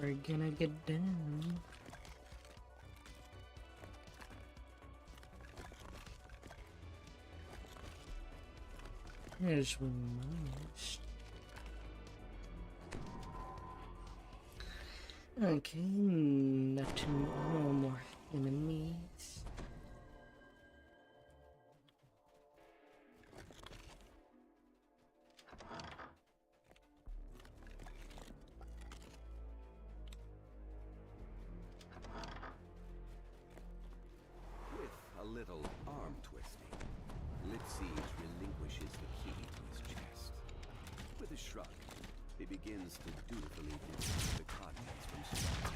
Speaker 1: We're gonna get down. There's one most. Okay, nothing, no more enemies.
Speaker 12: With a little arm twisting, Litsiege relinquishes the key to his chest. With a shrug, he begins to dutifully dismiss the contents from Strahd.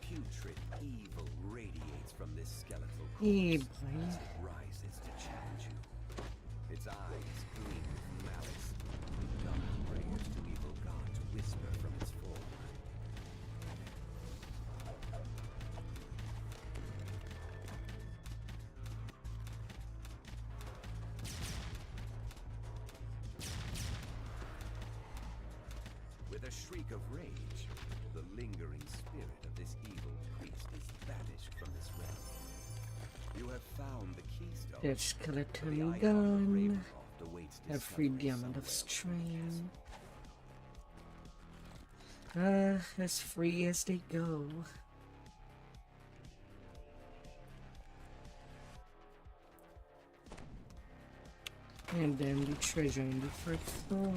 Speaker 12: Putrid evil radiates from this skeletal
Speaker 1: Hey,
Speaker 12: corpse
Speaker 1: boy.
Speaker 12: as it rises to challenge you. Its eyes gleam with malice, and dumb prayers to evil gods whisper from its form. With a shriek of rage, the lingering spirit of this evil priest is banished from this realm. You have found the keystone.
Speaker 1: There's
Speaker 12: The
Speaker 1: skeleton
Speaker 12: icon of
Speaker 1: gun.
Speaker 12: Ravenloft awaits
Speaker 1: Every
Speaker 12: discovery
Speaker 1: diamond of
Speaker 12: somewhere
Speaker 1: strain. As free as they go. And then the treasure in the first floor.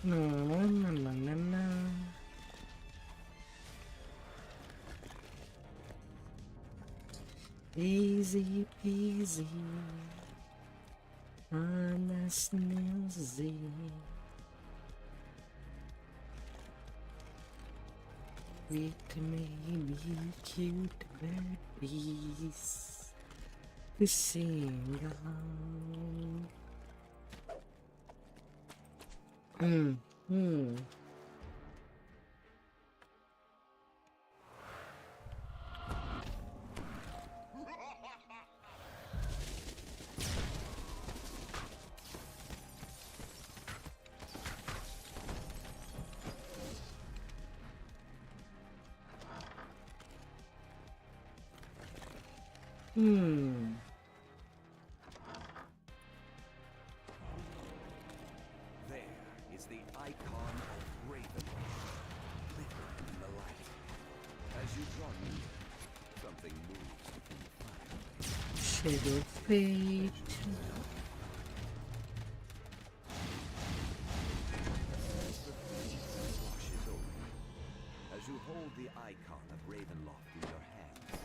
Speaker 1: No, no, no, no, no, no. Easy peasy. Honest Nilsy. We can maybe cute birdies to sing along.
Speaker 12: There is the icon of Ravenloft, glittering in the light. As you draw near, something moves within the fireplace.
Speaker 1: Shadow fate.
Speaker 12: Washes over you as you hold the icon of Ravenloft in your hands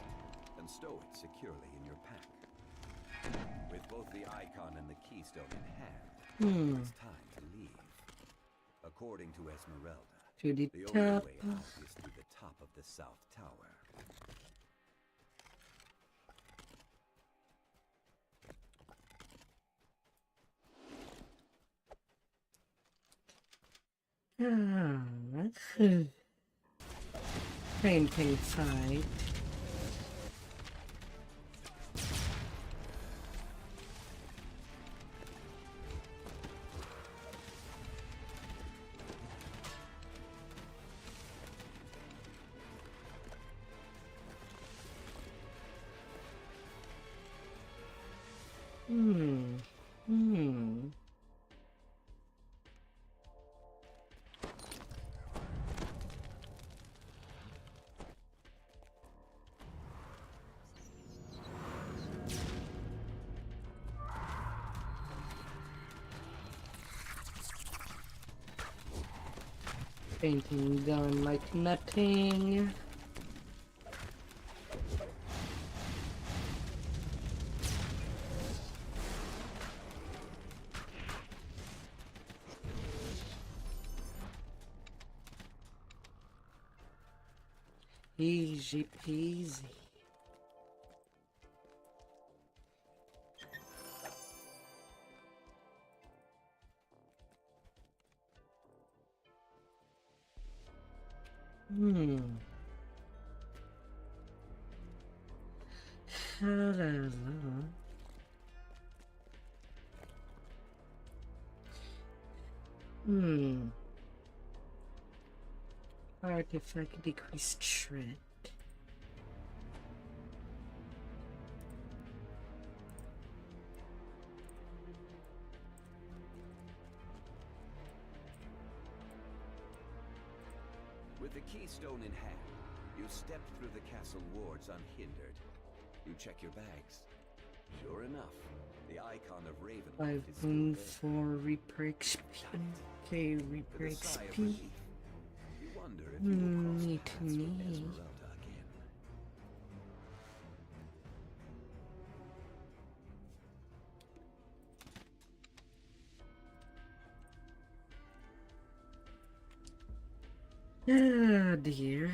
Speaker 12: and stow it securely in your pack. With both the icon and the keystone in hand, it's time to leave. According to Esmeralda,
Speaker 1: To the
Speaker 12: the
Speaker 1: top.
Speaker 12: only way out is through the top of the South Tower.
Speaker 1: Painting fight. Hmm. Hmm. Painting done like nothing. Easy peasy. Hmm. Sha-la-la. Hmm. Artifact decreased shred.
Speaker 12: With the keystone in hand, you step through the castle wards unhindered. You check your bags. Sure enough, the icon of Ravenloft is still
Speaker 1: 5
Speaker 12: there.
Speaker 1: for Reaper XP. Okay, Reaper
Speaker 12: With a sigh of
Speaker 1: XP.
Speaker 12: relief, you wonder if you will cross
Speaker 1: Neat
Speaker 12: paths with
Speaker 1: me.
Speaker 12: Esmeralda again.
Speaker 1: Ah, dear.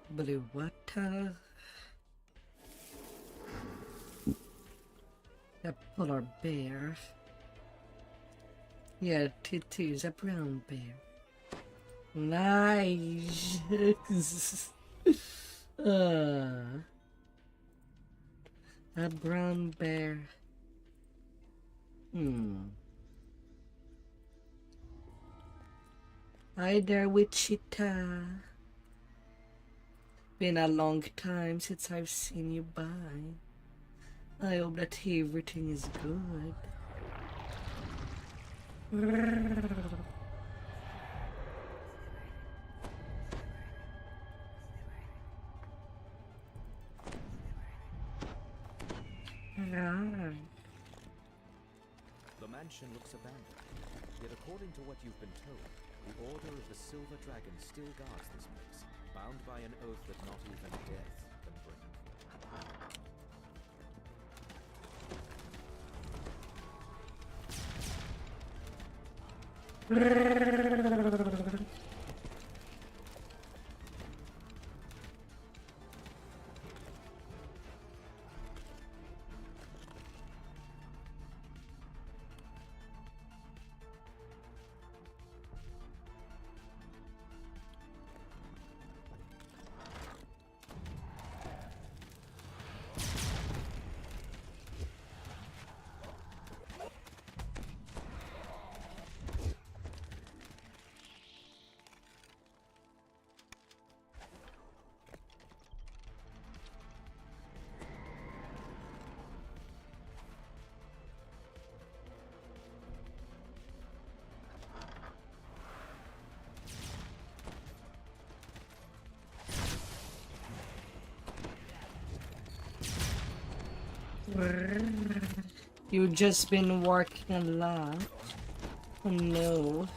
Speaker 1: Blue water. A polar bear. Yeah, it is a brown bear. Nice. A brown bear. Hi there, Wichita. Been a long time since I've seen you by. I hope that everything is good.
Speaker 5: The mansion looks abandoned, yet according to what you've been told, the Order of the Silver Dragon still guards this place, bound by an oath that not even death can break.
Speaker 1: You've just been working a lot. Oh no.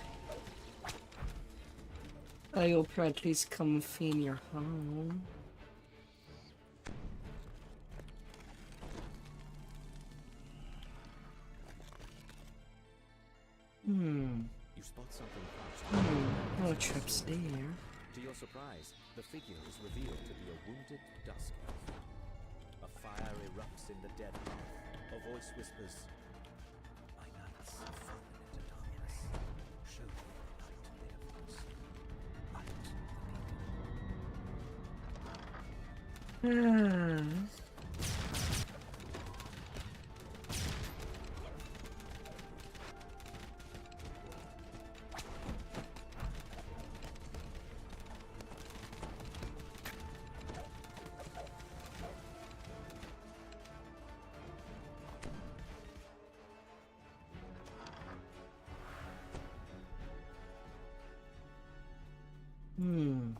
Speaker 1: I hope you're at least comfy in your home.
Speaker 5: You spot something crouched.
Speaker 1: No traps there.
Speaker 5: To your surprise, the figure is revealed to be a wounded dusk elf. A fire erupts in the dead hearth. A voice whispers, "My nights have fallen into darkness. Show me the light they have lost. Light that
Speaker 1: Ah. Hmm.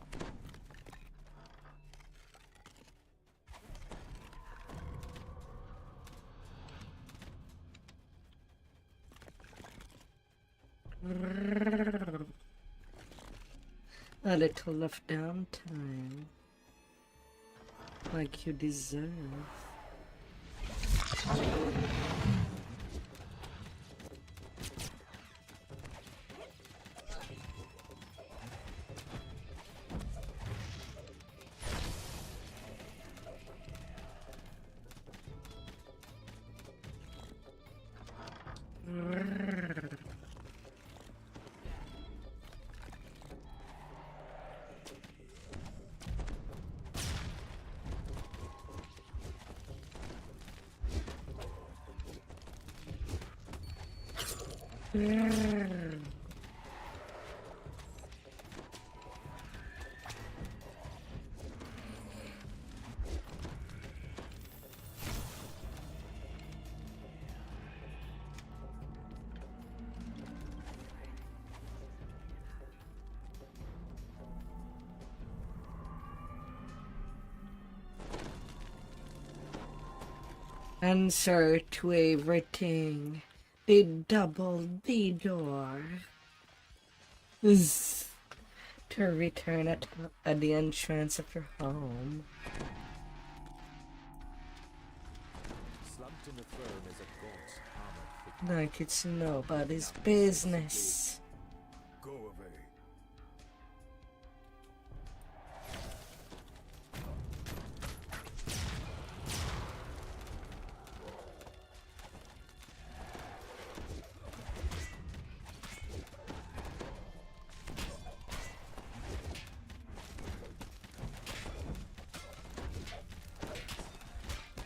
Speaker 1: A little of downtime, like you deserve. Answer to everything. They doubled the door. Zzz. To return at the entrance of your home.
Speaker 5: Slumped in the throne is a gaunt, armored figure.
Speaker 1: Like it's nobody's business.
Speaker 4: Go away.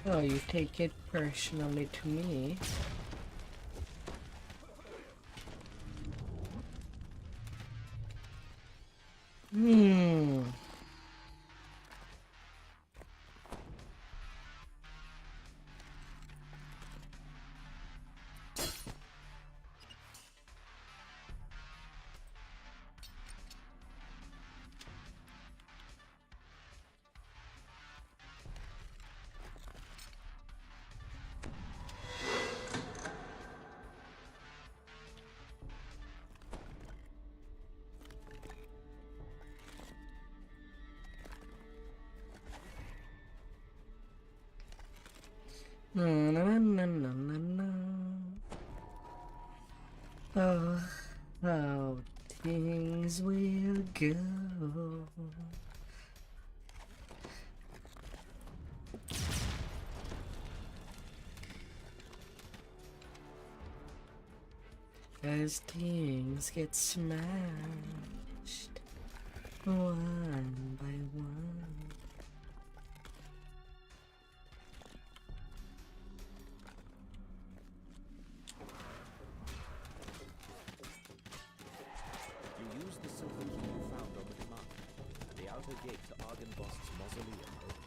Speaker 1: Oh, you take it personally to me. Hmm. Na, na, na, na, na, na. Oh, how things will go. As things get smashed one by one.
Speaker 5: You use the silver key you found on the command, and the outer gate to Argynvost's mausoleum opens.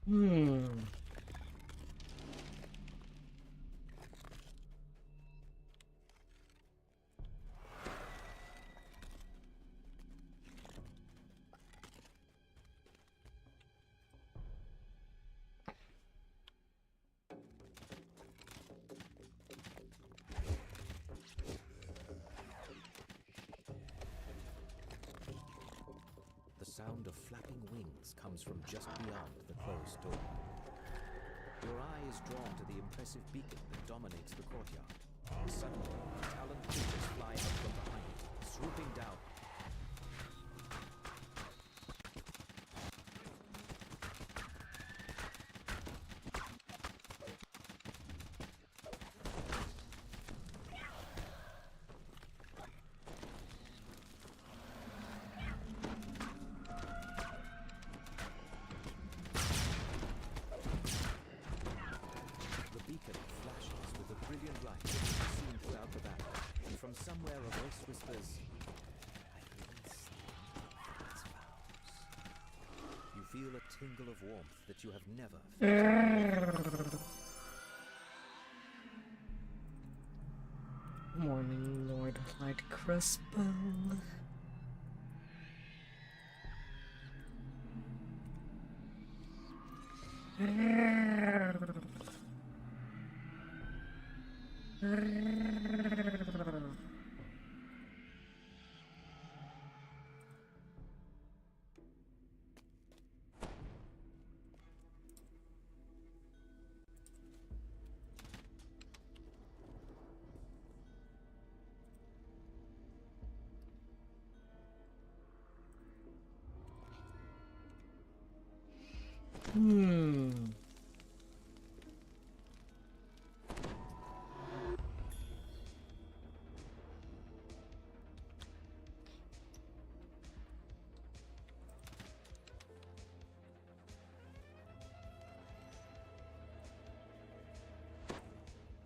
Speaker 1: Hmm.
Speaker 5: The sound of flapping wings comes from just beyond the closed door. Your eye is drawn to the impressive beacon that dominates the courtyard. Suddenly, taloned creatures fly out from behind it, swooping down.
Speaker 12: feel a tingle of warmth that you have never felt.
Speaker 1: Morning, Lord Light Crossbow.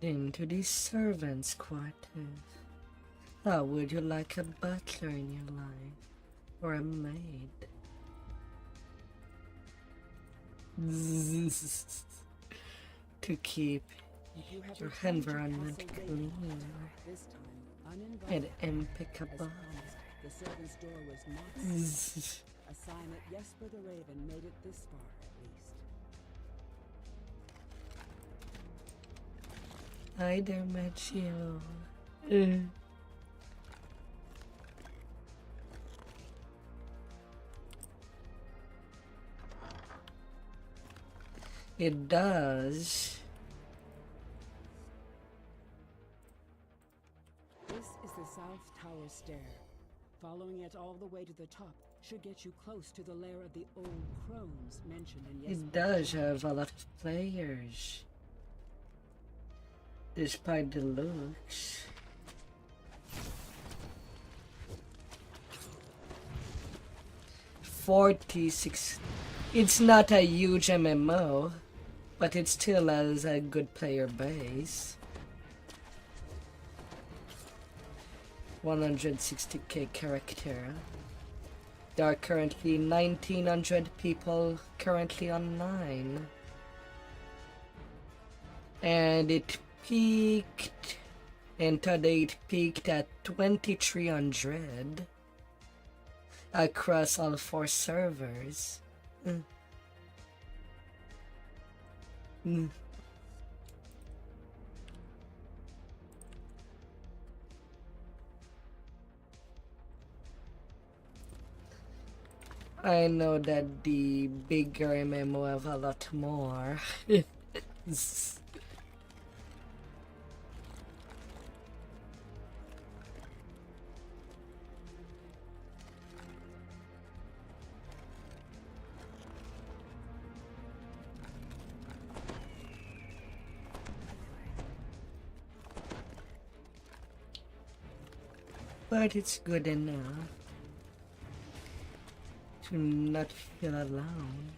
Speaker 1: Into the servants' quarters. How would you like a butler in your life? Or a maid? To keep your environment clean and impeccable.
Speaker 13: The servant's door was not sealed. A sign that Jesper the Raven made it this far, at least.
Speaker 1: Hi there, Machio. It does.
Speaker 13: This is the South Tower stair. Following it all the way to the top should get you close to the lair of the old crones mentioned in Jesper's.
Speaker 1: It does have a lot of players. Despite the looks. $46. It's not a huge MMO, but it still has a good player base. 160k character. There are currently 1900 people currently online. And it peaked, and today it peaked at 2300 across all 4 servers. I know that the bigger MMO have a lot more. But it's good enough to not feel alone.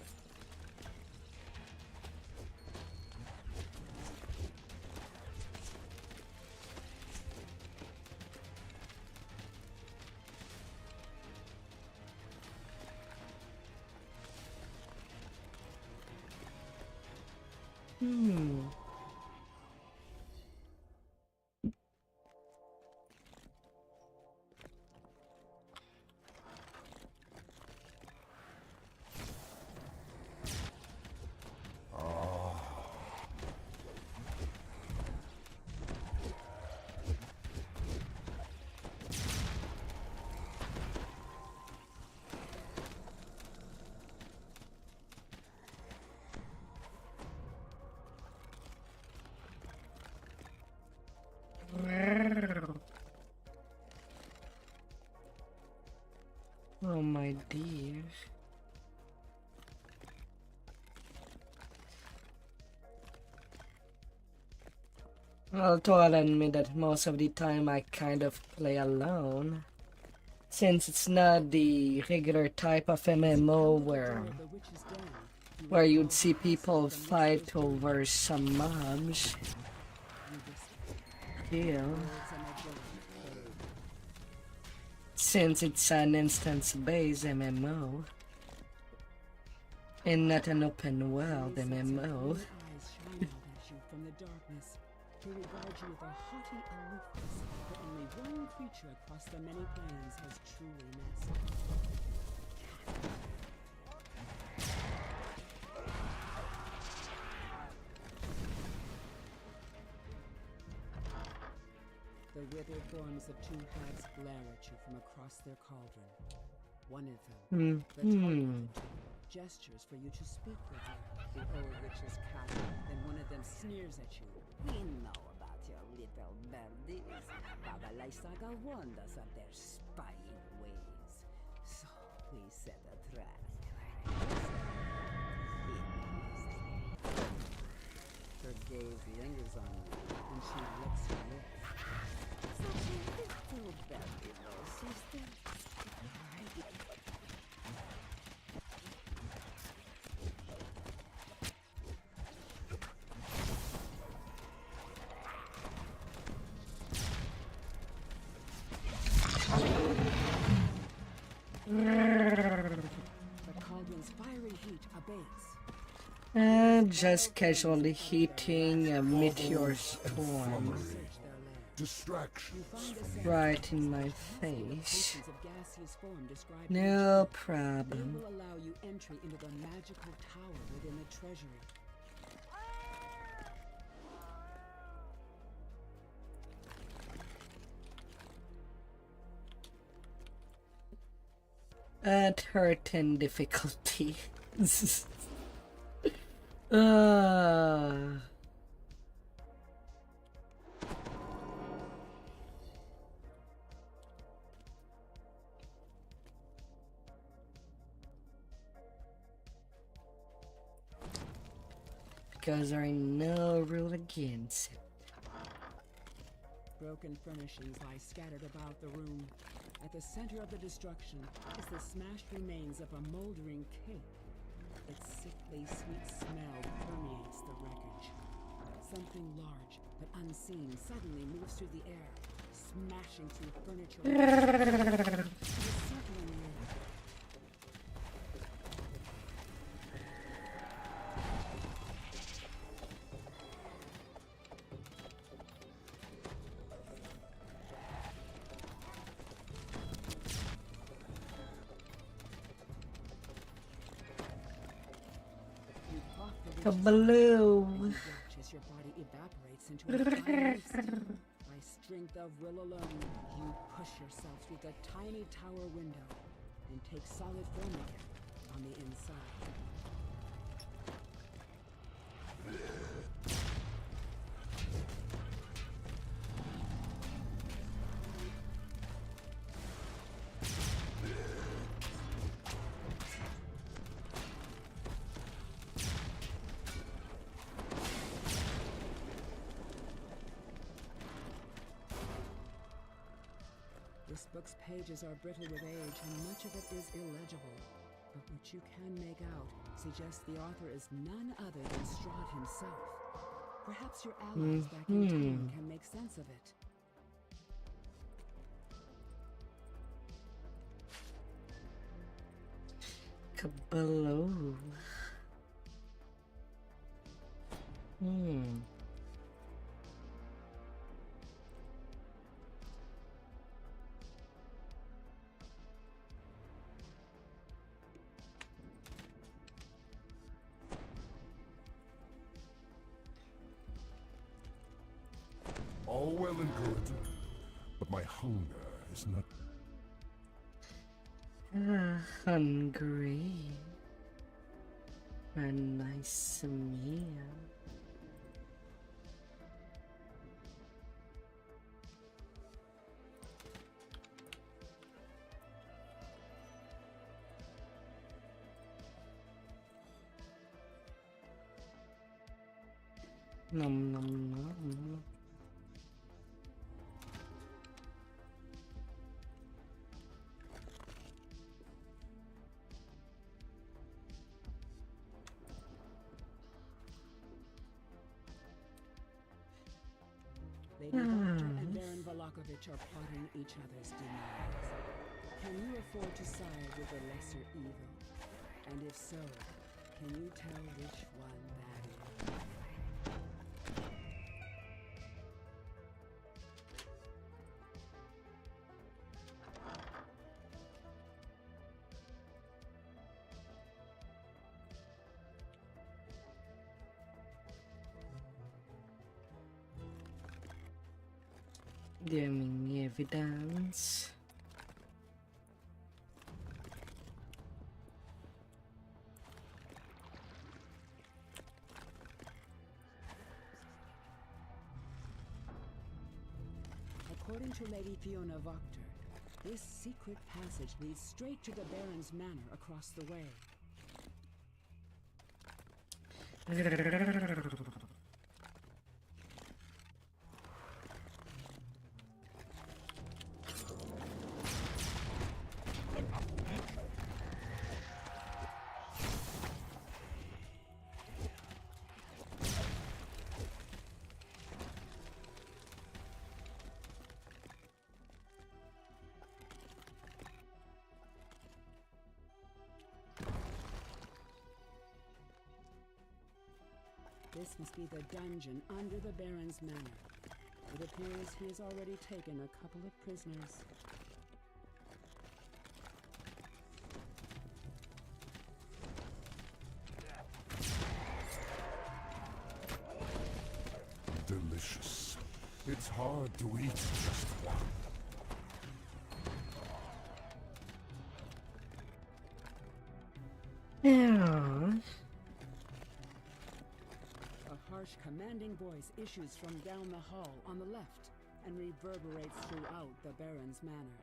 Speaker 1: Oh my dear. Although I'll admit that most of the time I kind of play alone, since it's not the regular type of MMO where you'd see people fight over some mobs. Still, since it's an instance-based MMO, And not an open world
Speaker 13: Many sets of
Speaker 1: MMO.
Speaker 13: green eyes shine out at you from the darkness. They regard you with a haughty aloofness that only one creature across the many planes has truly mastered. The withered forms of two hags glare at you from across their cauldron. One of them, the taller of the two, gestures for you to speak with her. The old witch's cackle, then one of them sneers at you.
Speaker 3: We know about your little birdies. Baba Lysaga warned us of their spying ways. So we set a trap.
Speaker 13: Her gaze lingers on you, and she licks her lips.
Speaker 3: Such a little birdie, though, sister.
Speaker 13: The cauldron's fiery heat abates.
Speaker 1: And just casually hitting a meteor storm
Speaker 13: Search their lair.
Speaker 8: Distraction.
Speaker 13: You find a set
Speaker 1: right in my
Speaker 13: of
Speaker 1: face.
Speaker 13: portions of gaseous form described
Speaker 1: No
Speaker 13: in the They
Speaker 1: problem.
Speaker 13: will allow you entry into the magical tower within the treasury.
Speaker 1: At hurt and difficulty. uh, because there ain't no rule against it.
Speaker 13: Broken furnishings lie scattered about the room. At the center of the destruction is the smashed remains of a moldering cake. Its sickly sweet smell permeates the wreckage. Something large but unseen suddenly moves through the air, smashing through furniture. The circling air. You cough the
Speaker 1: Kabaloo.
Speaker 13: watch as your body evaporates into a fiery steam. By strength of will alone, you push yourself through the tiny tower window and take solid form again on the inside. This book's pages are brittle with age, and much of it is illegible. But what you can make out suggests the author is none other than Strahd himself. Perhaps your allies back in town can make sense of it.
Speaker 1: Kabaloo.
Speaker 8: All well and good, but my hunger is not.
Speaker 1: Hungry. A nice meal. Nom nom nom.
Speaker 13: Lady Doctor and Baron Volakovich are plotting each other's demise. Can you afford to side with the lesser evil? And if so, Can you tell which one that is?
Speaker 1: Damning evidence.
Speaker 13: According to Lady Fiona Vaughter, this secret passage leads straight to the Baron's manor across the way. This must be the dungeon under the Baron's manor. It appears he has already taken a couple of prisoners.
Speaker 8: Delicious. It's hard to eat just one.
Speaker 1: Yeah.
Speaker 13: A harsh, commanding voice issues from down the hall on the left and reverberates throughout the Baron's manor.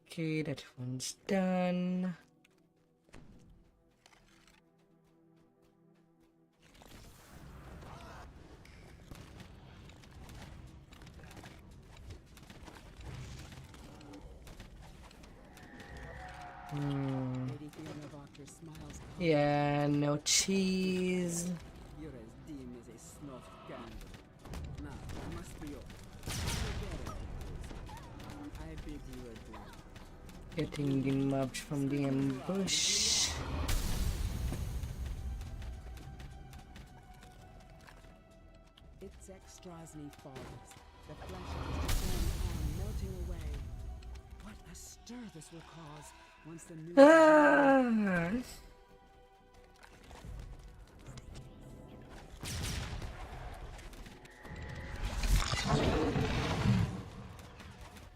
Speaker 1: Okay, that one's done.
Speaker 13: Lady Fiona Vaughter smiles.
Speaker 1: Yeah, no cheese.
Speaker 13: You're as dim as a snuffed candle. Now, it must be yours. Forget it. I bid you adieu.
Speaker 1: Getting the mobs from the ambush.
Speaker 13: Its Exstrasny falls. The flesh of Mr. Thorn's arm melting away. What a stir this will cause once the news is
Speaker 1: Ah.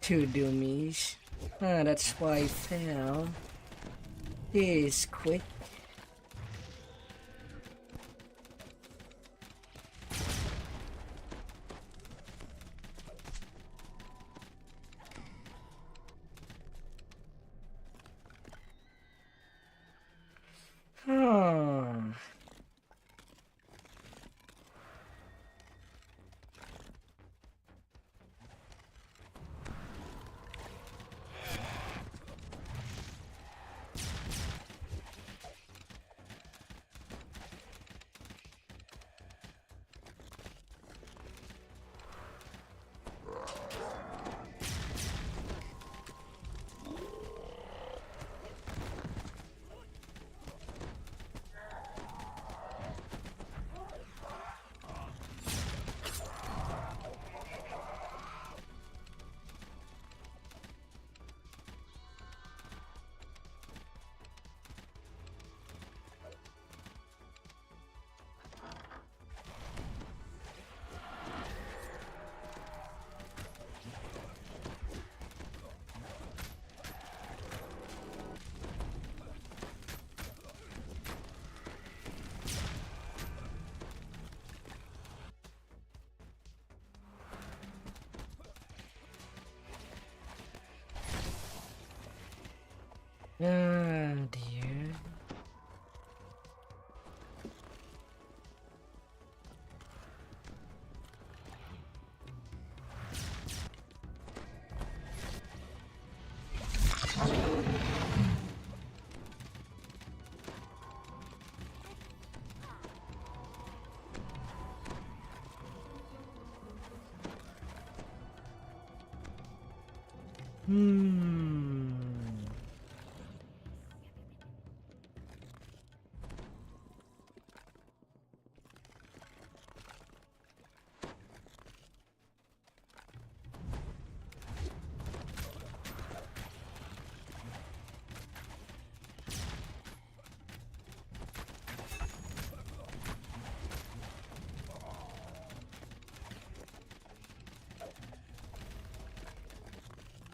Speaker 1: Two doomies. Ah, that's why I fell. This quick. Hmm. Ah, dear. Hmm.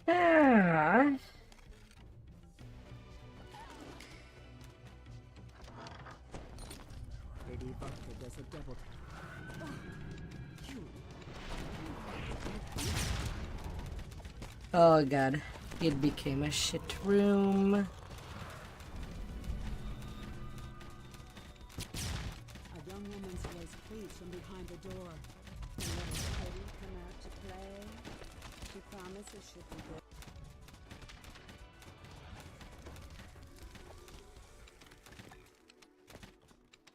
Speaker 1: Ah.
Speaker 13: Lady Vtuber does a double tap.
Speaker 1: Oh god, it became a shit room.
Speaker 13: A young woman's voice pleads from behind the door. And let a lady come out to play. She promises she'll be good.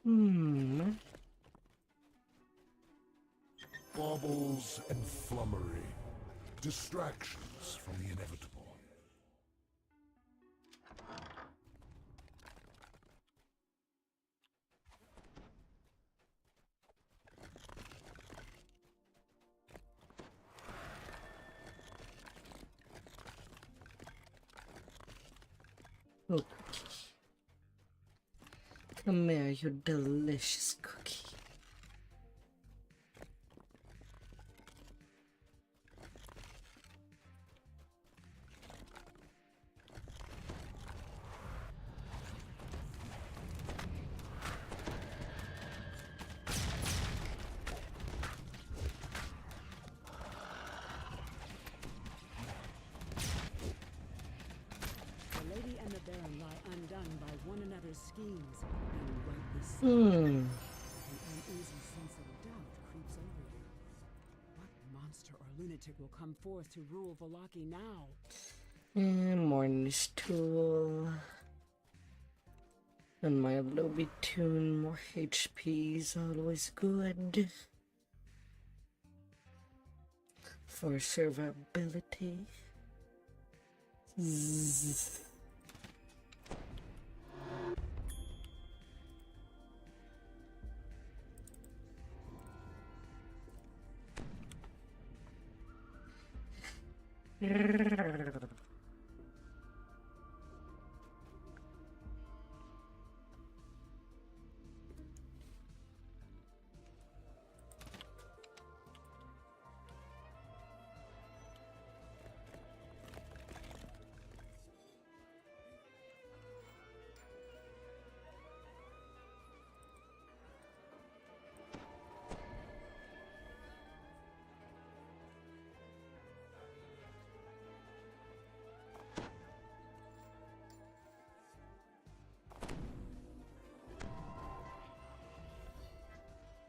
Speaker 1: Hmm.
Speaker 8: Baubles and flummery. Distractions from the inevitable.
Speaker 1: Oh, cookie. Come here, you delicious cookie.
Speaker 13: The lady and the Baron lie undone by one another's schemes, and rightly so.
Speaker 1: Hmm.
Speaker 13: An uneasy sense of doubt creeps over you. What monster or lunatic will come forth to rule Vallaki now?
Speaker 1: And morning tool. And my lobby tune, more HP is always good. For survivability. Zzz.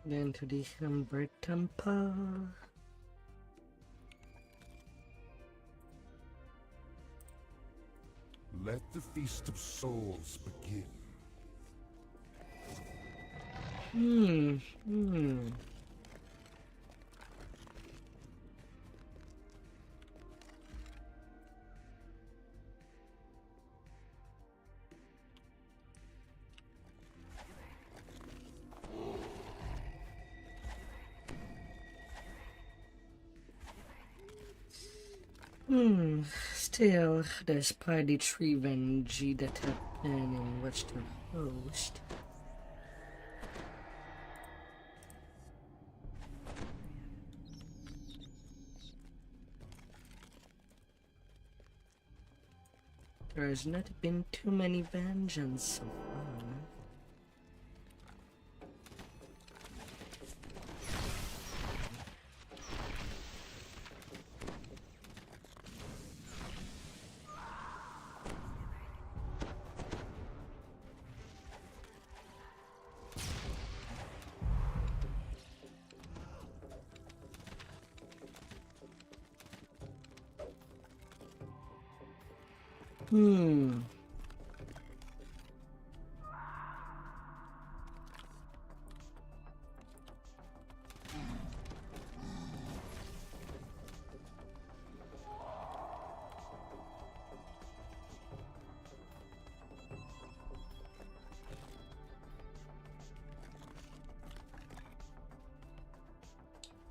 Speaker 1: Then to the Humber Temple.
Speaker 8: Let the Feast of Souls begin.
Speaker 1: Hmm. Still, there's probably revenge that happened in which to host. There's not been too many vengeance so far.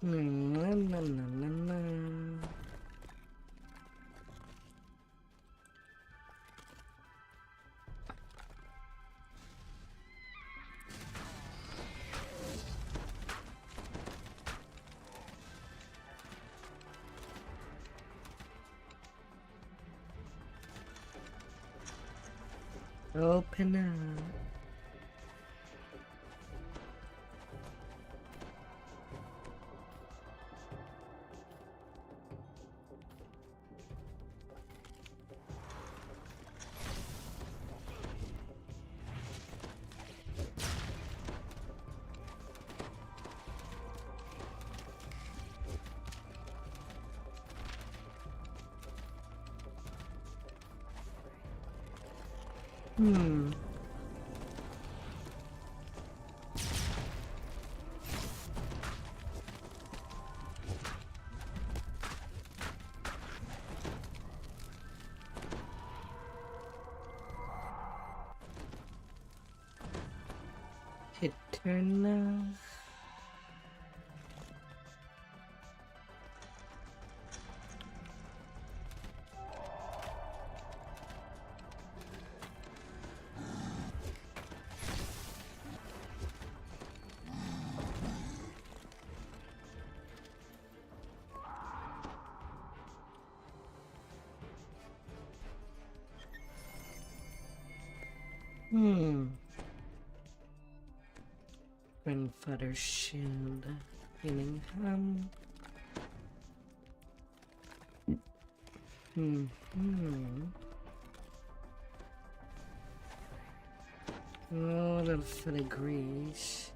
Speaker 1: Na, na, na, na, na. Open up. Hmm. Eternal. Grandfather's shield. Billingham. Oh, little filigrees.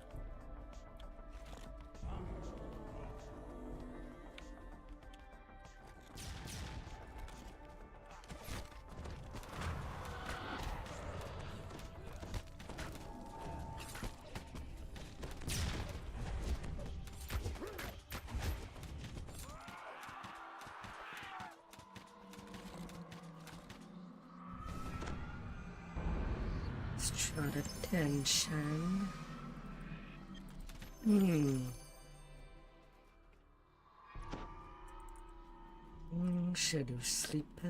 Speaker 1: Short attention. Shadow sleeper.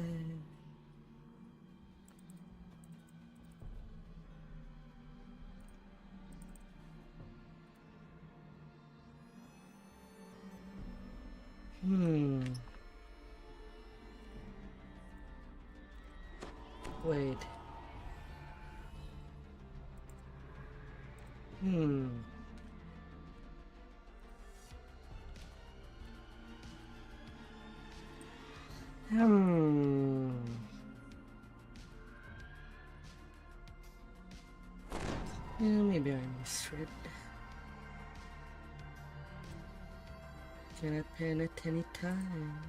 Speaker 1: Wait. Yeah, maybe I misread. Can I pen at any time?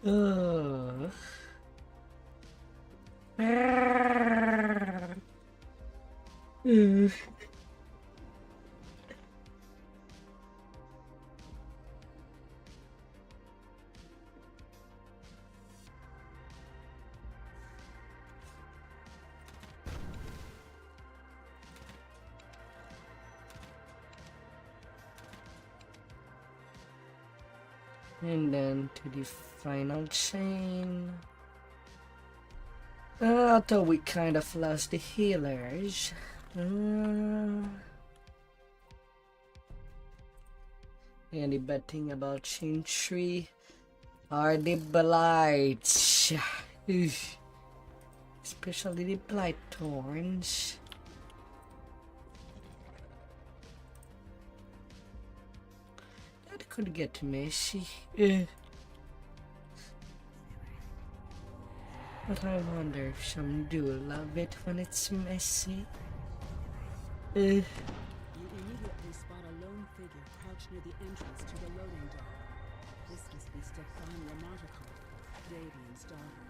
Speaker 1: Ugh. And then to the final chain. I thought we kind of lost the healers. And the bad thing about chain 3 are the blights. Especially the blight thorns. That could get messy. But I wonder if some do love it when it's messy.
Speaker 13: You immediately spot a lone figure crouched near the entrance to the loading dock. This must be Stefania Martikov, Davian's daughter.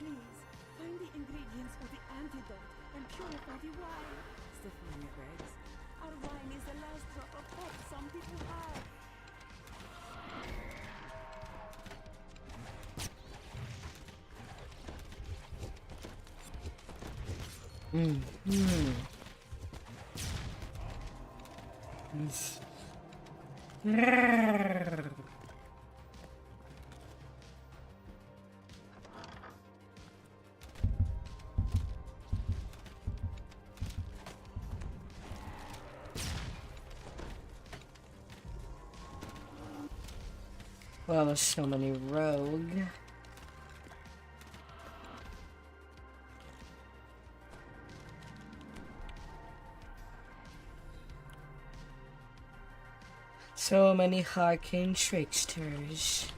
Speaker 10: Please, find the ingredients for the antidote and purify the wine.
Speaker 13: Stefania begs. Our wine is the last drop of hope some people have.
Speaker 1: Yes. Well, so many rogue. So many arcane tricksters.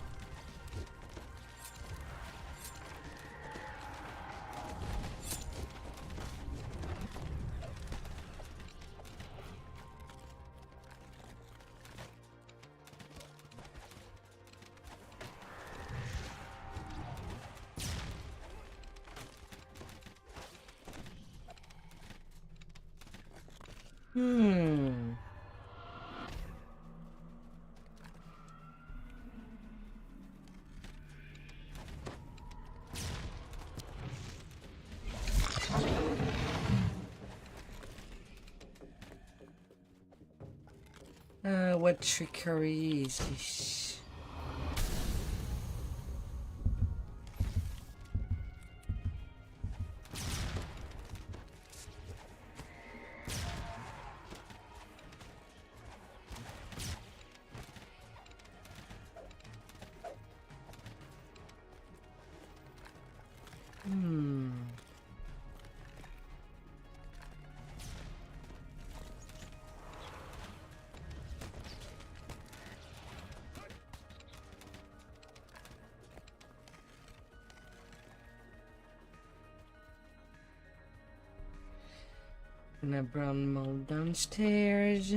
Speaker 1: What trickery is this? And a brown mold downstairs.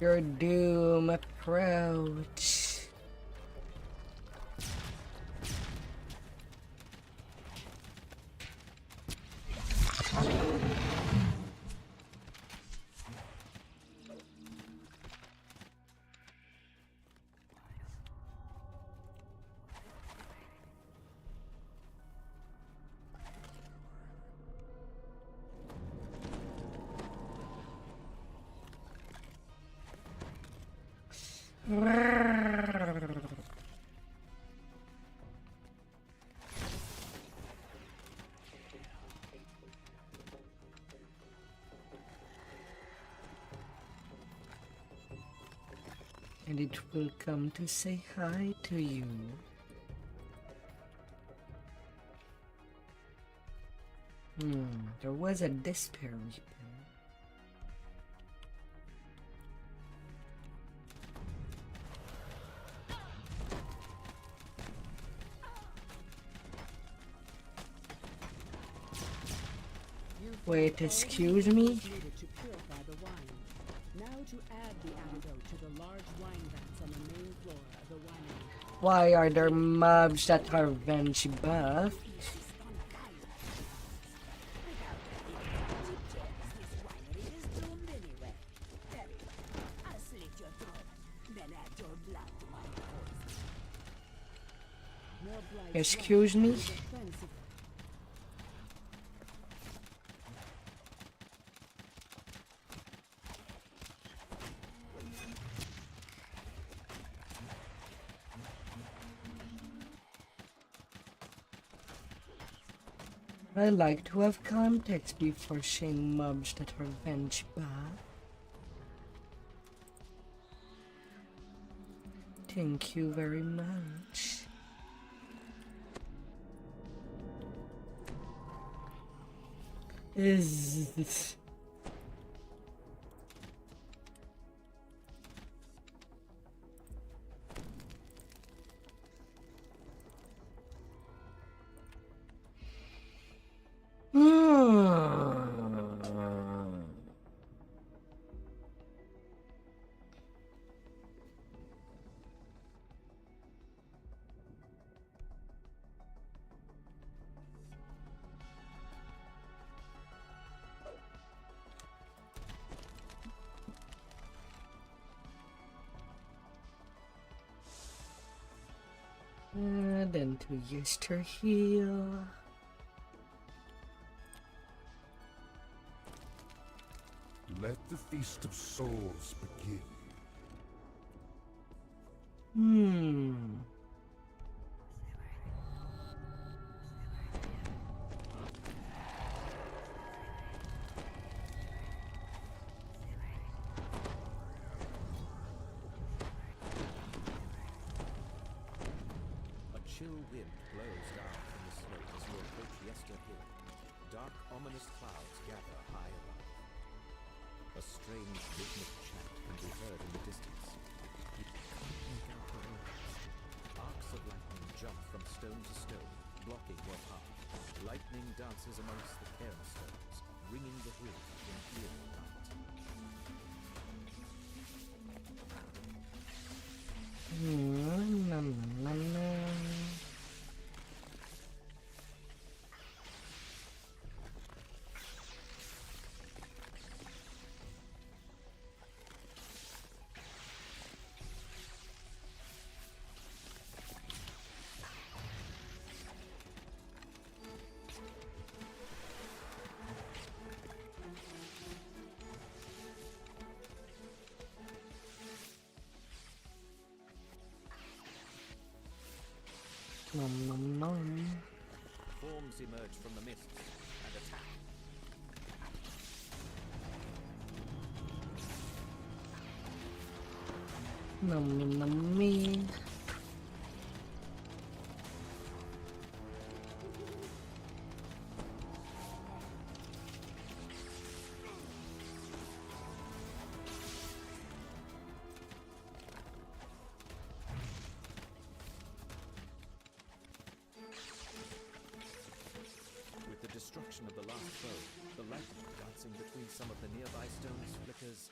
Speaker 1: Your doom approach. And it will come to say hi to you. There was a despair weapon. Wait, excuse me?
Speaker 13: To purify the wine. Now to add the antidote to the large wine vats on the main floor of the winery.
Speaker 1: Why are there mobs that are venge buffed? Excuse me? I like to have context before saying mobs that are venge buffed. Thank you very much. Is this... then 2 years to heal.
Speaker 8: Let the Feast of Souls begin.
Speaker 12: A chill wind blows down from the slope as you approach Yester Hill. Dark, ominous clouds gather high above. A strange rhythmic chant can be heard in the distance. You can't make out the words. Arcs of lightning jump from stone to stone, blocking your path. Lightning dances amongst the cairn stones, ringing the hill in eerie night. Forms emerge from the mists and attack.
Speaker 1: Nummy.
Speaker 12: With the destruction of the last foe, the lightning dancing between some of the nearby stones flickers.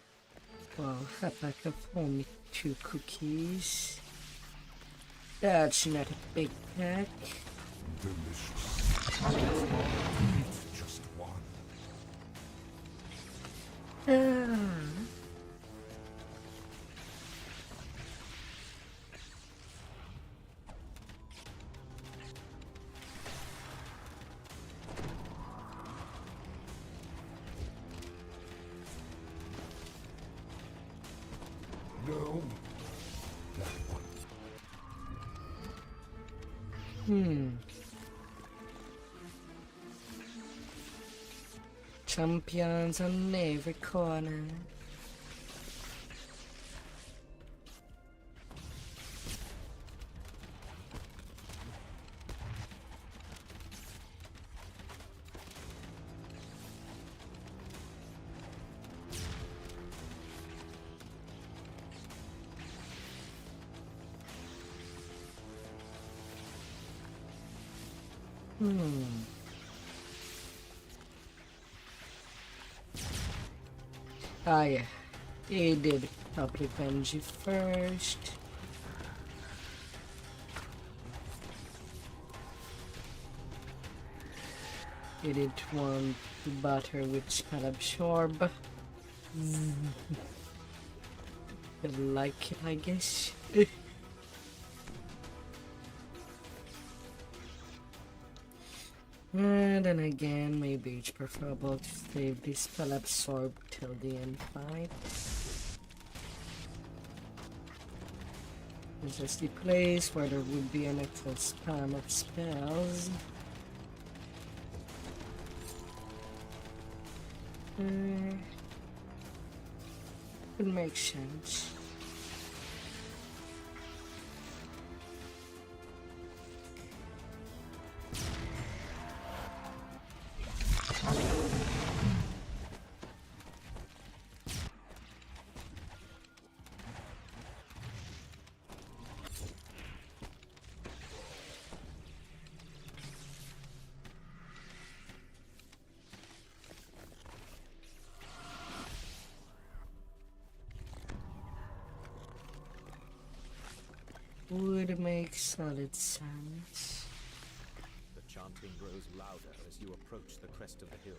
Speaker 1: Well, how about I for me 2 cookies? That's not a big pack.
Speaker 8: Delicious. Eat just one. No. That one.
Speaker 1: Champions on every corner. Ah yeah, he did public Benji first. He did want to butter with spell absorb. I like it, I guess. And then again, maybe it's preferable to save this spell absorb till the end fight. This is the place where there would be an actual spam of spells. Could make sense. would make solid sense.
Speaker 5: The chanting grows louder as you approach the crest of the hill.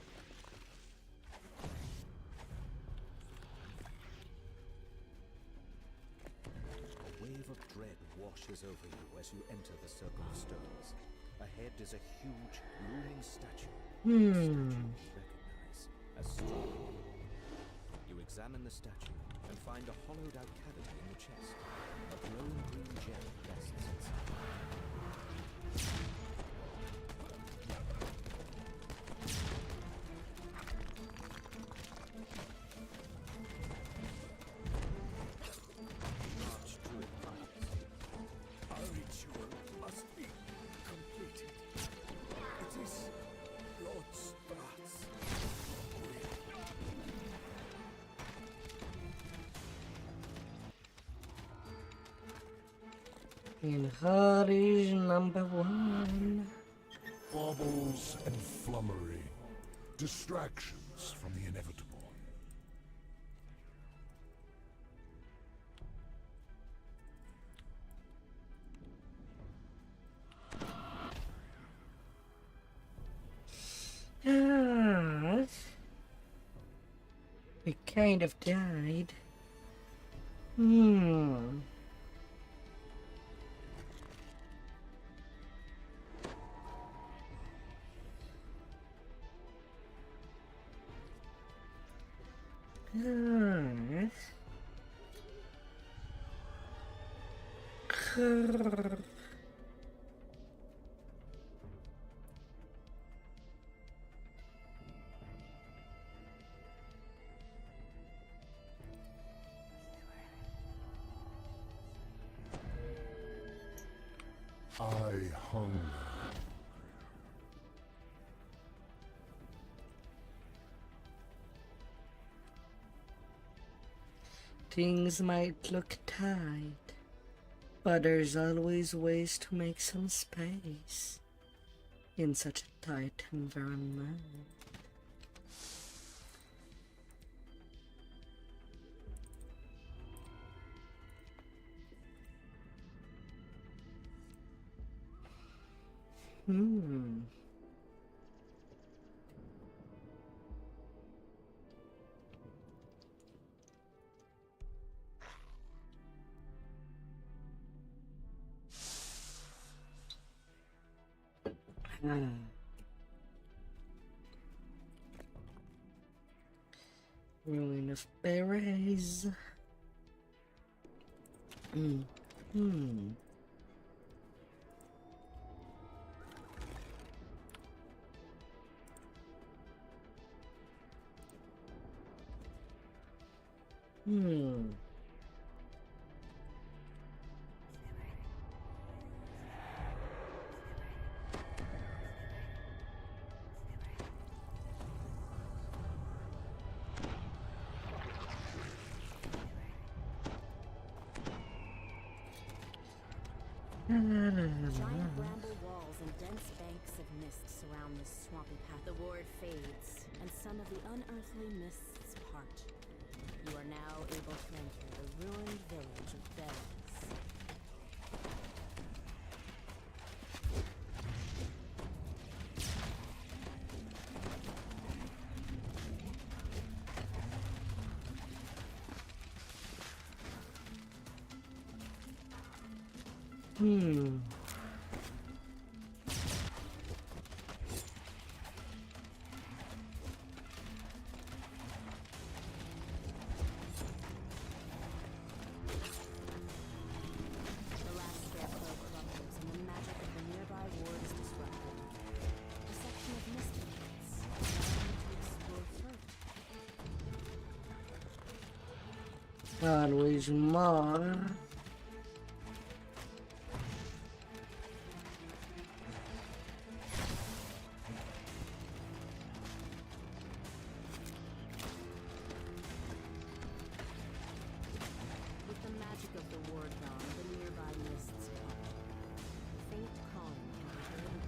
Speaker 5: A wave of dread washes over you as you enter the circle of stones. Ahead is a huge, looming statue. A statue you recognize as strong. You examine the statue and find a hollowed-out cavity in the chest. A glowing green gem rests inside. Large druid eyes.
Speaker 8: Our ritual must be completed. It is Lord Strat's will.
Speaker 1: And heart is number one.
Speaker 8: Baubles and flummery. Distractions from the inevitable.
Speaker 1: Ah, we kind of died. Yes.
Speaker 8: I hunger.
Speaker 1: Things might look tight, but there's always ways to make some space in such a tight environment. Ruin of berries.
Speaker 6: Giant bramble walls and dense banks of mist surround this swampy path. The ward fades, and some of the unearthly mists part. You are now able to enter the ruined village of Bells. The last scarecrow crumbles, and the magic of the nearby ward is disrupted. A section of mist emits, allowing you to explore further.
Speaker 1: Always more.
Speaker 6: With the magic of the ward gone, the nearby mists come. Faint calm can be heard.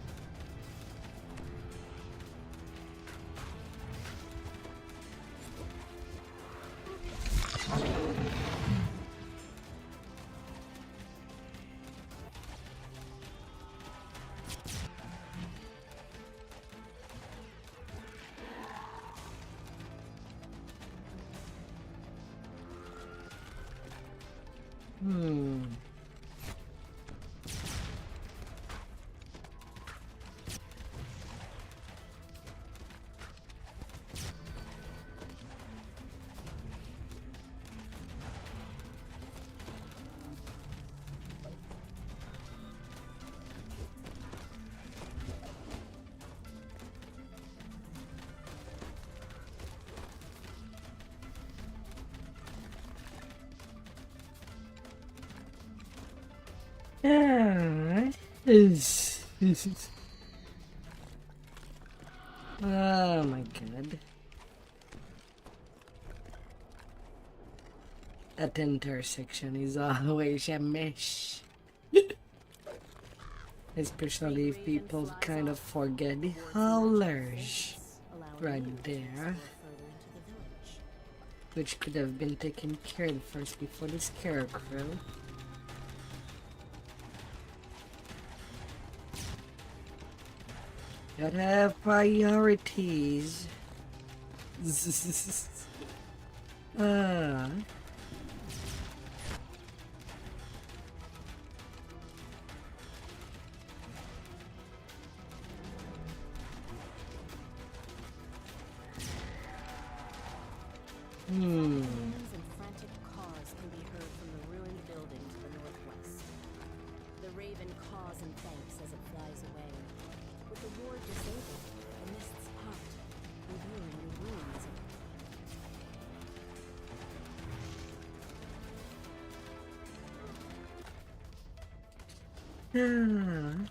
Speaker 1: Hmm. Yeah. Oh my god. That intersection is always a mess. Especially if people kind of forget the howlers right there, which could have been taken care of first before the scarecrow. Gotta have priorities. Ah. Hmm.
Speaker 6: Sirens and frantic cars can be heard from the ruined building to the northwest. The raven caws and thanks as it flies away. With the ward disabled, the mists part, revealing the ruins of
Speaker 1: Ah.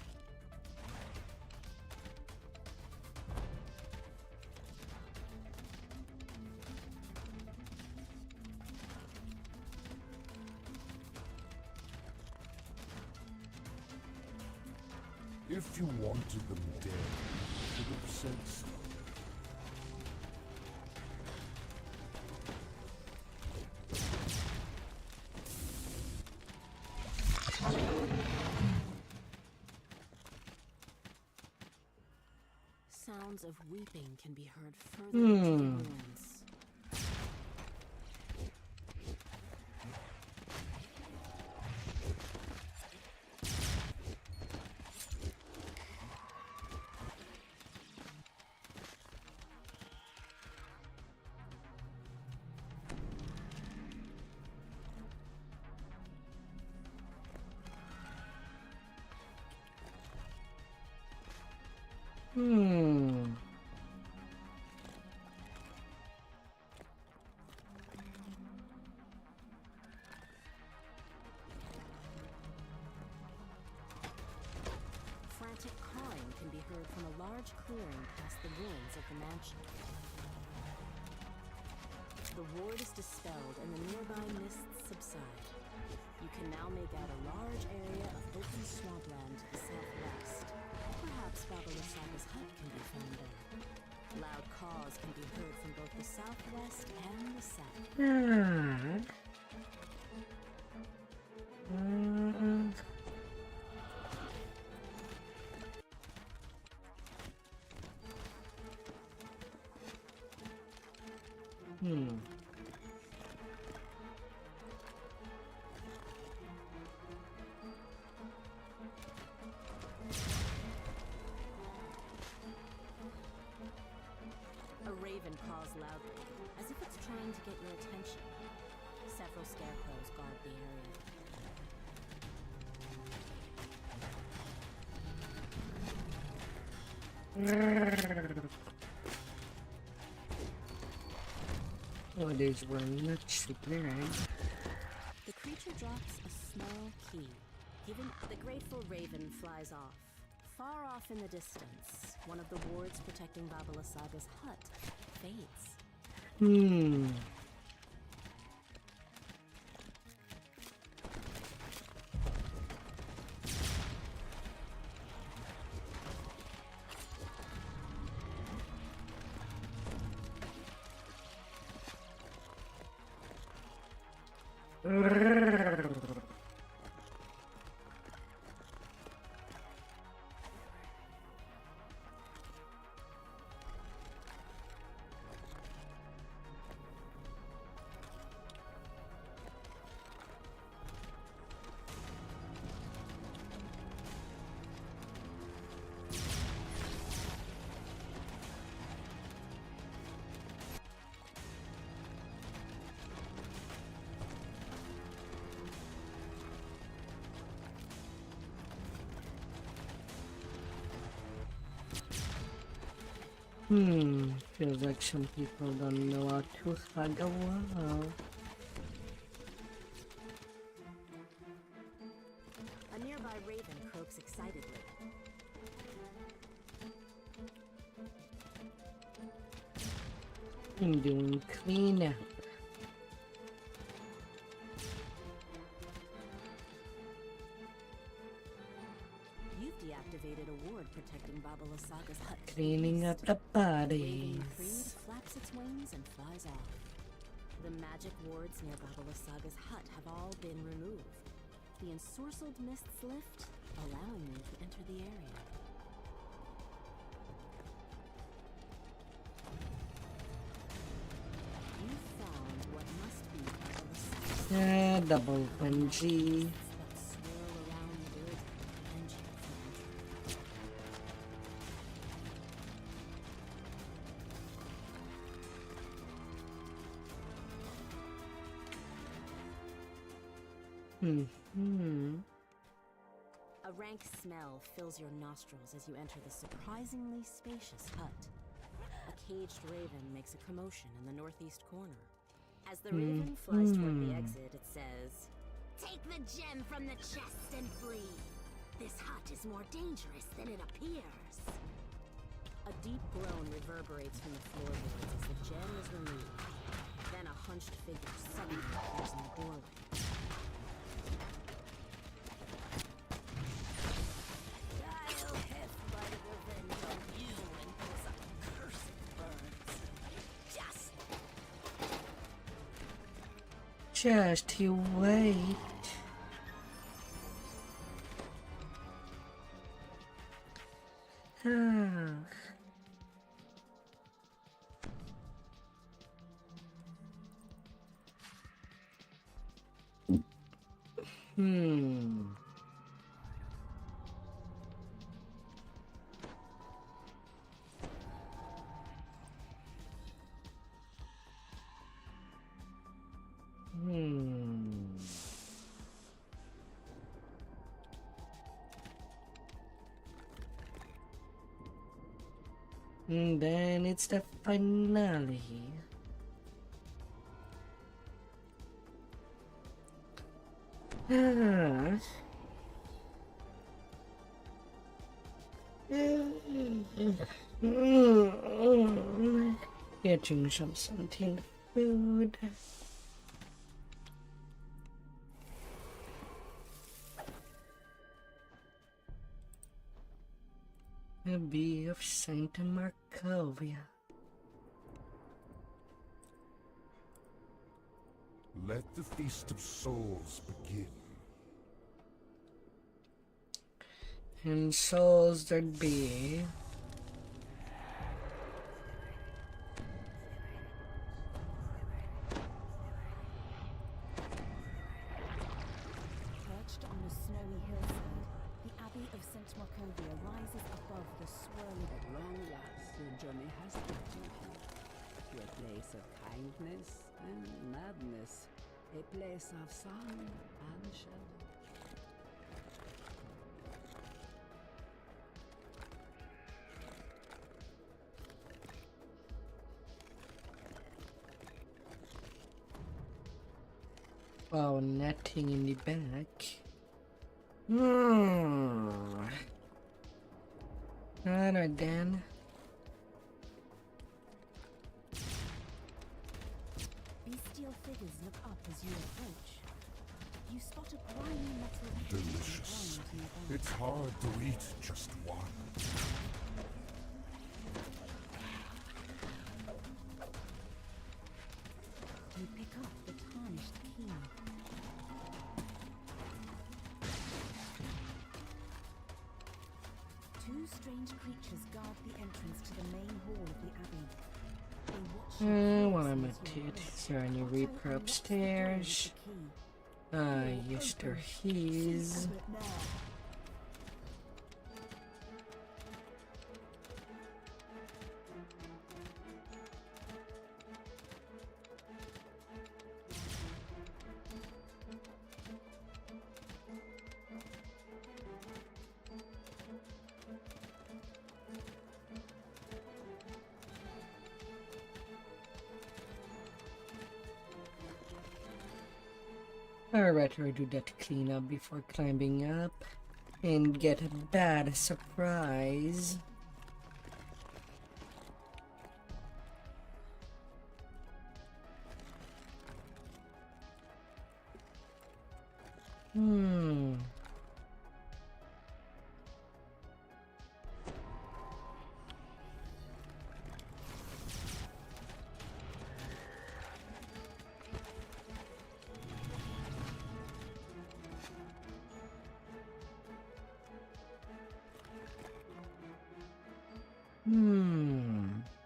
Speaker 8: If you wanted them dead, you should have said so.
Speaker 6: sounds of weeping can be heard further into the ruins. Frantic cawing can be heard from a large clearing past the ruins of the mansion. The ward is dispelled and the nearby mists subside. You can now make out a large area of open swampland to the southwest. Perhaps Baba Lasaga's hut can be found there. Loud caws can be heard from both the southwest and the south. A raven caws loudly, as if it's trying to get your attention. Several scarecrows guard the area.
Speaker 1: Oh, these were not prepared.
Speaker 6: The creature drops a small key. Given the grateful raven flies off. Far off in the distance, one of the wards protecting Baba Lasaga's hut fades.
Speaker 1: Feels like some people don't know how to hug a wall.
Speaker 14: A nearby raven croaks excitedly.
Speaker 1: I'm doing cleanup.
Speaker 14: You've deactivated a ward protecting Baba Lasaga's hut.
Speaker 1: Cleaning up the
Speaker 14: Raven Creed
Speaker 1: bodies.
Speaker 14: flaps its wings and flies off. The magic wards near Baba Lasaga's hut have all been removed. The ensorcelled mists lift, allowing you to enter the area. You found what must be Baba Lasaga's
Speaker 1: Double bungee.
Speaker 14: that swirl around the building, preventing it from entering. A rank smell fills your nostrils as you enter the surprisingly spacious hut. A caged raven makes a commotion in the northeast corner. As the raven flies toward the exit, it says, "Take the gem from the chest and flee. This hut is more dangerous than it appears." A deep groan reverberates from the floorboards as the gem is removed. Then a hunched figure suddenly appears in the doorway. I'll have my revenge on you and those accursed birds.
Speaker 1: Just you wait. And then it's the finale. Getting something food. Abbey of Santa Markovia.
Speaker 8: Let the Feast of Souls begin.
Speaker 1: And souls there be.
Speaker 14: Perched on a snowy hillside, the Abbey of St. Markovia rises above the swirling.
Speaker 13: At long last, your journey has brought you here. To a place of kindness and madness. A place of sun and shadow.
Speaker 1: Wow, netting in the back. Alright then.
Speaker 14: Bestial figures look up as you approach. You spot a grimy metal
Speaker 8: Delicious.
Speaker 14: nearby.
Speaker 8: It's hard to eat just one.
Speaker 14: You pick up the tarnished key. Two strange creatures guard the entrance to the main hall of the abbey. They watch you
Speaker 1: What am I
Speaker 14: closely as you
Speaker 1: did?
Speaker 14: approach.
Speaker 1: Is there any
Speaker 14: Otto
Speaker 1: reaper
Speaker 14: unlocks the door with
Speaker 1: upstairs?
Speaker 14: the key.
Speaker 1: Yes, there is. I'd rather do that cleanup before climbing up and get a bad surprise.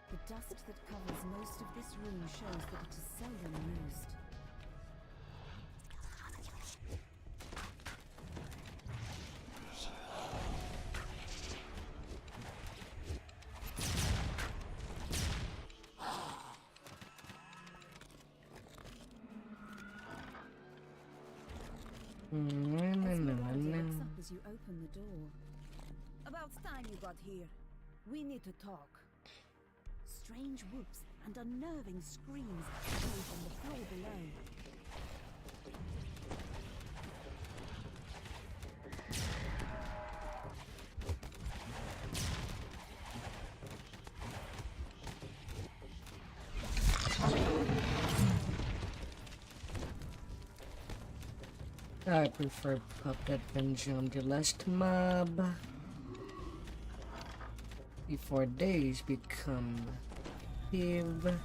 Speaker 6: The dust that covers most of this room shows that it is seldom used.
Speaker 13: Lights up as you open the door. About time you got here. We need to talk.
Speaker 6: Strange whoops and unnerving screams coming from the floor below.
Speaker 1: I prefer pop that bungee on the last mob before days become active.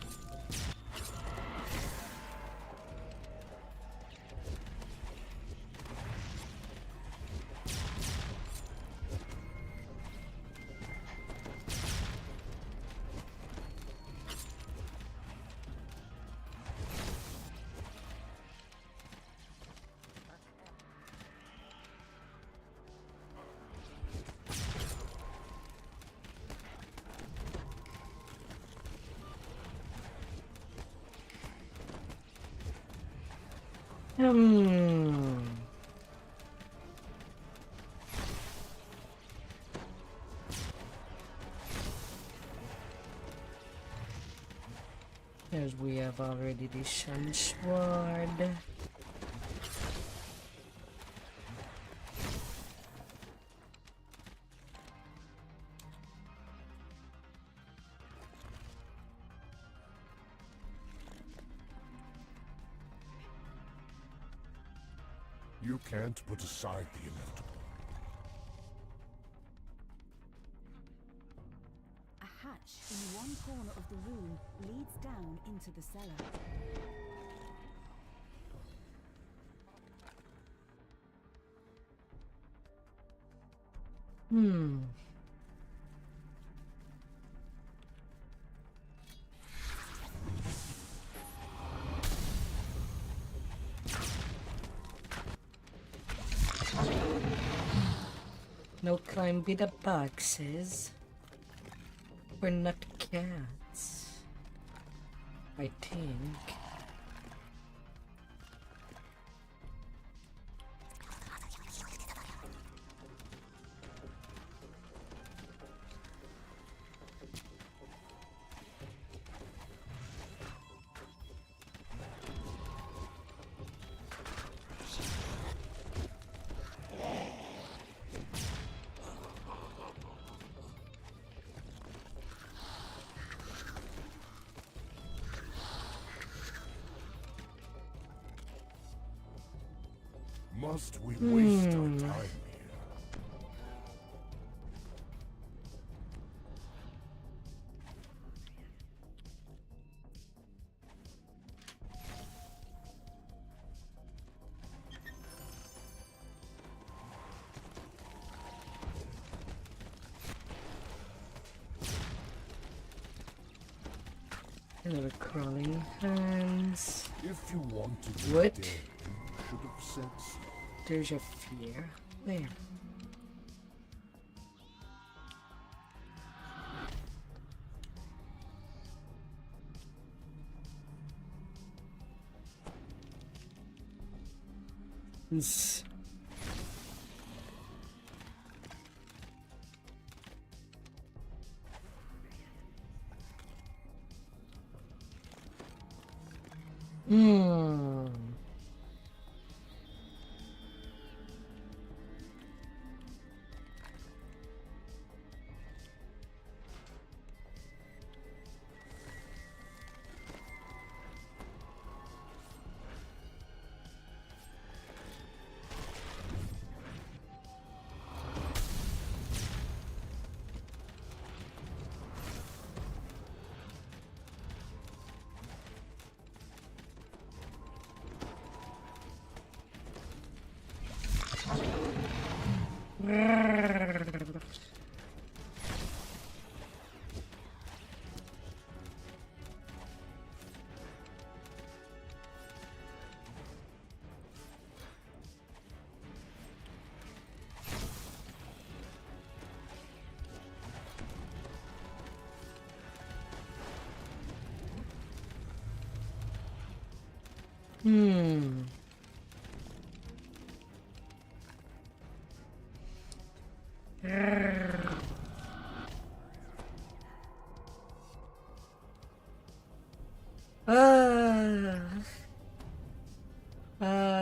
Speaker 1: As we have already the sun sword.
Speaker 8: You can't put aside the inevitable.
Speaker 6: A hatch in one corner of the room leads down into the cellar.
Speaker 1: No climbing the boxes. We're not cats, I think.
Speaker 8: Must we waste our time here?
Speaker 1: Little crawling hands.
Speaker 8: If you want to be
Speaker 1: What?
Speaker 8: dead, you should have said so.
Speaker 1: There's a fear. Where? This.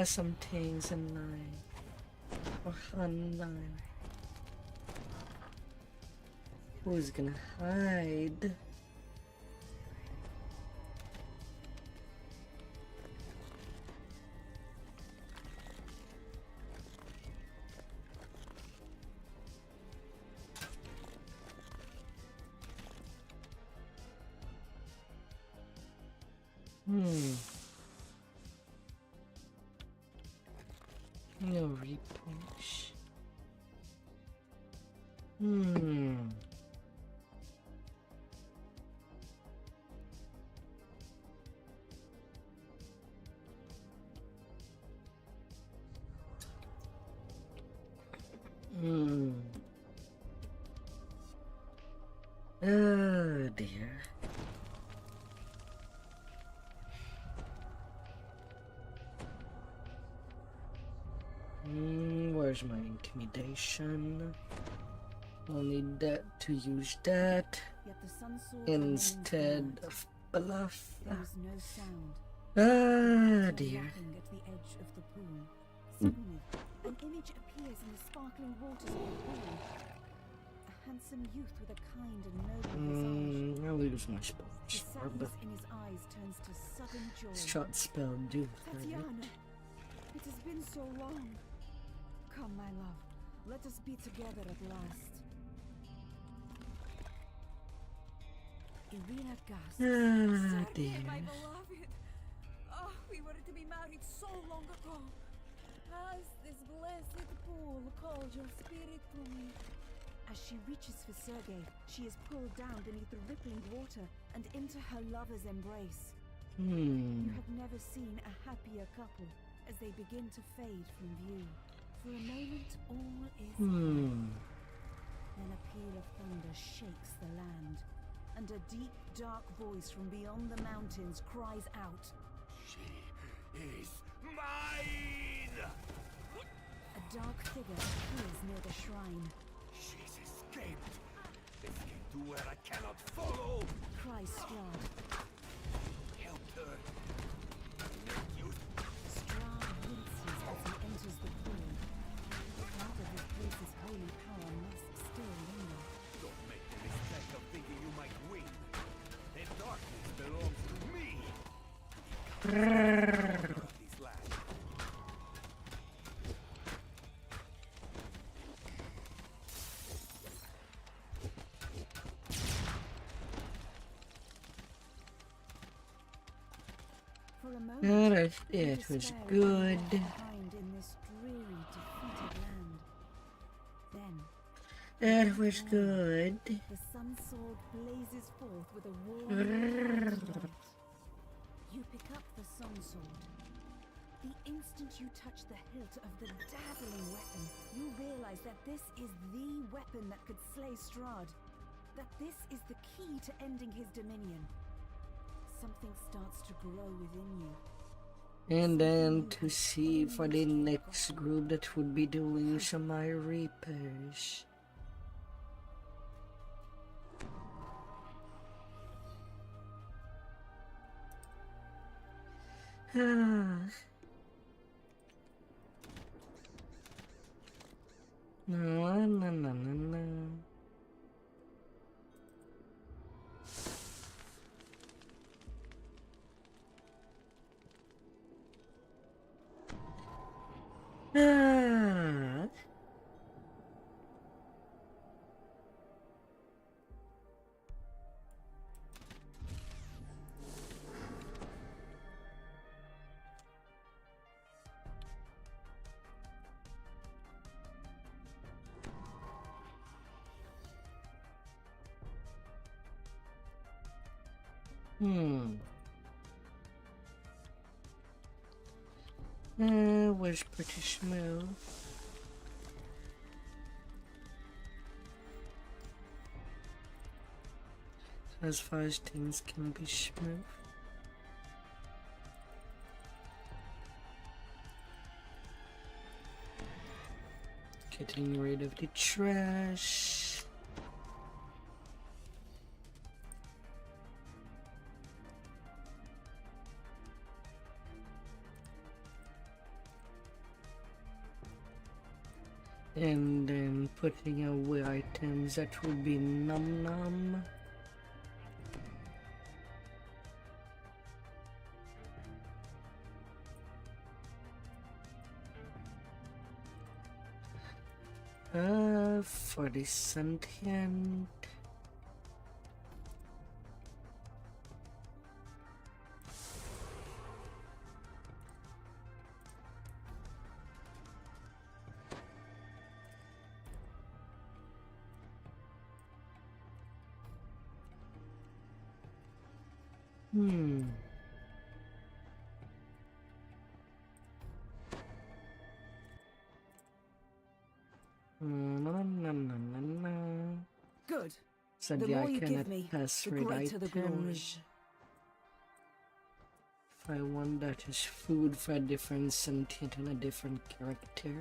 Speaker 1: Some things in line. Online. Who's gonna hide? No repush. Oh dear. Where's my intimidation? I'll need that to use that instead of bluff.
Speaker 6: There is no sound.
Speaker 1: Ah dear.
Speaker 6: At the edge of the pool. Suddenly, an image appears in the sparkling waters of the pool. A handsome youth with a kind and noble visage.
Speaker 1: I'll use my spell.
Speaker 6: The sadness in his eyes turns to sudden joy.
Speaker 1: Short spell do.
Speaker 6: Tatiana, it has been so long. Come, my love, let us be together at last. Irina gasps.
Speaker 1: Ah dear.
Speaker 10: My beloved. Oh, we were to be married so long ago. Has this blessed pool called your spirit to me?
Speaker 6: As she reaches for Sergei, she is pulled down beneath the rippling water and into her lover's embrace. You have never seen a happier couple as they begin to fade from view. For a moment, all is quiet. Then a peal of thunder shakes the land, and a deep, dark voice from beyond the mountains cries out,
Speaker 2: She is mine!
Speaker 6: A dark figure appears near the shrine.
Speaker 2: She's escaped! Escaped to where I cannot follow!
Speaker 6: Cries Strahd.
Speaker 2: Help her!
Speaker 6: Strahd winces as he enters the pool. Part of this place's holy power must still linger.
Speaker 2: Don't make the mistake of thinking you might win. The darkness belongs to me! This land.
Speaker 6: For a moment,
Speaker 1: It was
Speaker 6: despair is
Speaker 1: good.
Speaker 6: left behind in this dreary, defeated land. Then,
Speaker 1: That was good.
Speaker 6: the sun sword blazes forth with a warm light. You pick up the sun sword. The instant you touch the hilt of the dazzling weapon, you realize that this is the weapon that could slay Strahd. That this is the key to ending his dominion. Something starts to grow within you.
Speaker 1: And then to see for the next group that would be doing some eye repairs. No, no, no, no, no. Ah. Where's British Mill? As far as things can be smooth. Getting rid of the trash. And then putting away items that would be num num. For the sentient.
Speaker 10: Good.
Speaker 1: Sadly,
Speaker 10: more
Speaker 1: I
Speaker 10: you give
Speaker 1: cannot
Speaker 10: me,
Speaker 1: pass
Speaker 10: the
Speaker 1: red
Speaker 10: greater the glory.
Speaker 1: items. If I want that is food for a different sentient and a different character.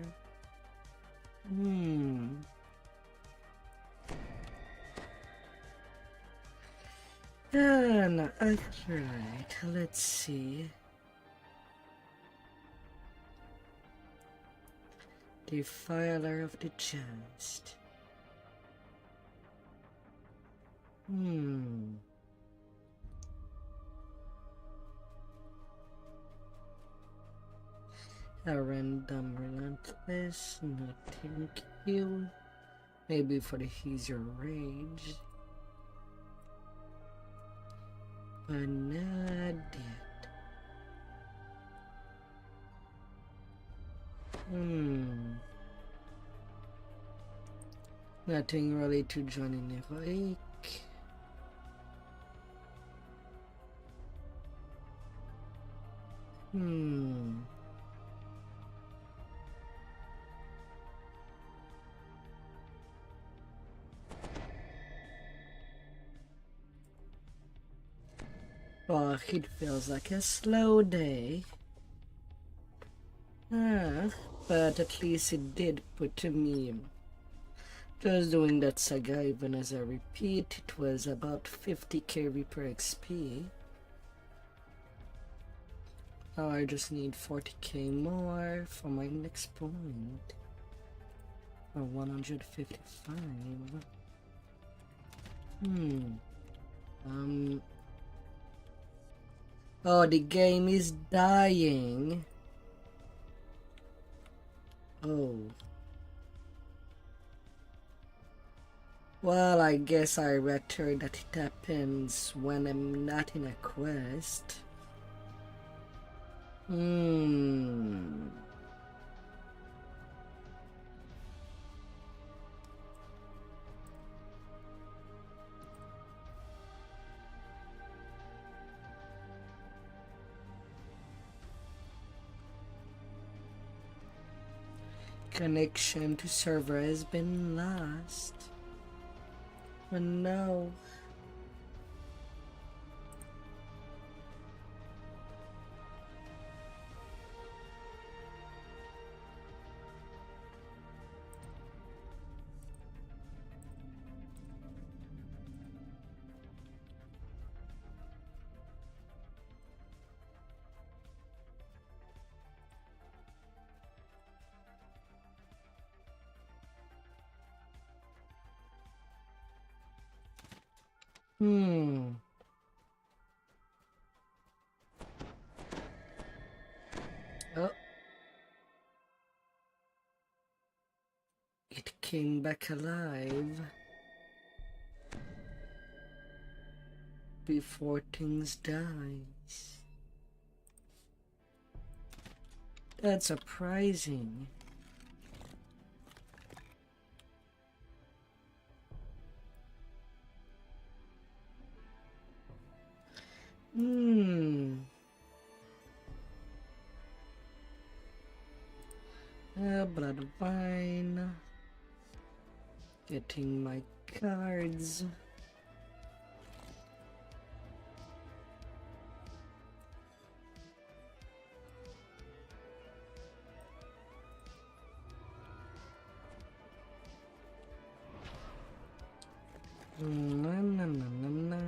Speaker 1: No, alright, let's see. Defiler of the Just. A random relentless, no thank you. Maybe for the easier rage. But not yet. Nothing really to join in heroic. Oh, it feels like a slow day. But at least it did put me just doing that saga. Even as I repeat, it was about 50k Reaper XP. Now I just need 40k more for my next point. For 155. Oh, the game is dying. Oh. Well, I guess I read that it happens when I'm not in a quest. Connection to server has been lost. Oh no. Oh. It came back alive before things dies. That's surprising. Hmm. Blood wine. Getting my cards. Na na na na na.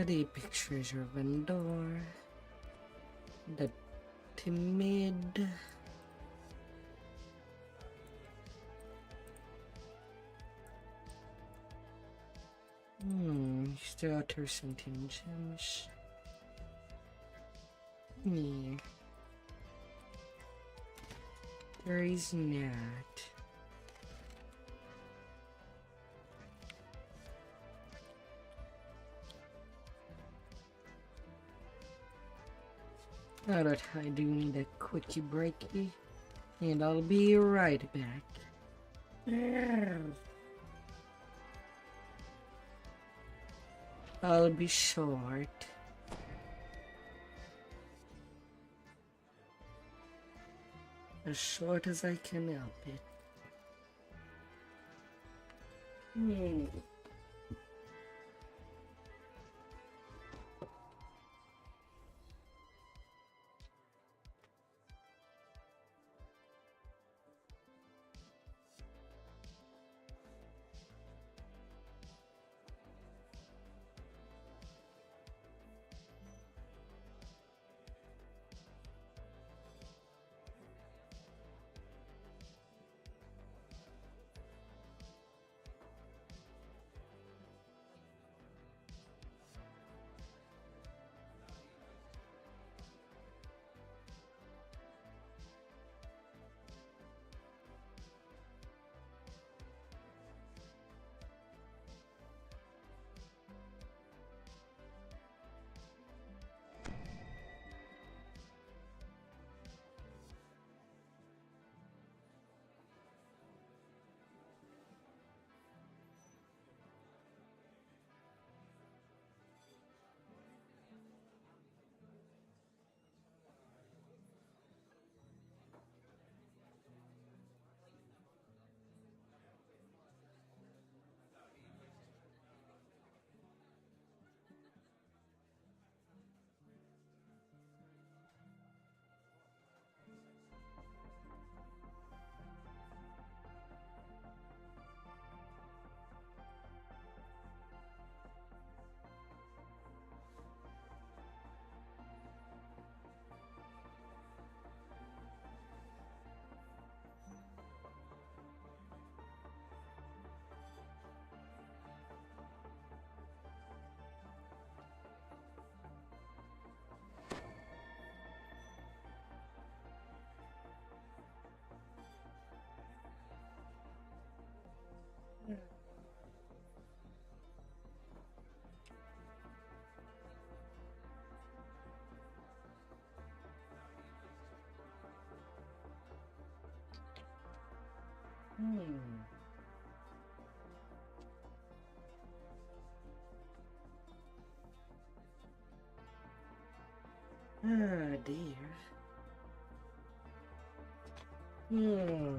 Speaker 1: The pictures of Vendor. The timid. Still utter sentient gems. Yeah. There is not. Alright, I do need a quickie breaky, and I'll be right back. I'll be short. As short as I can help it. Ah, dear. Oh.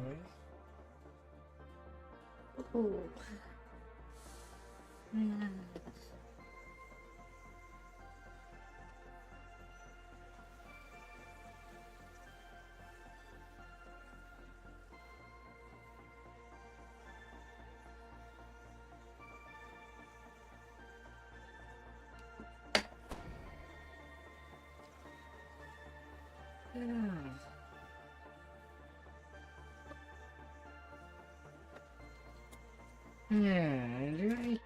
Speaker 1: Alright.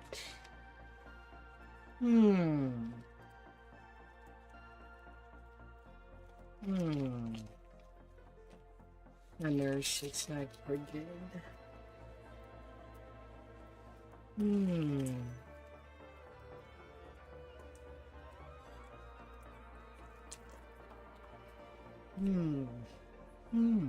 Speaker 1: A nurse, it's not for good. Hmm. Hmm.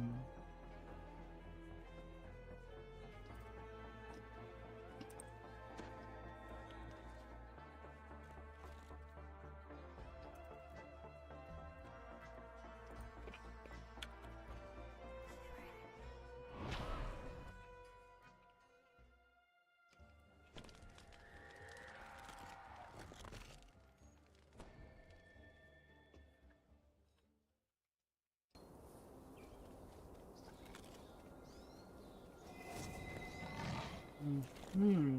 Speaker 1: Hmm.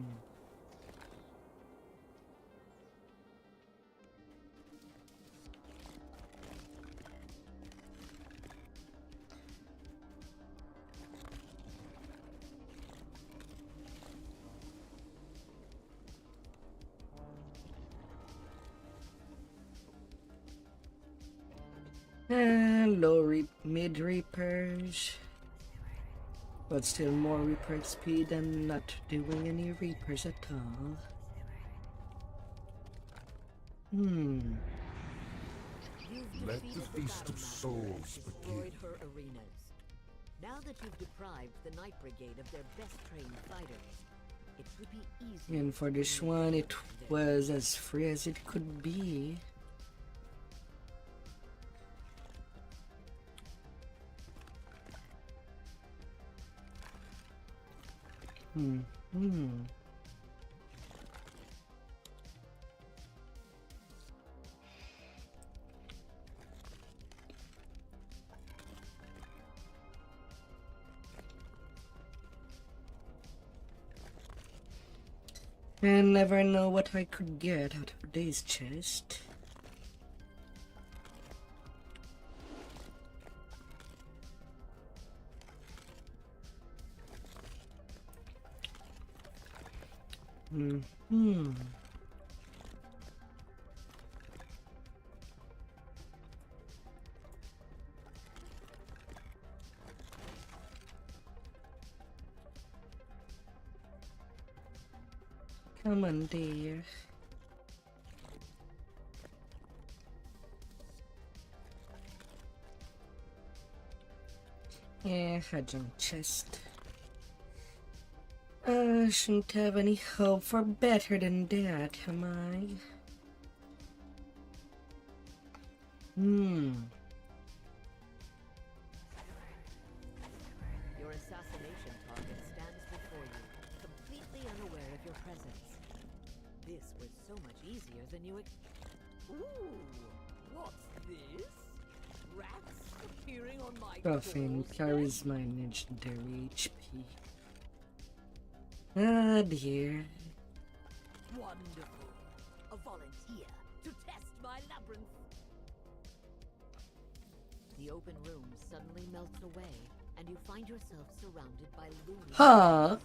Speaker 1: Mid reapers, but still more reaper XP than not doing any reapers at all. Hmm.
Speaker 8: Let the feast of souls begin.
Speaker 15: Destroyed her arenas. Now that you've deprived the Night Brigade of their best trained fighters, it should be easy.
Speaker 1: And for this one, it was as free as it could be. Hmm. I never know what I could get out of this chest. Come on, dear. Yeah, a junk chest. Shouldn't have any hope for better than that, am I?
Speaker 15: Your assassination target stands before you, completely unaware of your presence. This was so much easier than you Ooh, what's this? Rats appearing on my
Speaker 1: Profane carries my legendary HP. Ah, dear.
Speaker 15: Wonderful. A volunteer to test my labyrinth. The open room suddenly melts away, and you find yourself surrounded by loony.
Speaker 1: Huh?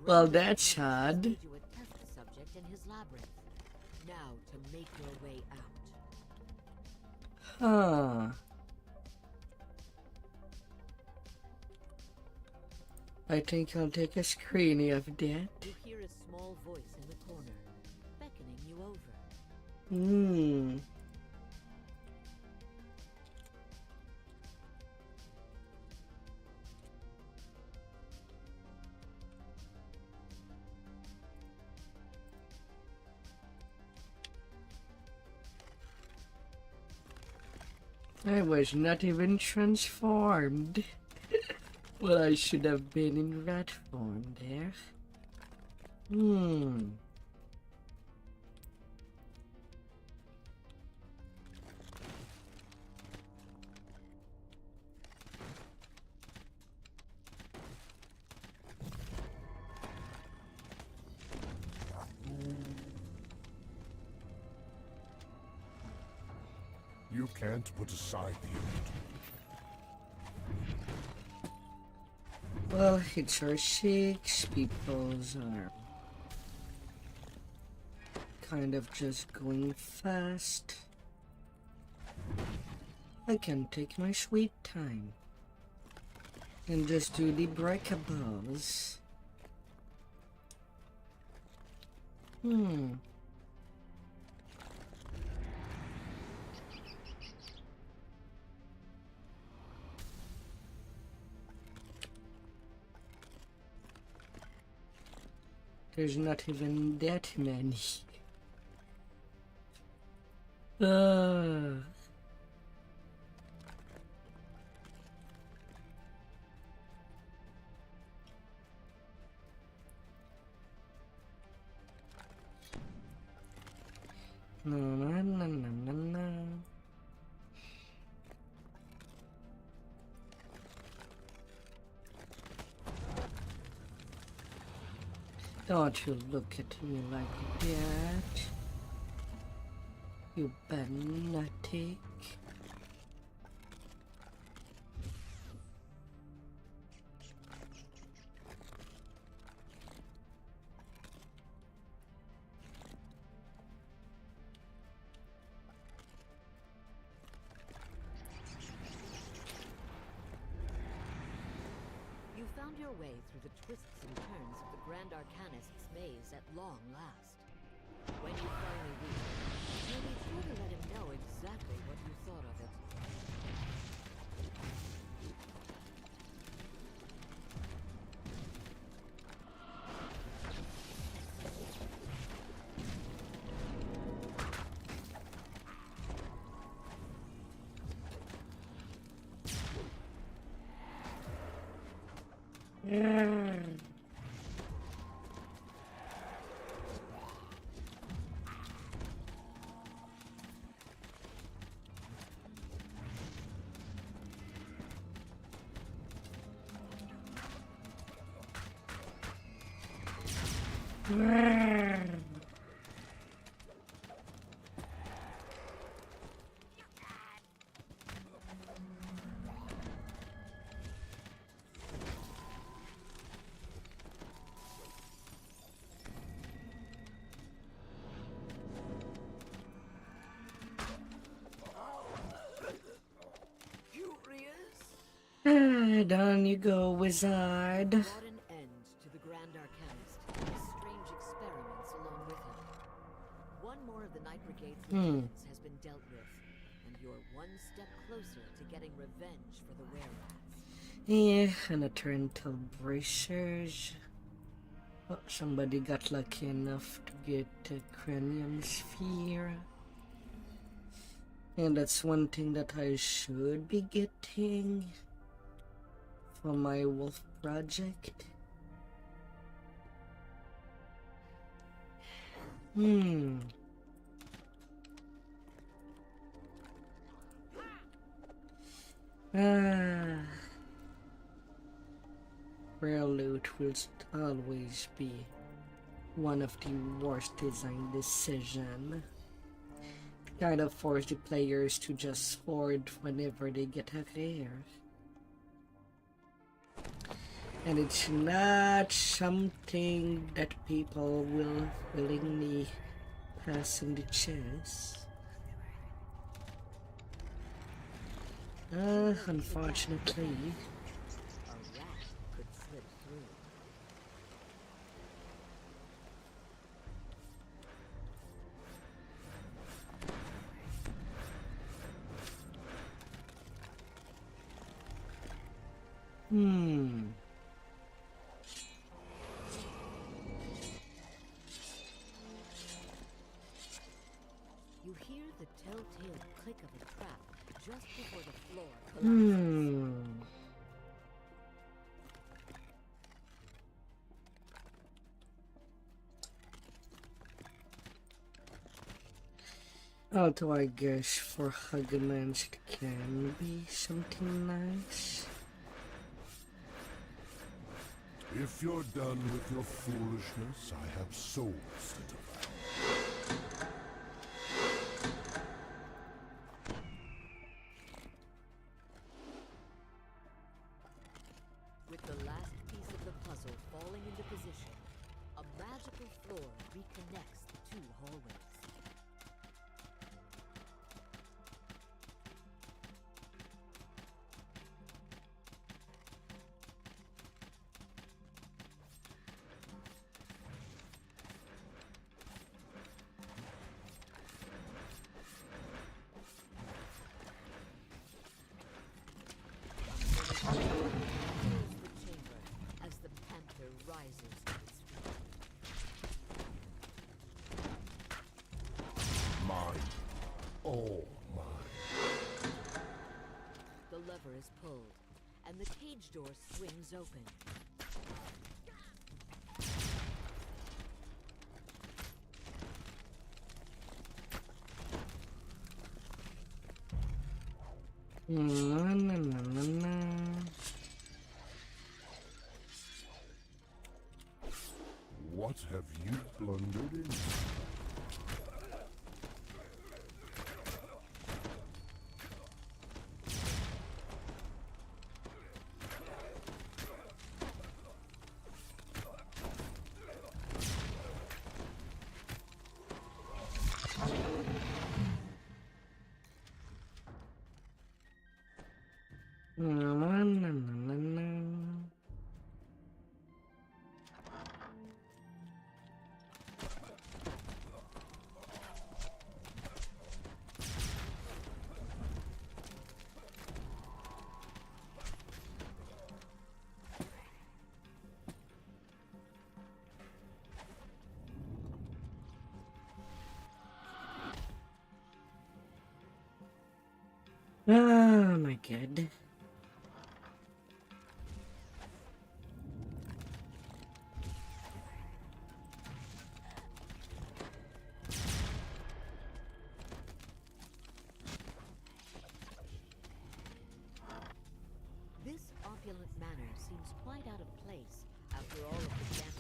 Speaker 1: Well, that's odd.
Speaker 15: You would test the subject in his labyrinth. Now to make your way out.
Speaker 1: Huh. I think I'll take a screening of that.
Speaker 15: You hear a small voice in the corner, beckoning you over.
Speaker 1: I was not even transformed. Well, I should have been in rat form there.
Speaker 8: You can't put aside the old.
Speaker 1: Well, it's our 6 peoples are kind of just going fast. I can take my sweet time and just do the breakables. There's not even that many. Uh. No, no, no, no, no, no. Don't you look at me like that, you lunatic.
Speaker 15: You found your way through the twists and turns of the Grand Arcanist's maze at long last. When you finally reach it, you'll be sure to let him know exactly what you thought of it.
Speaker 1: Down you go, wizard.
Speaker 15: Brought an end to the Grand Arcanist and his strange experiments along with him. One more of the Night Brigade's lieutenants has been dealt with, and you're one step closer to getting revenge for the were-rats.
Speaker 1: Yeah, and a turtle bracers. Oh, somebody got lucky enough to get a cranium sphere. And that's one thing that I should be getting for my wolf project. Rare loot will always be one of the worst design decisions. Kind of force the players to just hoard whenever they get a rare. And it's not something that people will willingly pass in the chest. Unfortunately.
Speaker 15: A rat could slip through. You hear the telltale click of a trap just before the floor collapses.
Speaker 1: Although I guess for Huggermans it can be something nice.
Speaker 8: If you're done with your foolishness, I have souls to devour.
Speaker 15: With the last piece of the puzzle falling into position, a magical floor reconnects the two hallways. The chamber as the panther rises to its feet. is pulled, and the cage door swings open.
Speaker 1: Na, na, na, na, na.
Speaker 4: What have you blundered into?
Speaker 1: Na, na, na, na, na. Oh my god.
Speaker 15: This opulent manor seems quite out of place after all of the damage.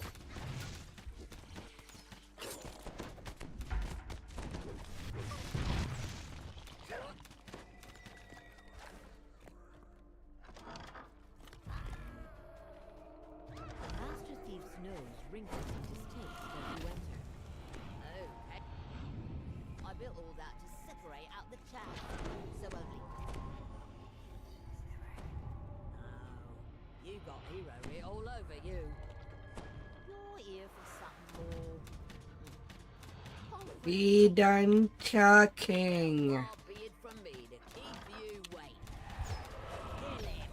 Speaker 15: The Master Thief's nose wrinkles in distaste as you enter. Oh, hey. I built all that to separate out the chaff, so only... You got hero writ all over you. You're here for something more.
Speaker 1: Be done talking.
Speaker 15: Far be it from me to keep you waiting. Kill him.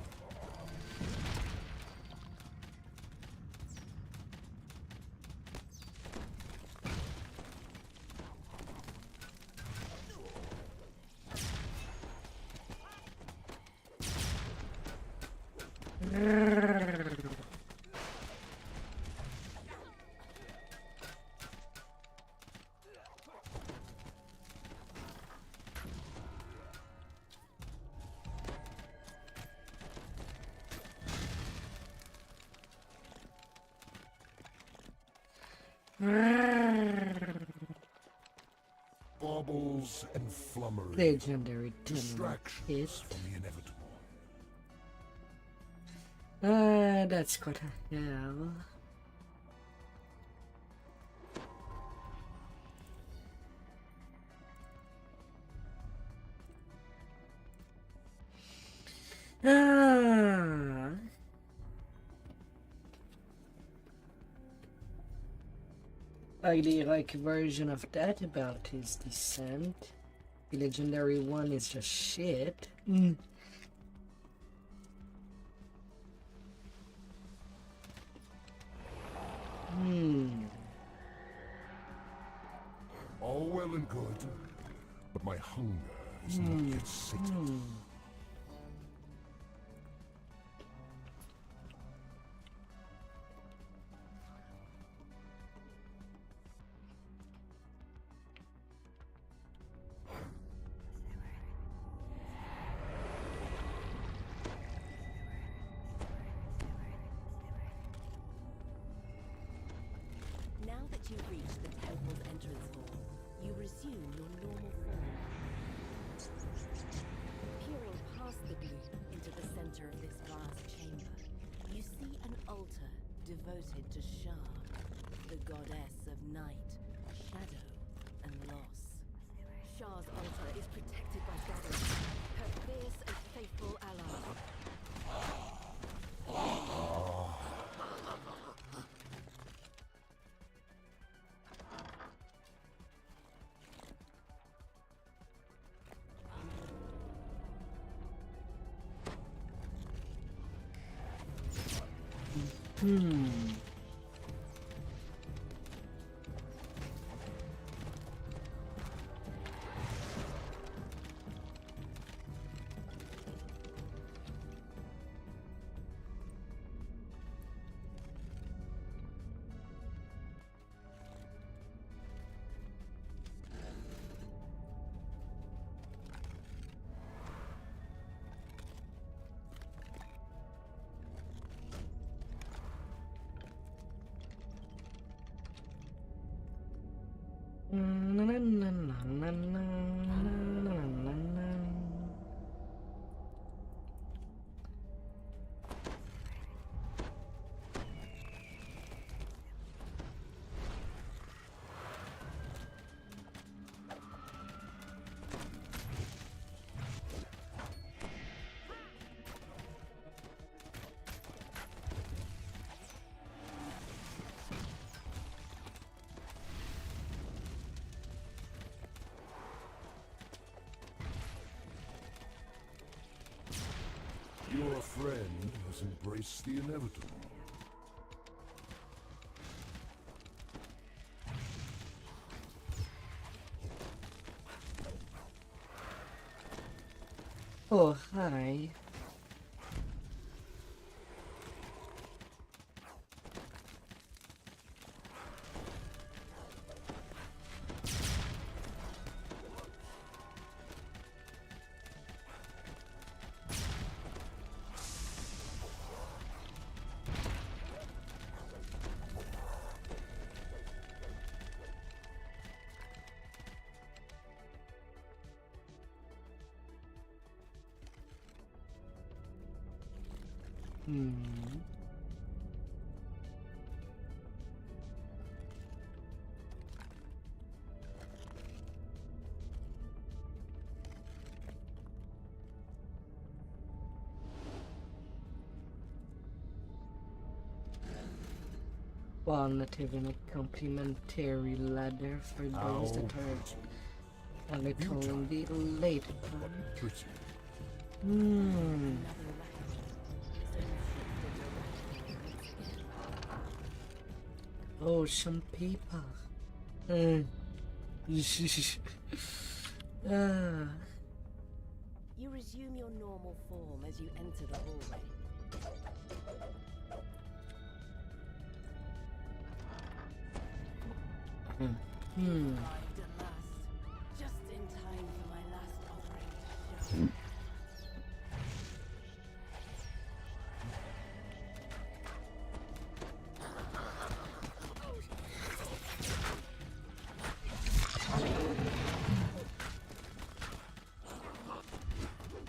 Speaker 4: Baubles and flummery.
Speaker 1: Legendary
Speaker 4: Distractions
Speaker 1: hit.
Speaker 4: from the inevitable.
Speaker 1: That's quite a hell. Like the version of that about his descent. The legendary one is just shit.
Speaker 4: All well and good, but my hunger is not yet sated.
Speaker 14: Now that you've reached the temple's entrance hall, you resume your normal form. Peering past the gloom into the center of this vast chamber, you see an altar devoted to Shah, the goddess of night, shadow, and loss. Shah's altar is protected by Gadara, her fierce and faithful ally.
Speaker 8: friend has embraced the inevitable.
Speaker 1: Oh, hi. While not even a complimentary ladder for those that are literally the late part. Oh, some paper.
Speaker 14: You resume your normal form as you enter the hallway.
Speaker 3: Arrived at last, just in time for my last offering to show.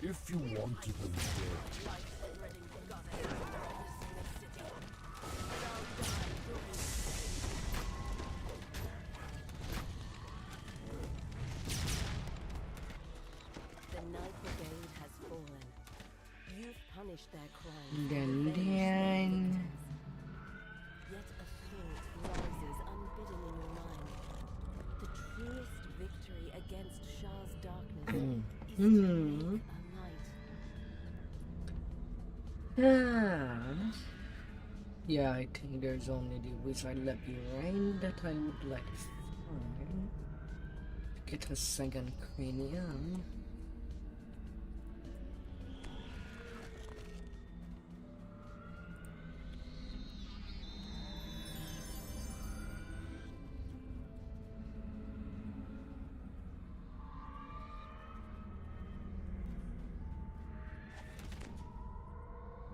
Speaker 8: If you wanted them dead,
Speaker 14: Their crimes.
Speaker 1: Then
Speaker 14: Yet a thought rises unbidden in your mind. The truest victory against Shah's darkness is to make a light.
Speaker 1: Yeah, I think there's only the wizard labyrintth that I would like to find. Get a second cranium.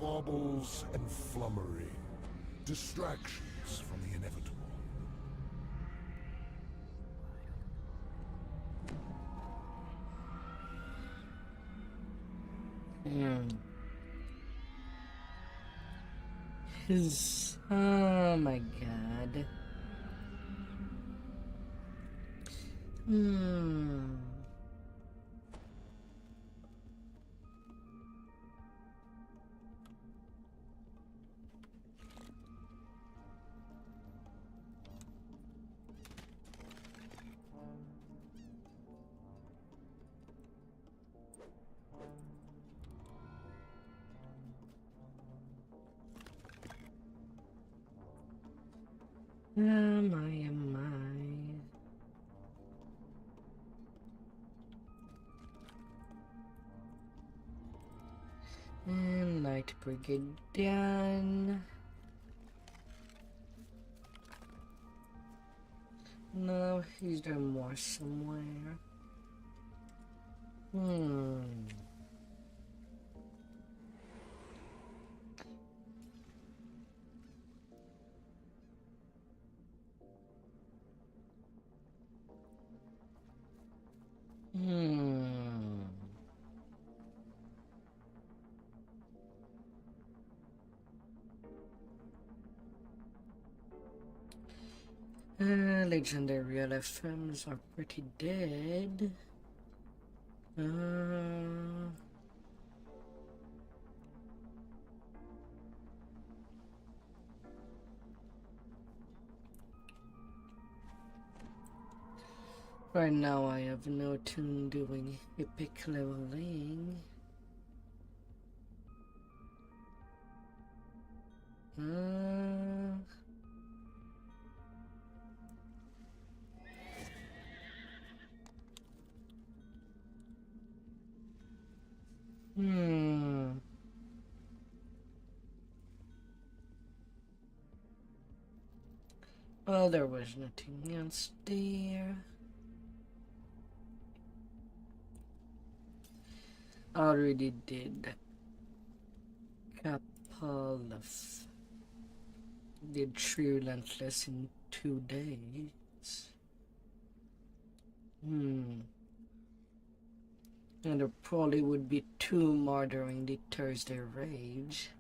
Speaker 8: baubles and flummery, distractions from the inevitable.
Speaker 1: Oh my god. Am I? And Night Brigade done. No, is there more somewhere? Legendary LFMs are pretty dead. Right now I have no tune doing epic leveling. Well, there was nothing else there. Already did couple of did 3 relentless in 2 days. And there probably would be 2 more during the Thursday rage.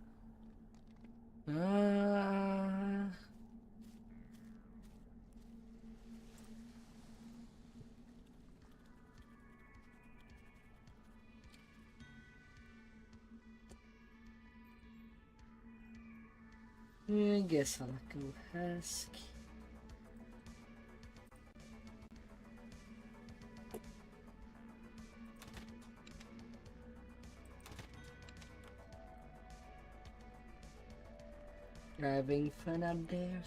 Speaker 1: I guess I'll go ask. Having fun up there?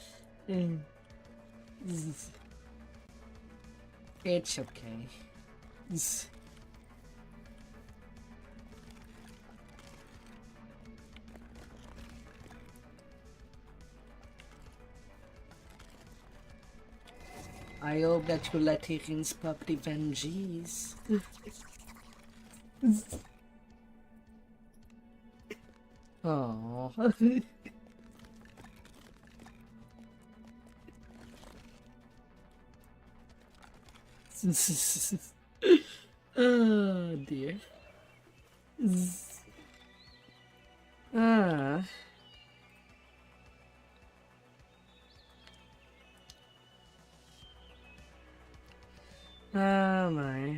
Speaker 1: It's okay. I hope that you let Higgins pop the Benjis. Oh. Oh dear. Oh my.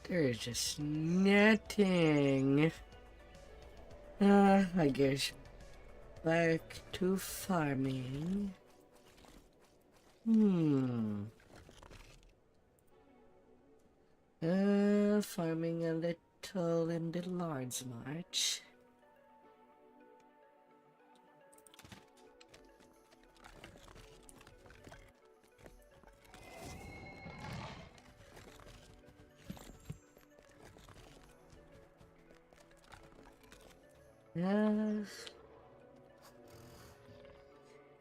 Speaker 1: There is just nothing. I guess back to farming. Farming a little in the large march.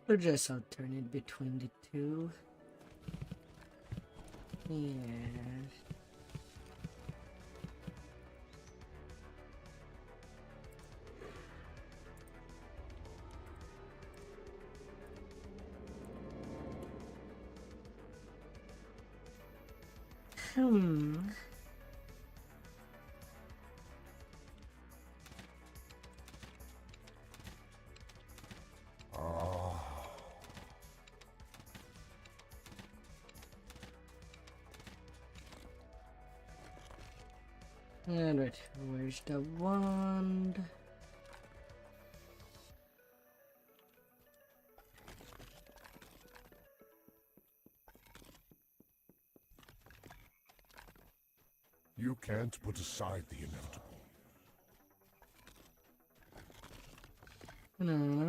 Speaker 1: We'll just alternate between the two. Yeah. Alright, where's the wand?
Speaker 8: You can't put aside the inevitable.
Speaker 1: No.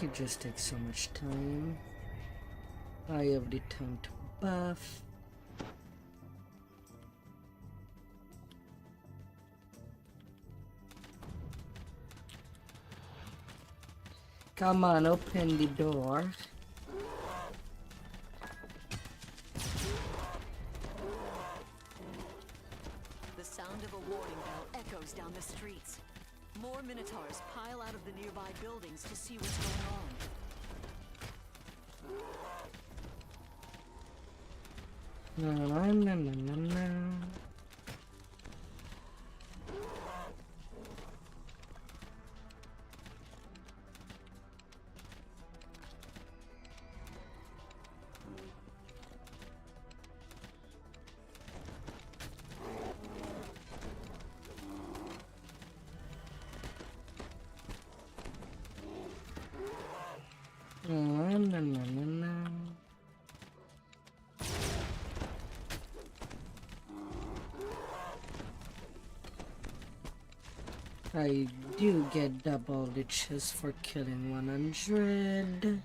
Speaker 1: It just takes so much time. I have the time to buff. Come on, open the door.
Speaker 11: The sound of a warning bell echoes down the streets. More Minotaurs pile out of the nearby buildings to see what's going on.
Speaker 1: No. na, na, na, na. I do get double leeches for killing 100.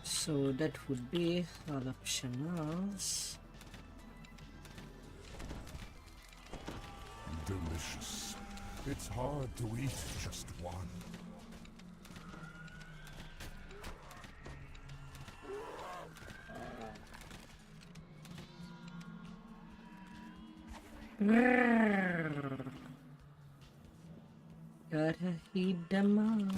Speaker 1: So that would be all optionals.
Speaker 8: Delicious. It's hard to eat just one.
Speaker 1: Gotta heed them all.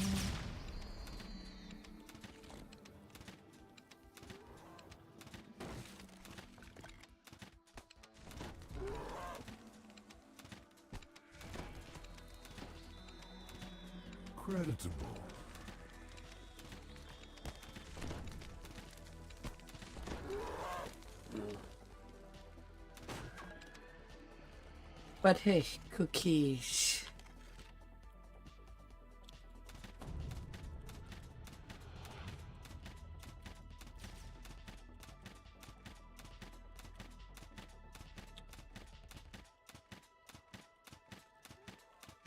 Speaker 8: Creditable.
Speaker 1: But hey, cookies.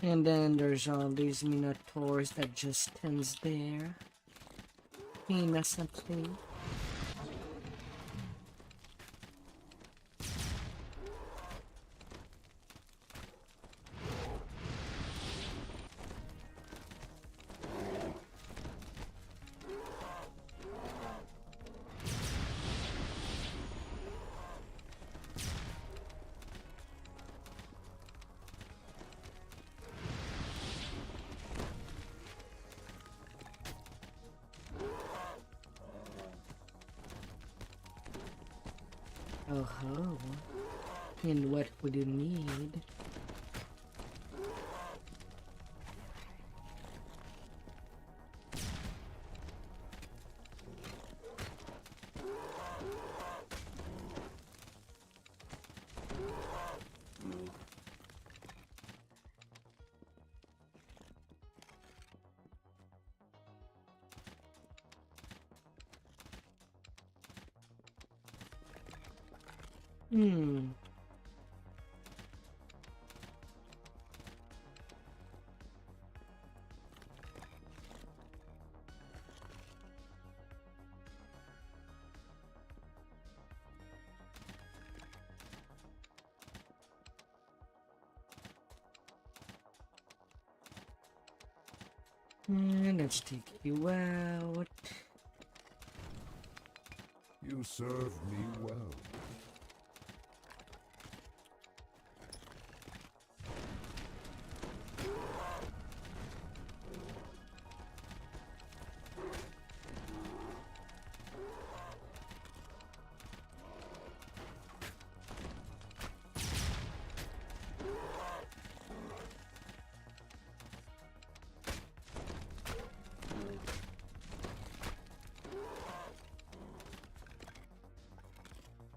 Speaker 1: And then there's all these minotaurs that just stands there innocently. Oh, and what would you need? Let's take you out.
Speaker 8: You serve me well.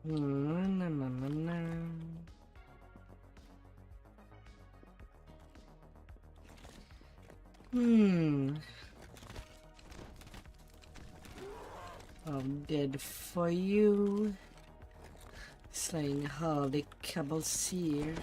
Speaker 1: Na, na, na, na. I'm dead for you. Slaying Harley Caballseer.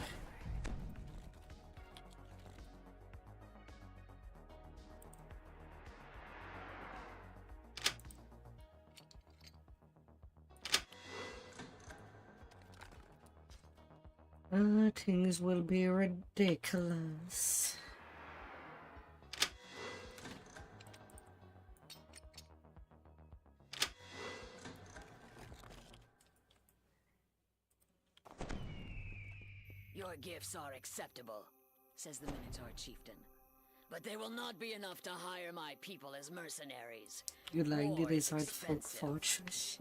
Speaker 1: Things will be ridiculous.
Speaker 11: Your gifts are acceptable, says the Minotaur chieftain. But they will not be enough to hire my people as mercenaries.
Speaker 1: You like the
Speaker 11: War is
Speaker 1: Desert Folk
Speaker 11: expensive.
Speaker 1: Fortress?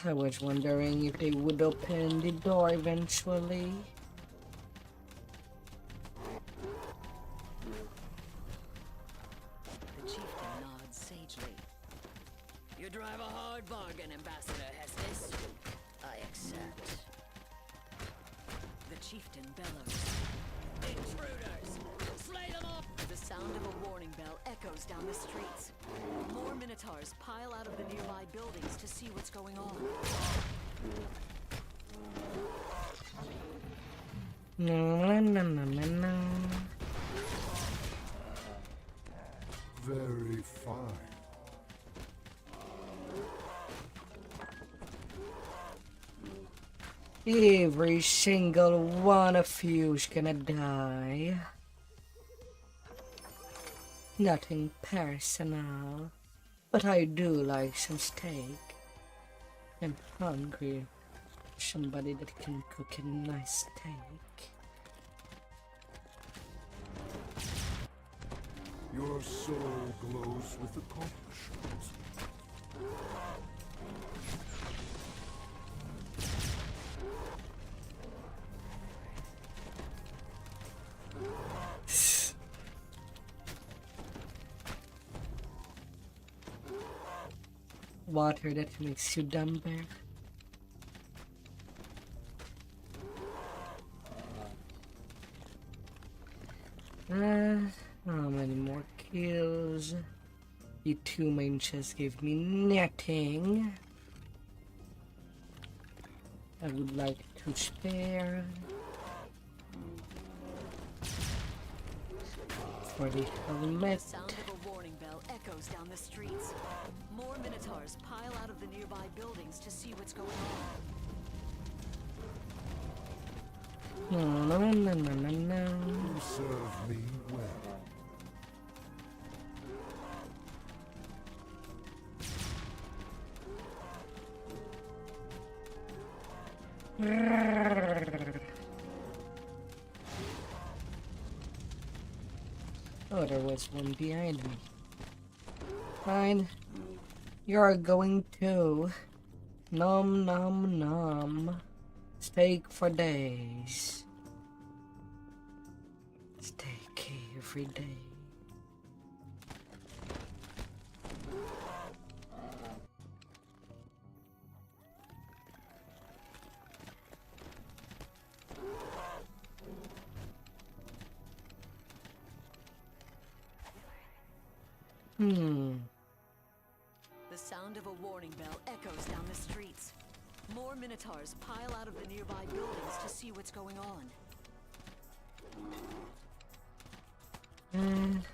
Speaker 1: I was wondering if they would open the door eventually.
Speaker 11: The chieftain nods. bargain, Ambassador Hestis. I accept. The chieftain bellows. Intruders! Slay them all! The sound of a warning bell echoes down the streets. More minotaurs pile out of the nearby buildings to see what's going on.
Speaker 1: No, no, no, no, no.
Speaker 8: Very fine.
Speaker 1: Every single one of you's gonna die. Nothing personal, but I do like some steak. I'm hungry. Somebody that can cook a nice steak.
Speaker 8: Your soul glows with accomplishment.
Speaker 1: Water that makes you dumber. How many more kills? You two main chests gave me nothing. I would like to spare for the helmet.
Speaker 11: The sound of a warning bell echoes down the streets. More minotaurs pile out of the nearby buildings to see what's going on.
Speaker 1: No, no, no, no, no, no.
Speaker 8: You serve me well.
Speaker 1: Oh, there was one behind me. Fine. You're going to. Nom nom nom. Steak for days. Steak every day.
Speaker 11: The sound of a warning bell echoes down the streets. More minotaurs pile out of the nearby buildings to see what's going on.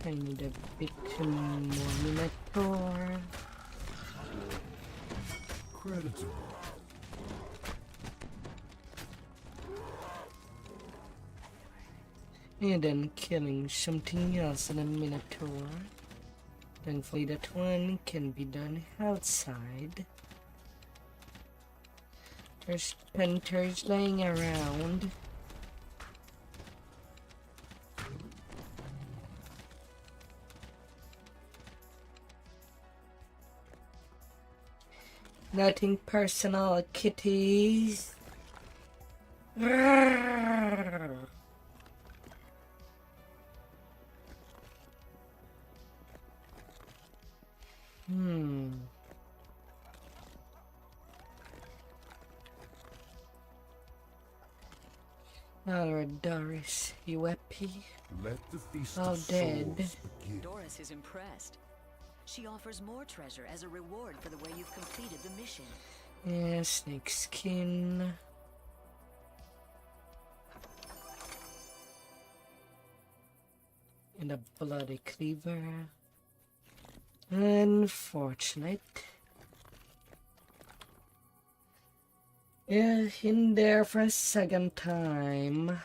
Speaker 1: I need a bit more minotaur.
Speaker 8: Creditable.
Speaker 1: And then killing something else in a minotaur. Thankfully that one can be done outside. There's panthers laying around. Nothing personal, kitties. Alright, Doris, you happy?
Speaker 8: Let the feast
Speaker 1: All
Speaker 8: of
Speaker 1: dead.
Speaker 8: souls begin.
Speaker 11: Doris is impressed. She offers more treasure as a reward for the way you've completed the mission.
Speaker 1: Yeah, snake skin. And a bloody cleaver. Unfortunate. Yeah, in there for a second time.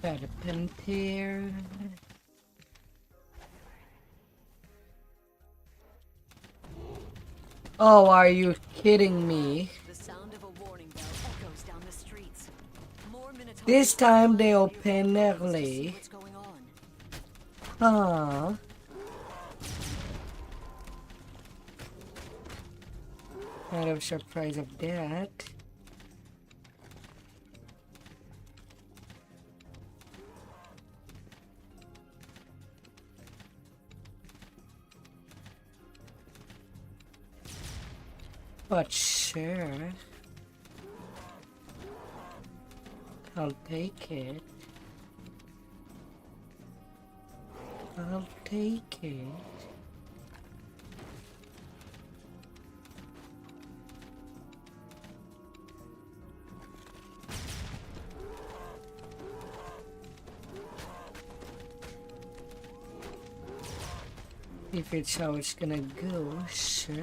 Speaker 1: Got a pen pair. Oh, are you kidding me?
Speaker 11: The sound of a warning bell echoes down the streets. More Minotaurs
Speaker 1: This time they
Speaker 11: pile
Speaker 1: open
Speaker 11: to see
Speaker 1: early.
Speaker 11: what's going on.
Speaker 1: Huh. Kind of surprised of that. But sure. I'll take it. I'll take it. If it's how it's gonna go, sure.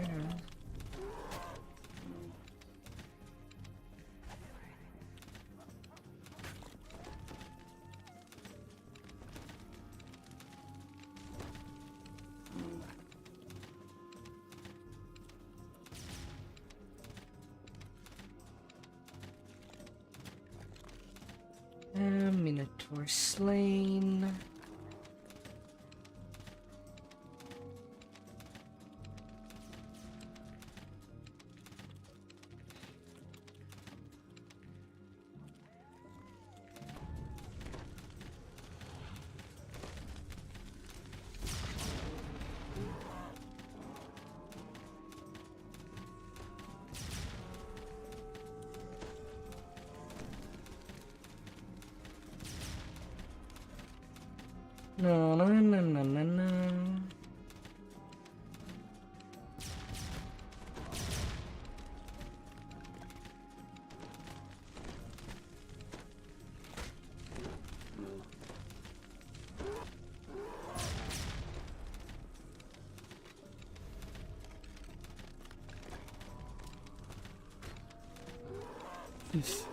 Speaker 1: Minotaur slain. No, no, no, no, no, no. Yes.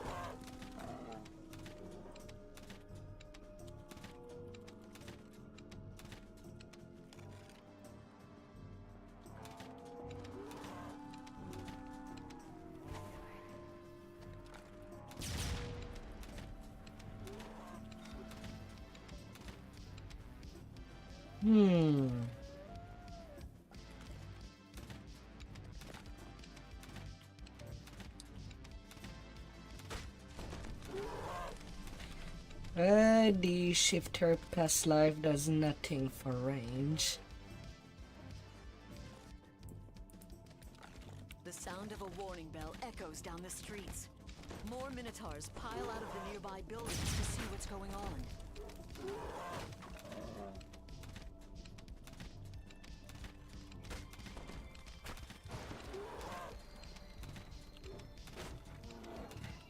Speaker 1: The shifter past life does nothing for range.
Speaker 11: The sound of a warning bell echoes down the streets. More Minotaurs pile out of the nearby buildings to see what's going on.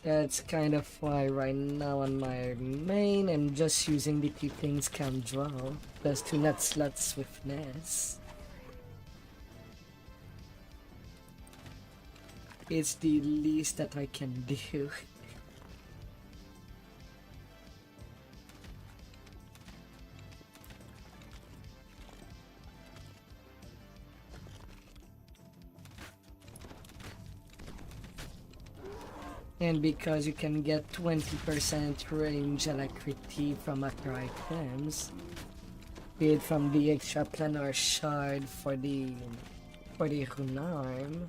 Speaker 1: That's kind of why right now on my main I'm just using the two things can draw, plus 2 nut slots with Ness. It's the least that I can do. And because you can get 20% range alacrity from other items, be it from the extra planar shard for the Runarm,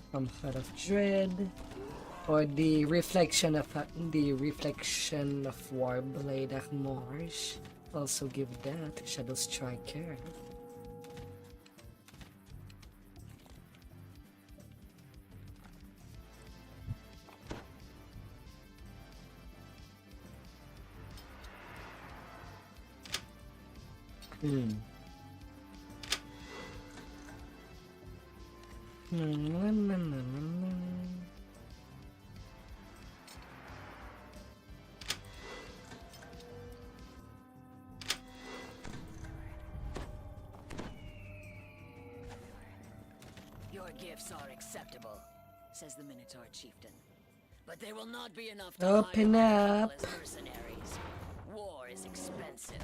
Speaker 1: from Heart of Dread, or the reflection of Warblade Armors, also give that to Shadow Striker.
Speaker 11: Your gifts are acceptable, says the Minotaur chieftain.
Speaker 15: But there will not be enough to
Speaker 1: Open
Speaker 15: hire
Speaker 1: up.
Speaker 15: as mercenaries. War is expensive.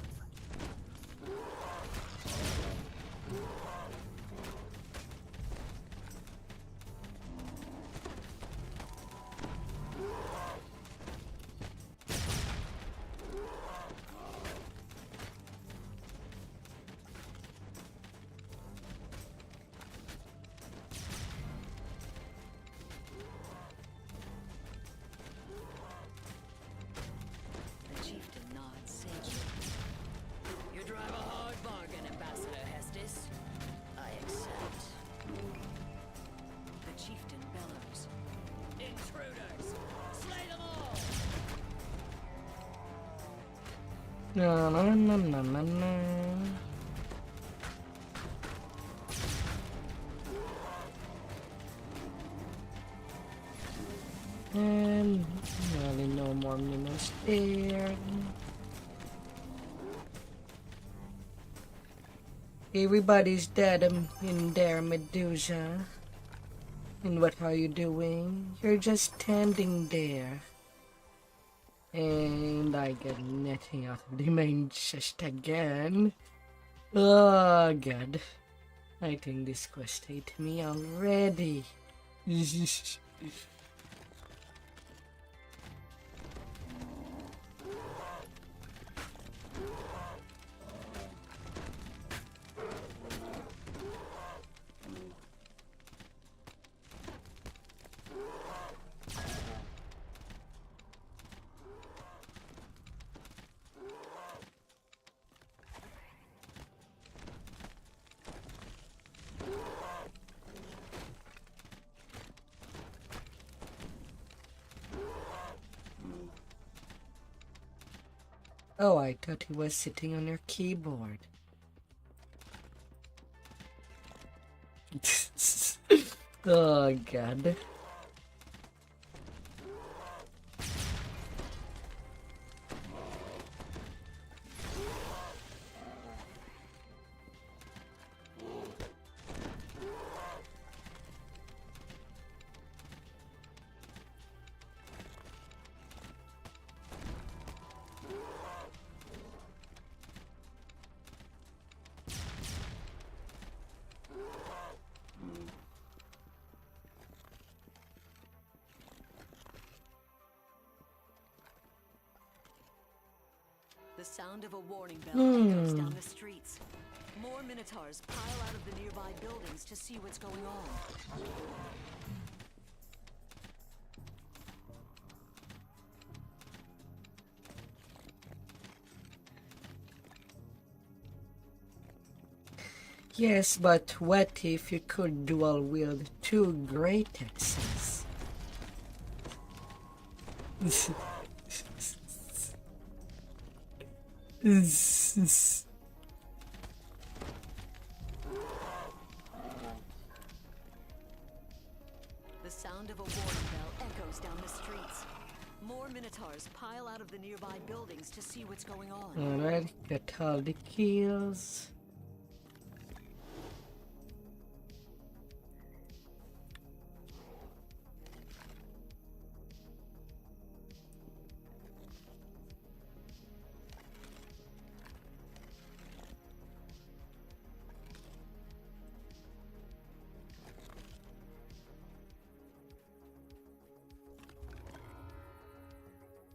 Speaker 15: The chieftain nods sagely. You drive a hard bargain, Ambassador Hestis. I accept. The chieftain bellows. Intruders! Slay them all!
Speaker 1: Na na na na na na. And really no more minutes there. Everybody's dead in there, Medusa. And what are you doing? You're just standing there. And I get nothing out of the main chest again. Oh god. I think this quest ate me already. Oh, I thought he was sitting on your keyboard. Oh god.
Speaker 11: The sound of a warning bell echoes down the streets. More Minotaurs pile out of the nearby buildings to see what's going on.
Speaker 1: Yes, but what if you could dual wield two great axes?
Speaker 11: The sound of a warning bell echoes down the streets. More Minotaurs pile out of the nearby buildings to see what's going on.
Speaker 1: Alright, got all the kills.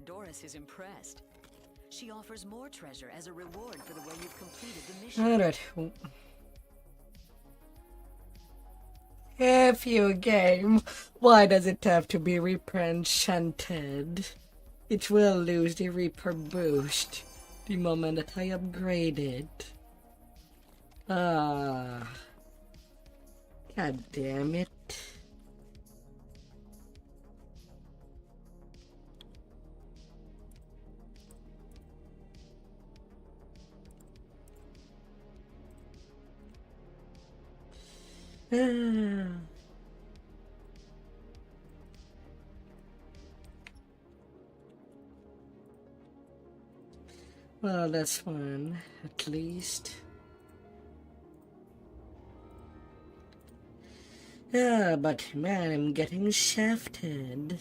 Speaker 11: Doris is impressed. She offers more treasure as a reward for the way you've completed the mission.
Speaker 1: Alright. F you, game. Why does it have to be Reaper enchanted? It will lose the Reaper boost the moment that I upgrade it. Ah. God damn it. Well, that's fun, at least. Yeah, but man, I'm getting shafted.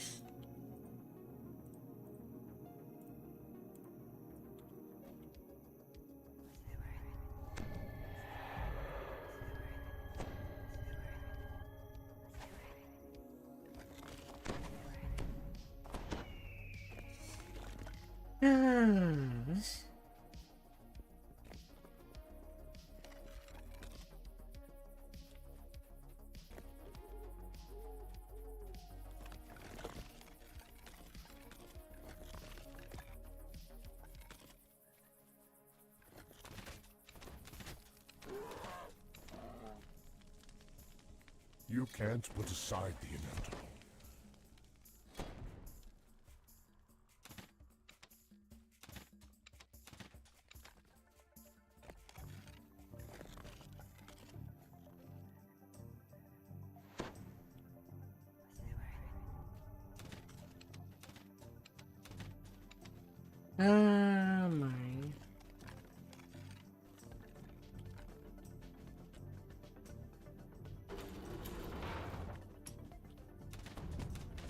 Speaker 1: Ah.
Speaker 8: You can't put aside the inevitable.
Speaker 1: Ah, my.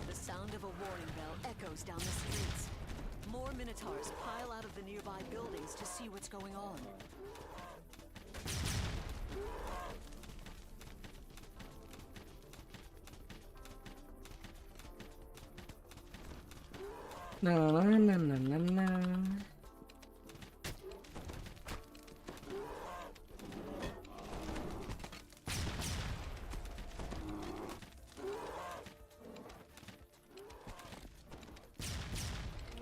Speaker 11: The sound of a warning bell echoes down the streets. More Minotaurs pile out of the nearby buildings to see what's going on.
Speaker 1: No, no, no, no, no, no.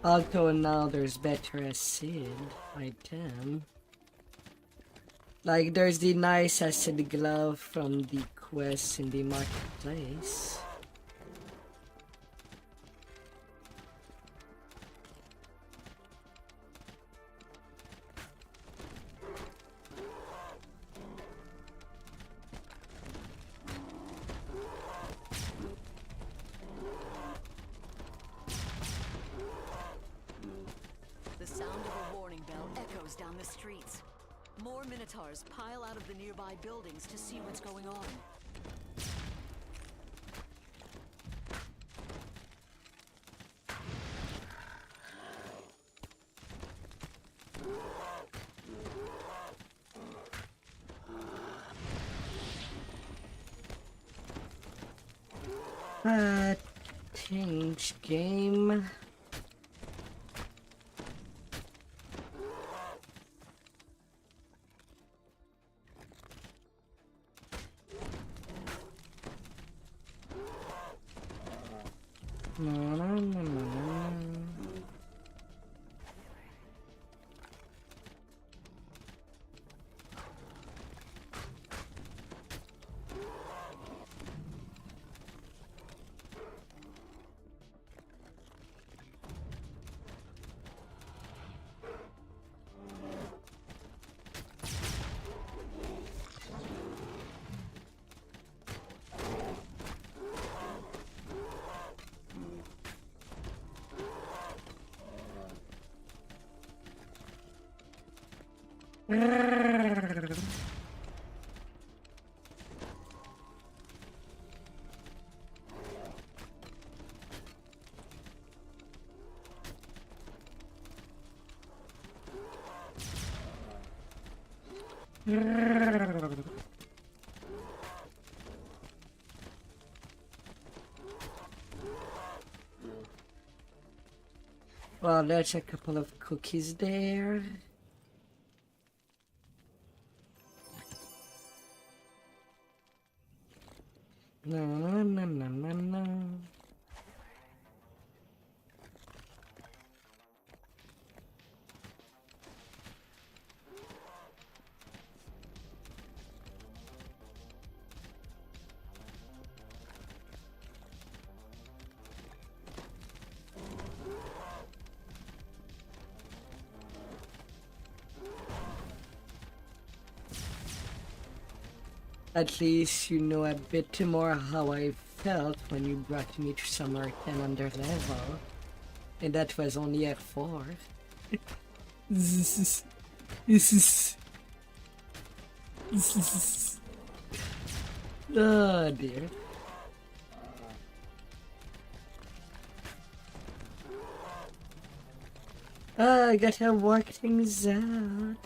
Speaker 1: Although now there's better acid item. Like there's the nice acid glove from the quest in the marketplace.
Speaker 11: The sound of a warning bell echoes down the streets. More Minotaurs pile out of the nearby buildings to see what's going on.
Speaker 1: Change game. No, no, no, no, no, no. Well, there's a couple of cookies there. No, no, no, no, no, no. At least you know a bit more how I felt when you brought me to Summer 10 under level. And that was only at 4. This is... Oh dear. I gotta work things out.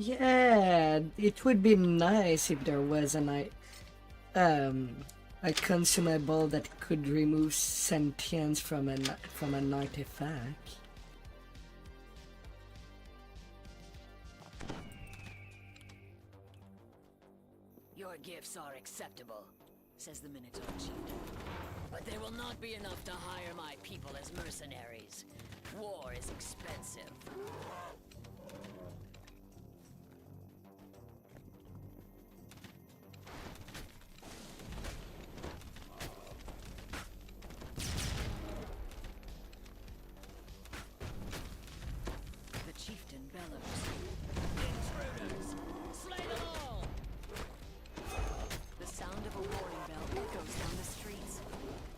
Speaker 1: Yeah, it would be nice if there was a consumable that could remove sentience from an artifact.
Speaker 11: Your gifts are acceptable, says the Minotaur chieftain. But there will not be enough to hire my people as mercenaries. War is expensive. The chieftain bellows. Intruders! Slay them all! The sound of a warning bell echoes down the streets.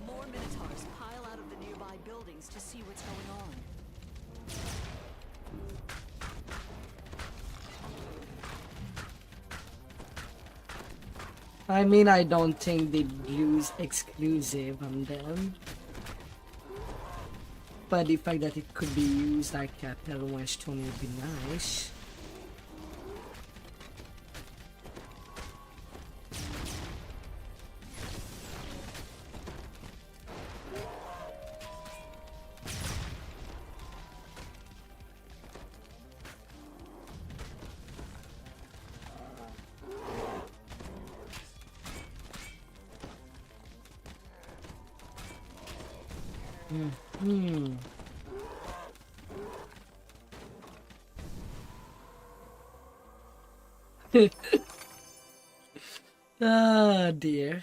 Speaker 11: More Minotaurs pile out of the nearby buildings to see what's going on.
Speaker 1: I mean, I don't think they'd use exclusive on them. But the fact that it could be used like a Pelwan Stone would be nice. Hmm. Ah, dear.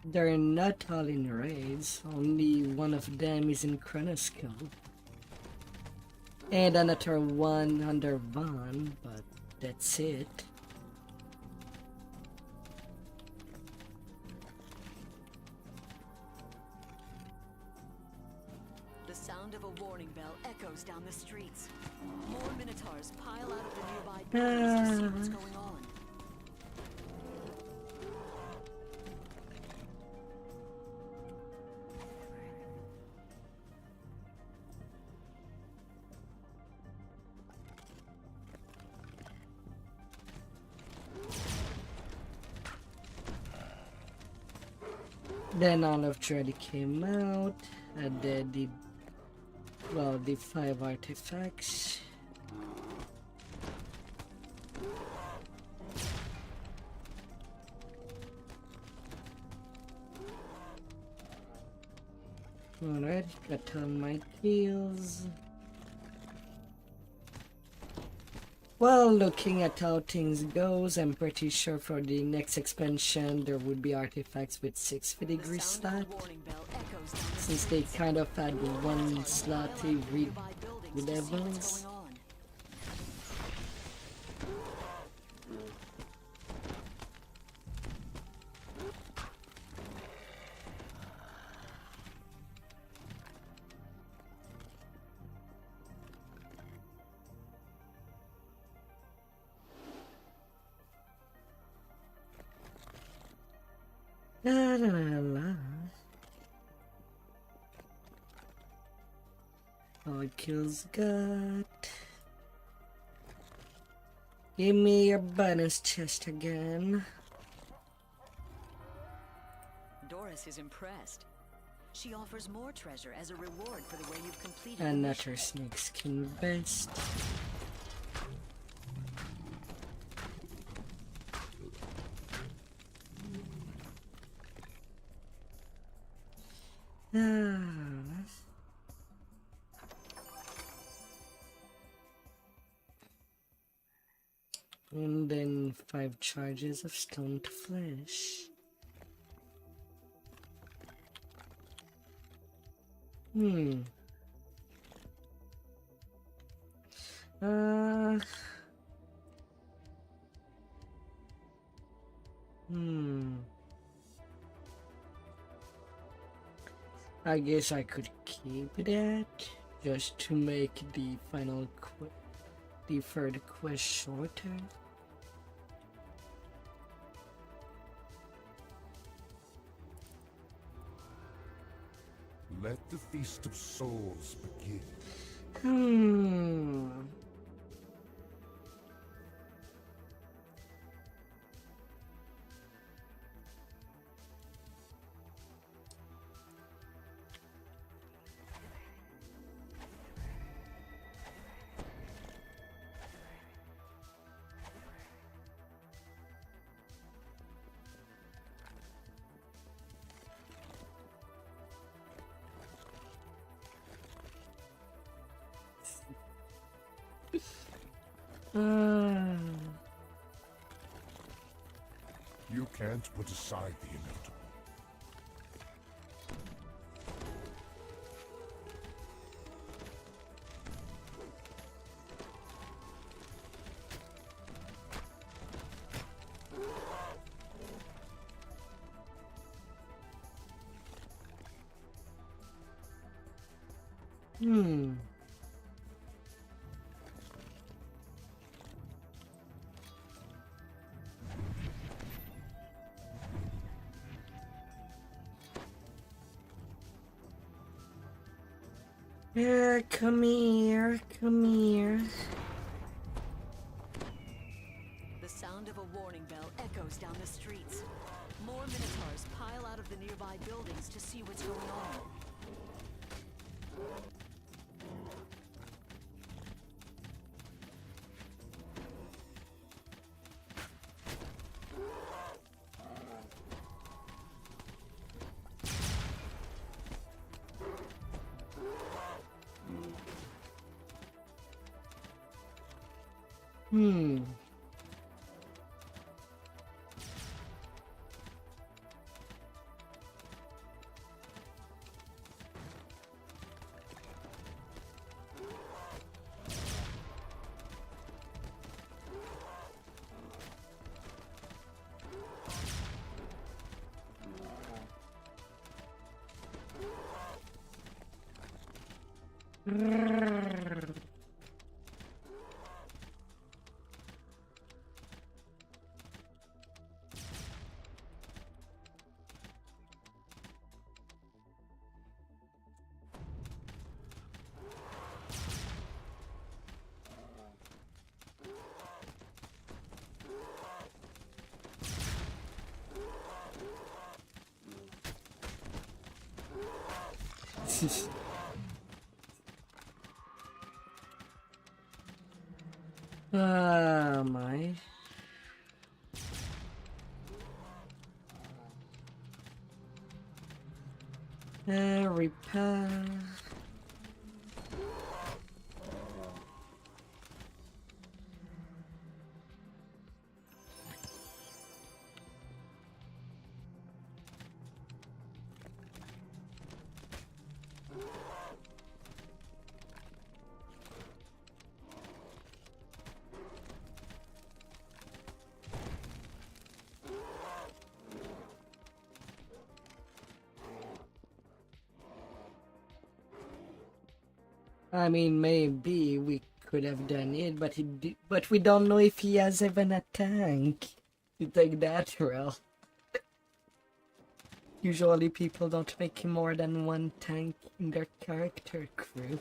Speaker 1: They're not all in raids, only one of them is in Chronoscope. And another one under Van, but that's it.
Speaker 11: The sound of a warning bell echoes down the streets. More Minotaurs pile out of the nearby buildings to see what's going on.
Speaker 1: Then all of Dread came out, and then the 5 artifacts. Alright, got all my kills. Well, looking at how things goes, I'm pretty sure for the next expansion there would be artifacts with 6 filigree stat, since they kind of had one slot every levels. La la la la. All kills got. Give me your bonus chest again.
Speaker 11: Doris is impressed. She offers more treasure as a reward for the way you've completed
Speaker 1: Another snakeskin vest. And then 5 charges of stoned flesh. Uh, hmm. I guess I could keep that just to make the the third quest shorter.
Speaker 8: Let the Feast of Souls begin.
Speaker 1: Hmm.
Speaker 8: You can't put aside the inevitable.
Speaker 1: Hmm. Yeah, come here, come here.
Speaker 11: The sound of a warning bell echoes down the streets. More Minotaurs pile out of the nearby buildings to see what's going on.
Speaker 1: Hmm. My. Repair. I mean, maybe we could have done it, but but we don't know if he has even a tank to take that route. Usually, people don't make more than one tank in their character crew.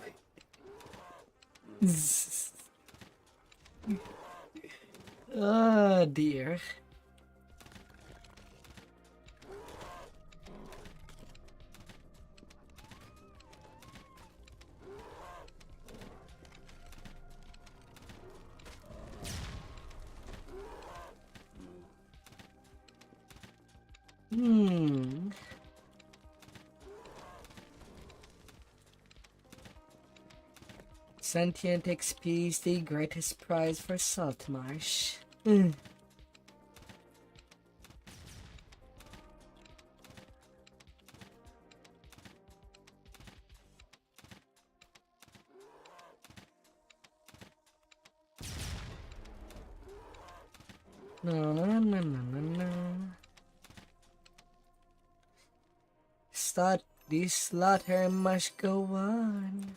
Speaker 1: Oh dear. Hmm. Sentient XP is the greatest prize for Saltmarsh. No, no, no, no, no, no. This slaughter must go on.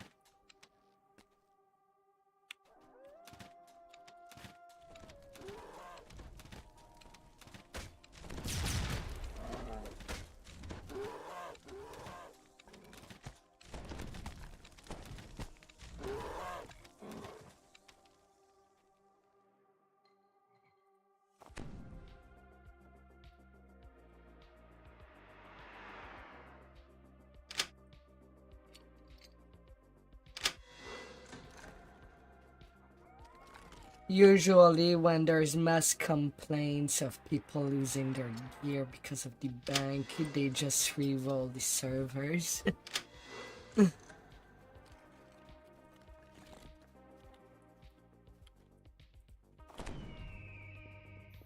Speaker 1: Usually when there's mass complaints of people losing their gear because of the bank, they just reroll the servers.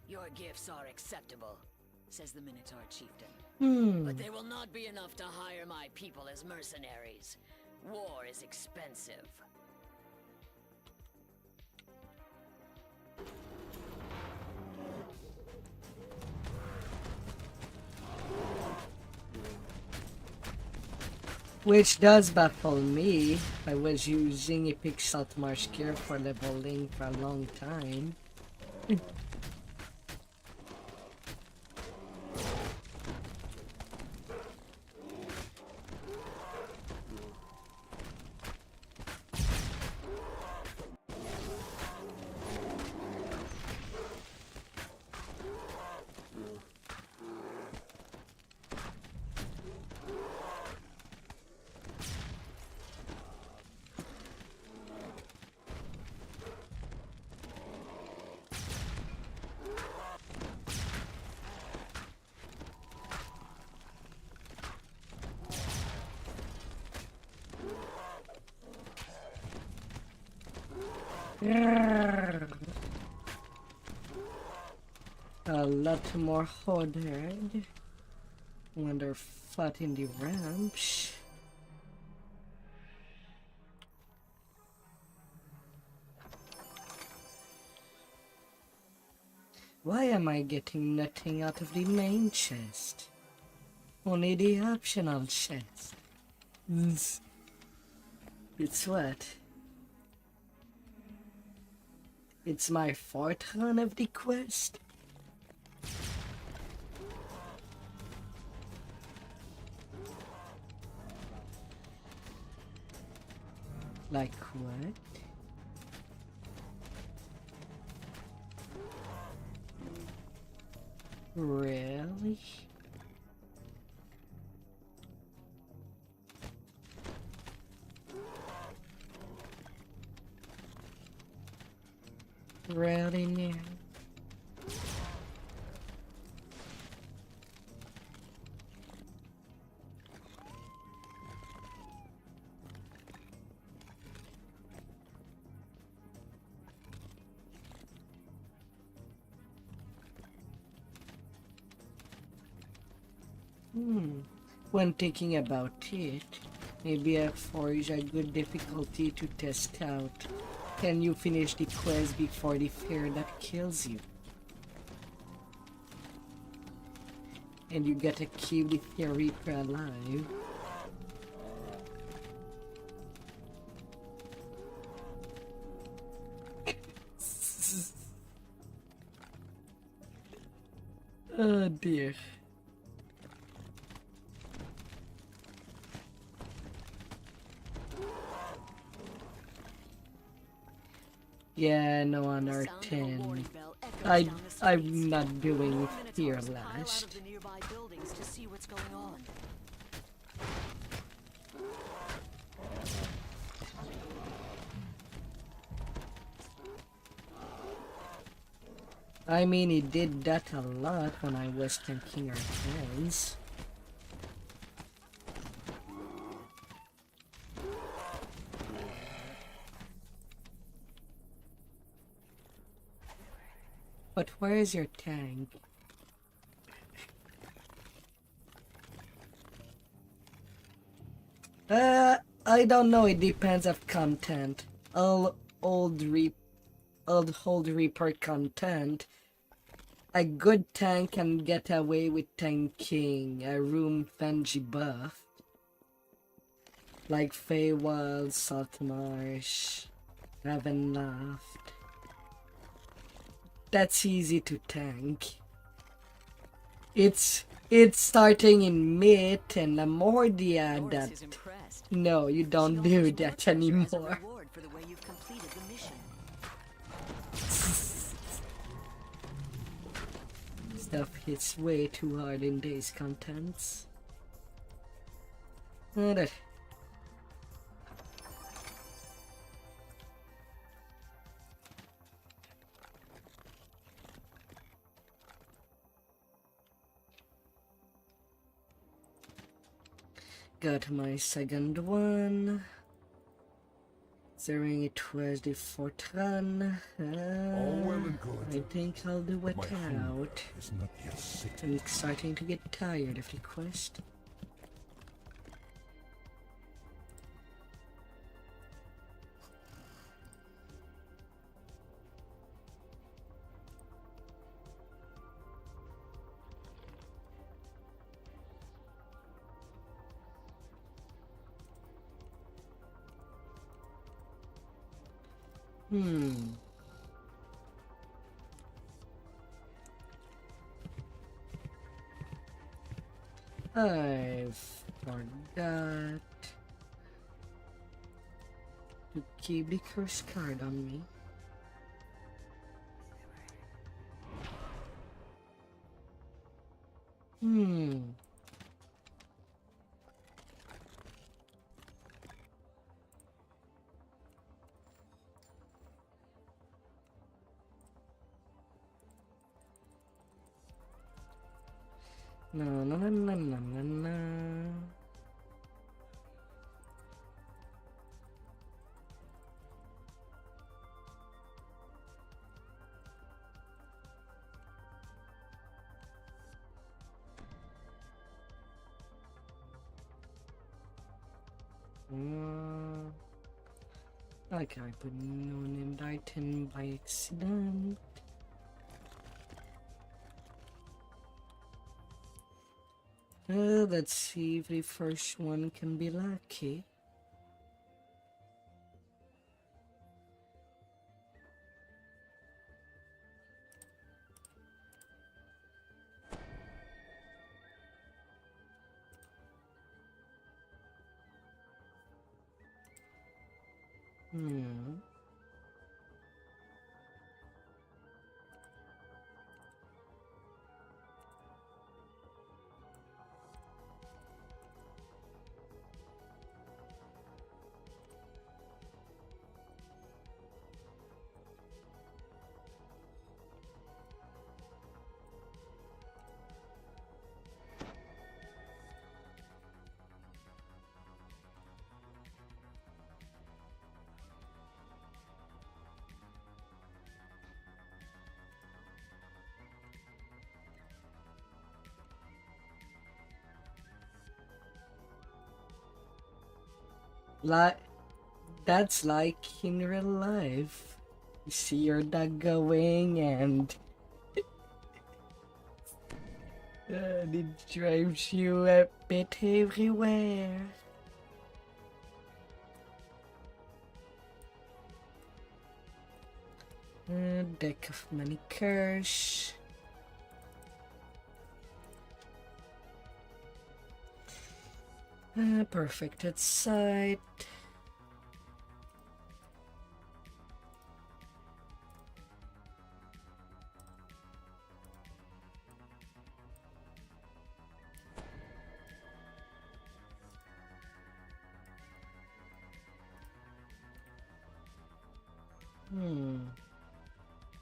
Speaker 11: Your gifts are acceptable, says the Minotaur chieftain. But they will not be enough to hire my people as mercenaries. War is expensive.
Speaker 1: Which does baffle me. I was using Epic Saltmarsh gear for leveling for a long time. A lot more horde when they're fought in the ramps. Why am I getting nothing out of the main chest? Only the optional chest. It's what? It's my fourth run of the quest. Like what? Really? Really now? When thinking about it, maybe F4 is a good difficulty to test out. Can you finish the quest before the fear that kills you? And you gotta keep the Fear Reaper alive. Oh dear. Yeah, no on R10. I'm not doing Fear last.
Speaker 11: To see what's going on.
Speaker 1: I mean, it did that a lot when I was tanking R10s. But where is your tank? I don't know, it depends of content. Old Hold Reaper content a good tank can get away with tanking a room Fenji buff. Like Feywild, Saltmarsh, Ravenloft. That's easy to tank. It's starting in mid and the Mordia that... No, you don't do that anymore.
Speaker 11: For the way you've completed the mission.
Speaker 1: Stuff hits way too hard in Days contents. Alright. Got my second one. Considering it was the fourth run, I think I'll do it out. I'm starting to get tired of the quest. I forgot to keep the curse card on me. No, no, no, no, no, no, no. Okay, I put no named item by accident. Let's see if the first one can be lucky. That's like in real life. You see your dog going and it drives you a bit everywhere. Deck of Money Curse. Perfected sight.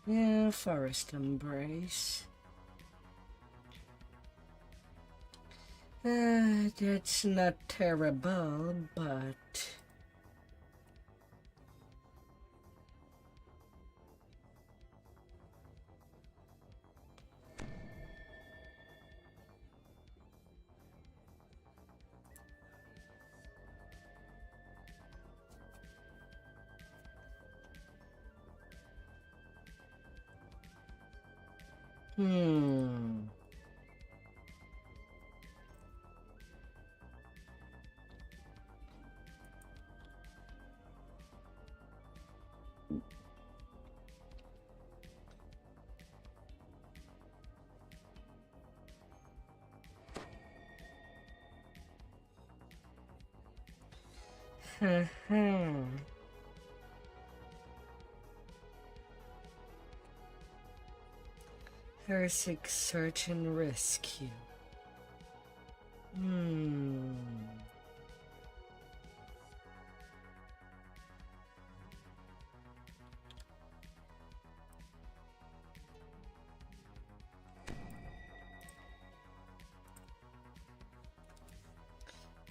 Speaker 1: Yeah, Forest Embrace. That's not terrible, but... Hmm. Heretic search and rescue. Hmm.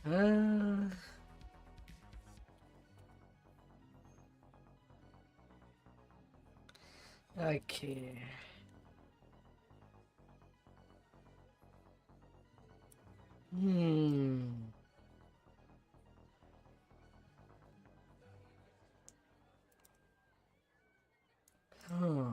Speaker 1: Uh, okay. Hmm. Huh.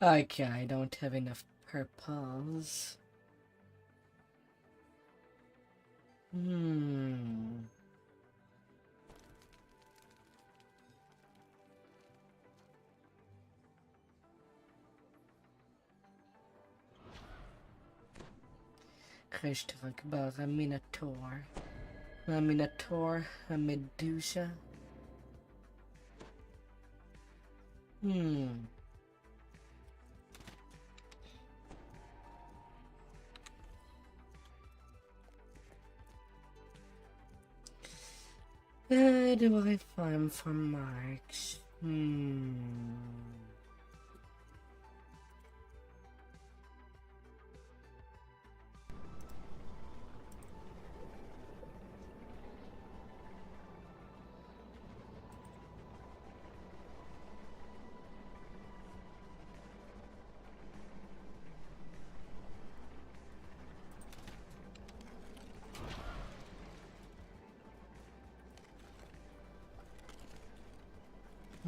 Speaker 1: Okay, I don't have enough purples. Hmm. Hashtag about a minotaur. A minotaur, a medusa. Hmm. Where do I farm for marks? Hmm.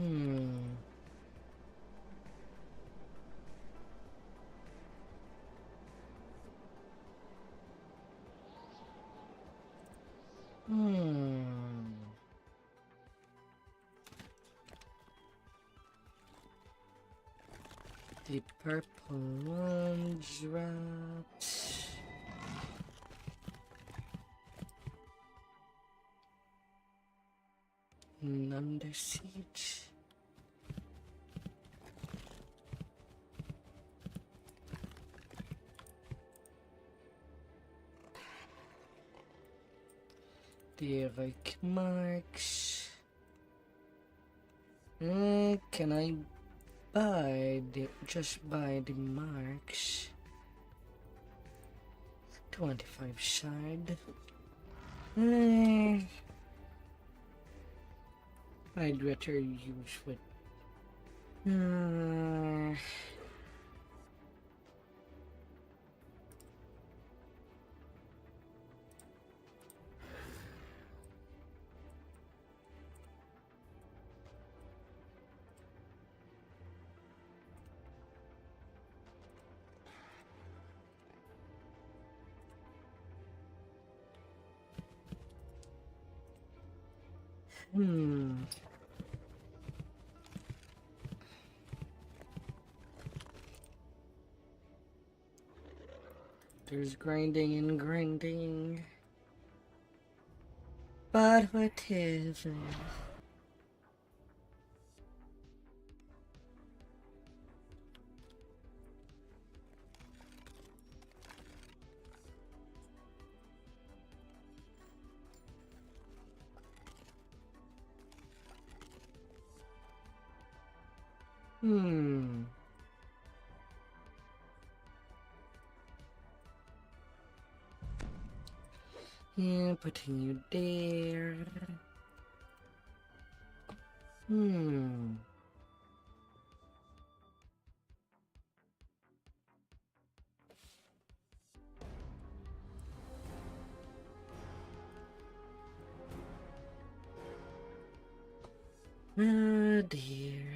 Speaker 1: Hmm. Hmm. The purple one dropped. Under siege. Derek marks. Can I buy just buy the marks? 25 shard. I'd rather use what. There's grinding and grinding. But whatever. Yeah, putting you there. Ah, dear.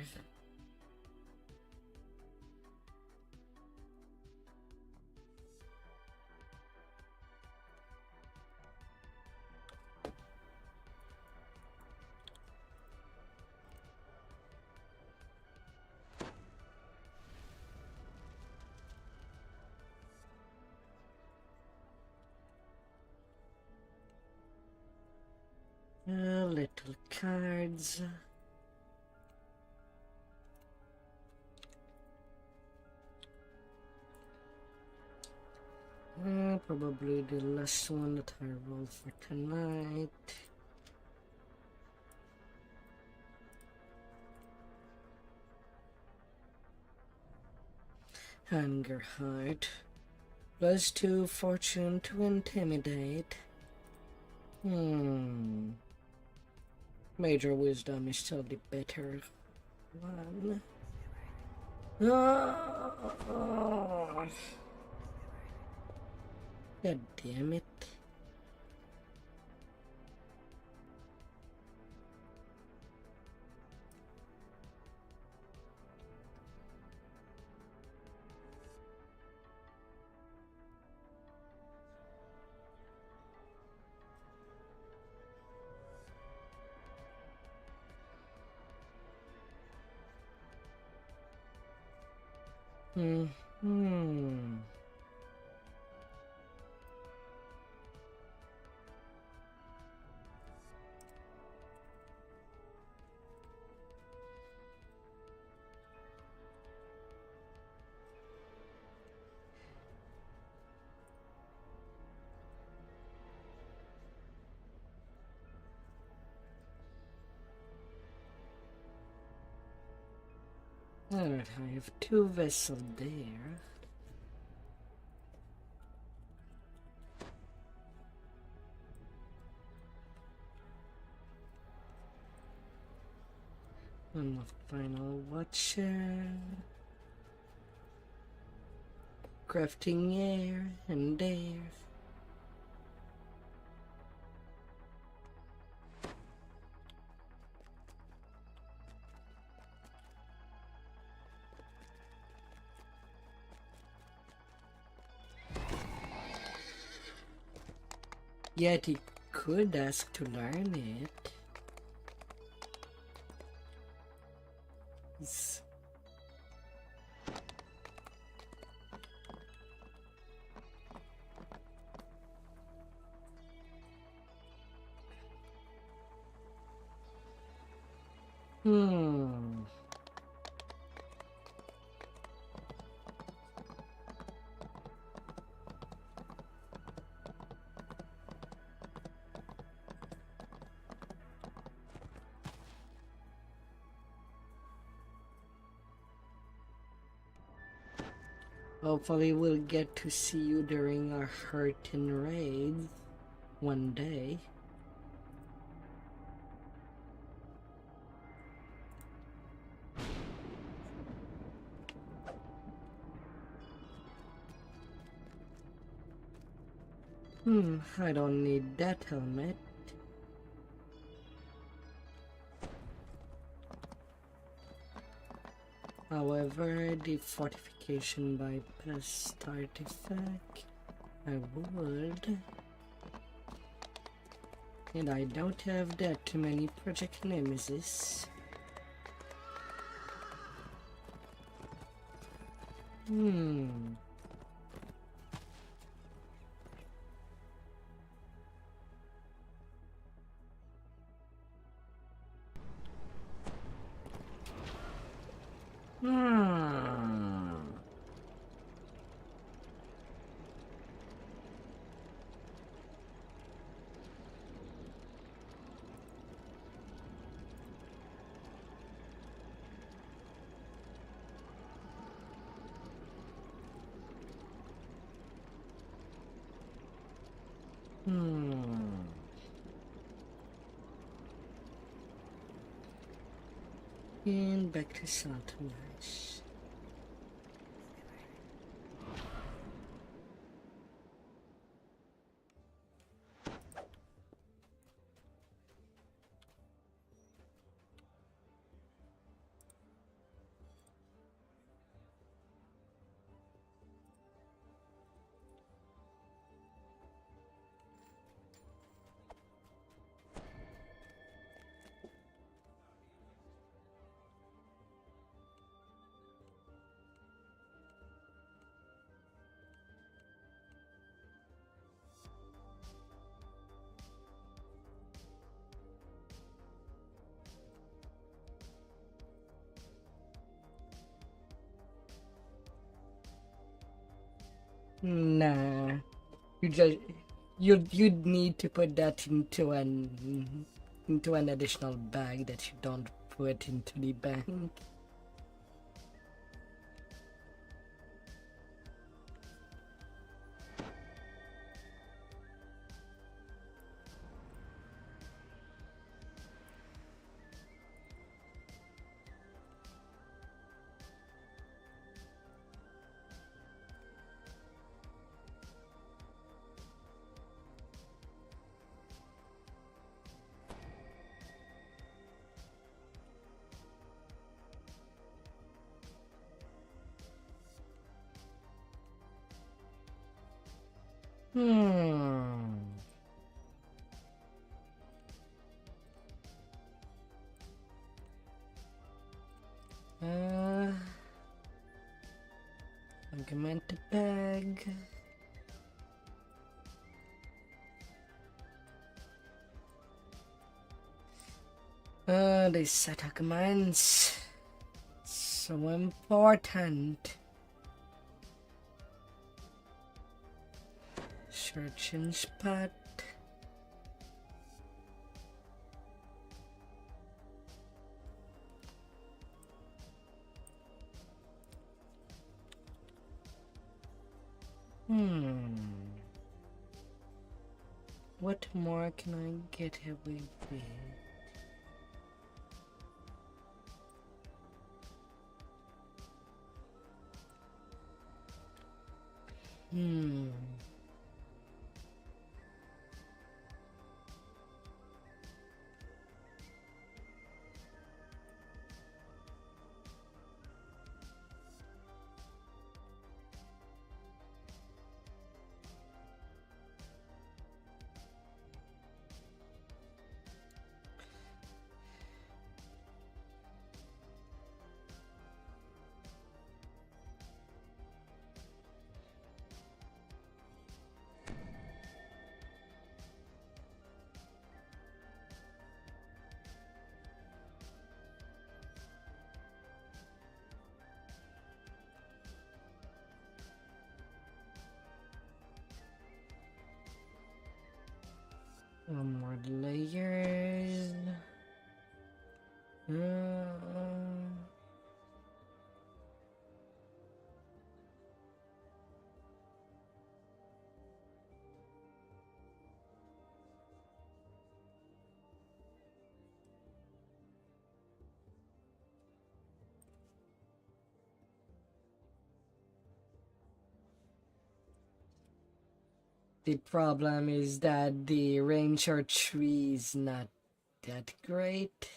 Speaker 1: Little cards. Probably the last one that I roll for tonight. Anger Heart. +2 fortune to intimidate. Major wisdom is still the better one. Oh. God damn it. Alright, I have 2 vessels there. One more final watcher. Crafting air and air. Yet he could ask to learn it. It's Hopefully we'll get to see you during our hurting raids one day. I don't need that helmet. However, the fortification bypass artifact, I would. And I don't have that many project nemesis. And back to Saltmarsh. Nah. You just you'd need to put that into an additional bag that you don't put into the bank. Hmm. Augmented bag. These set commands. So important. Search and spot. What more can I get away with? More layers. The problem is that the range or tree is not that great.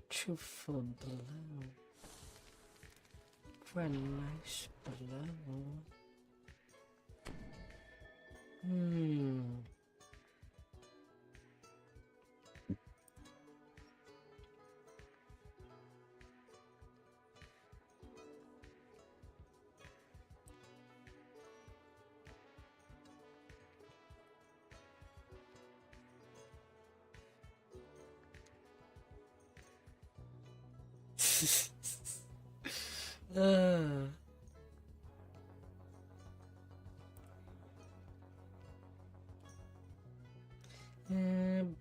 Speaker 1: Truthful blow. For a nice blow.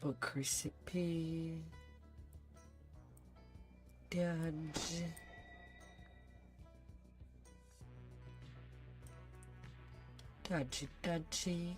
Speaker 1: Book recipe. Dodge. Dodgy.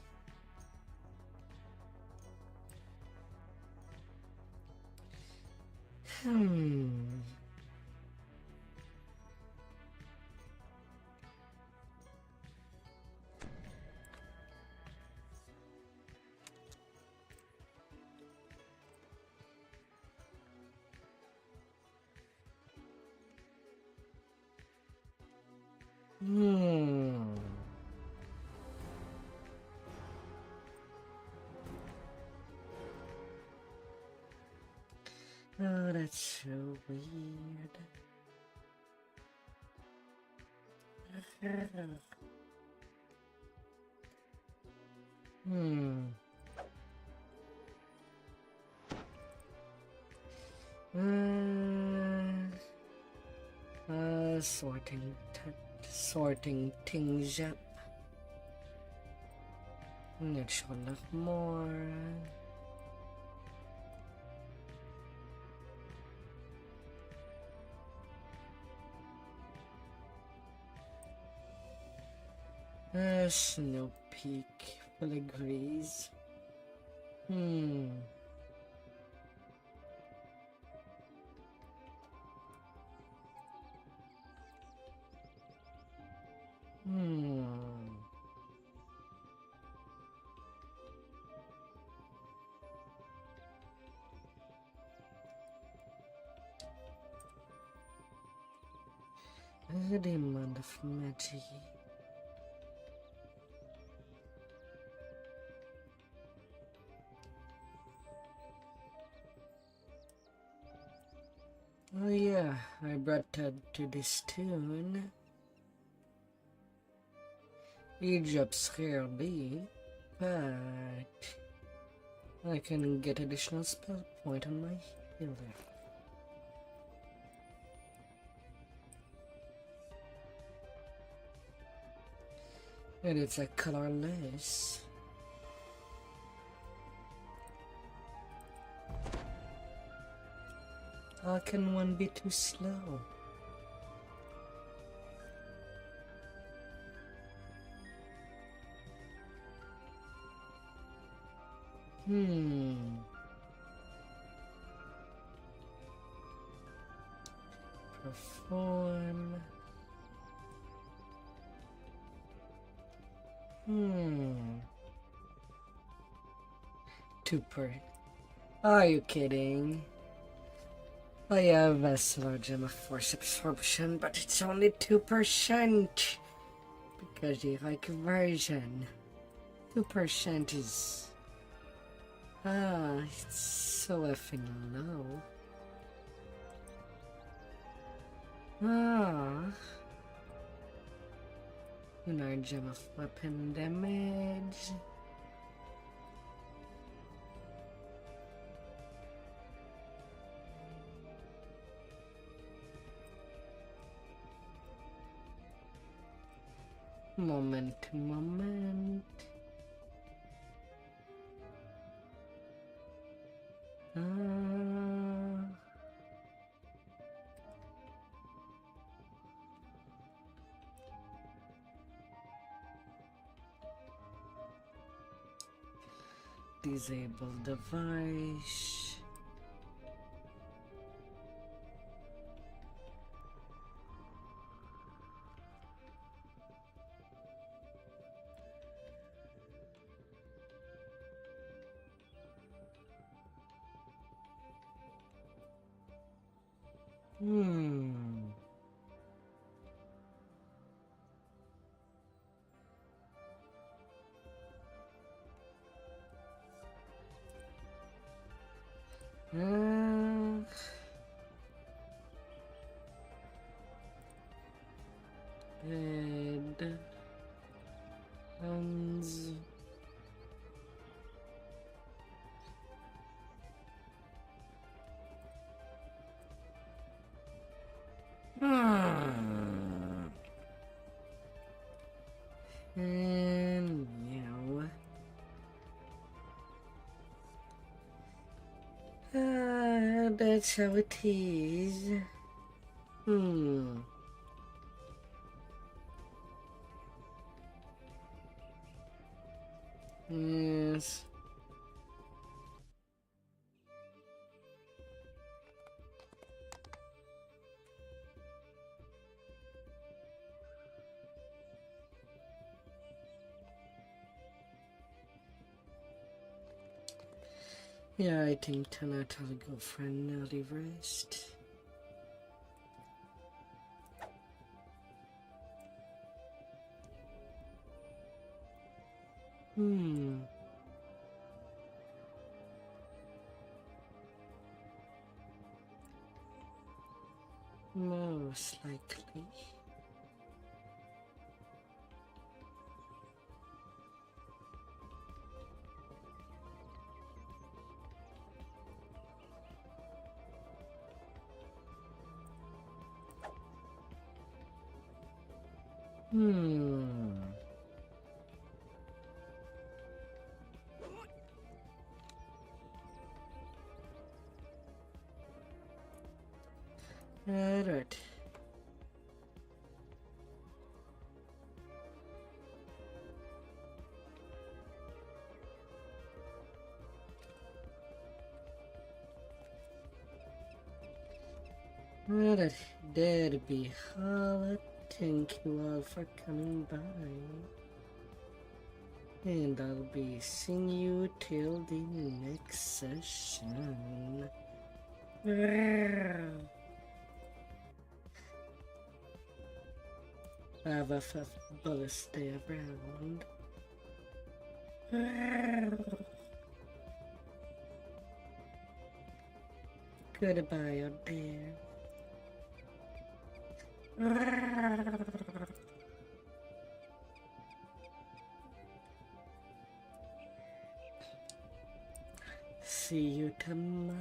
Speaker 1: Oh, that's so weird. Hmm. Sorting things up. It should look more. Snow Peak filigrees. Hmm. A demand of magic. Oh yeah, I brought that to this tune. Egypt's rarely, but I can get additional spell point on my healer. And it's a colorless. How can one be too slow? Perform. Are you kidding? I have a slow gem of force absorption, but it's only 2%. Because the like version. 2% is... it's so effing low. Lunar gem of weapon damage. Moment to moment. Disable device. Head, hands. And meow. That's how it is. Yes. Yeah, I think tonight I'll go for an early rest. Most likely. Hmm. Alright. Alright, there be all. Thank you all for coming by. And I'll be seeing you till the next session. Have a fabulous day around. Goodbye out there. See you tomorrow.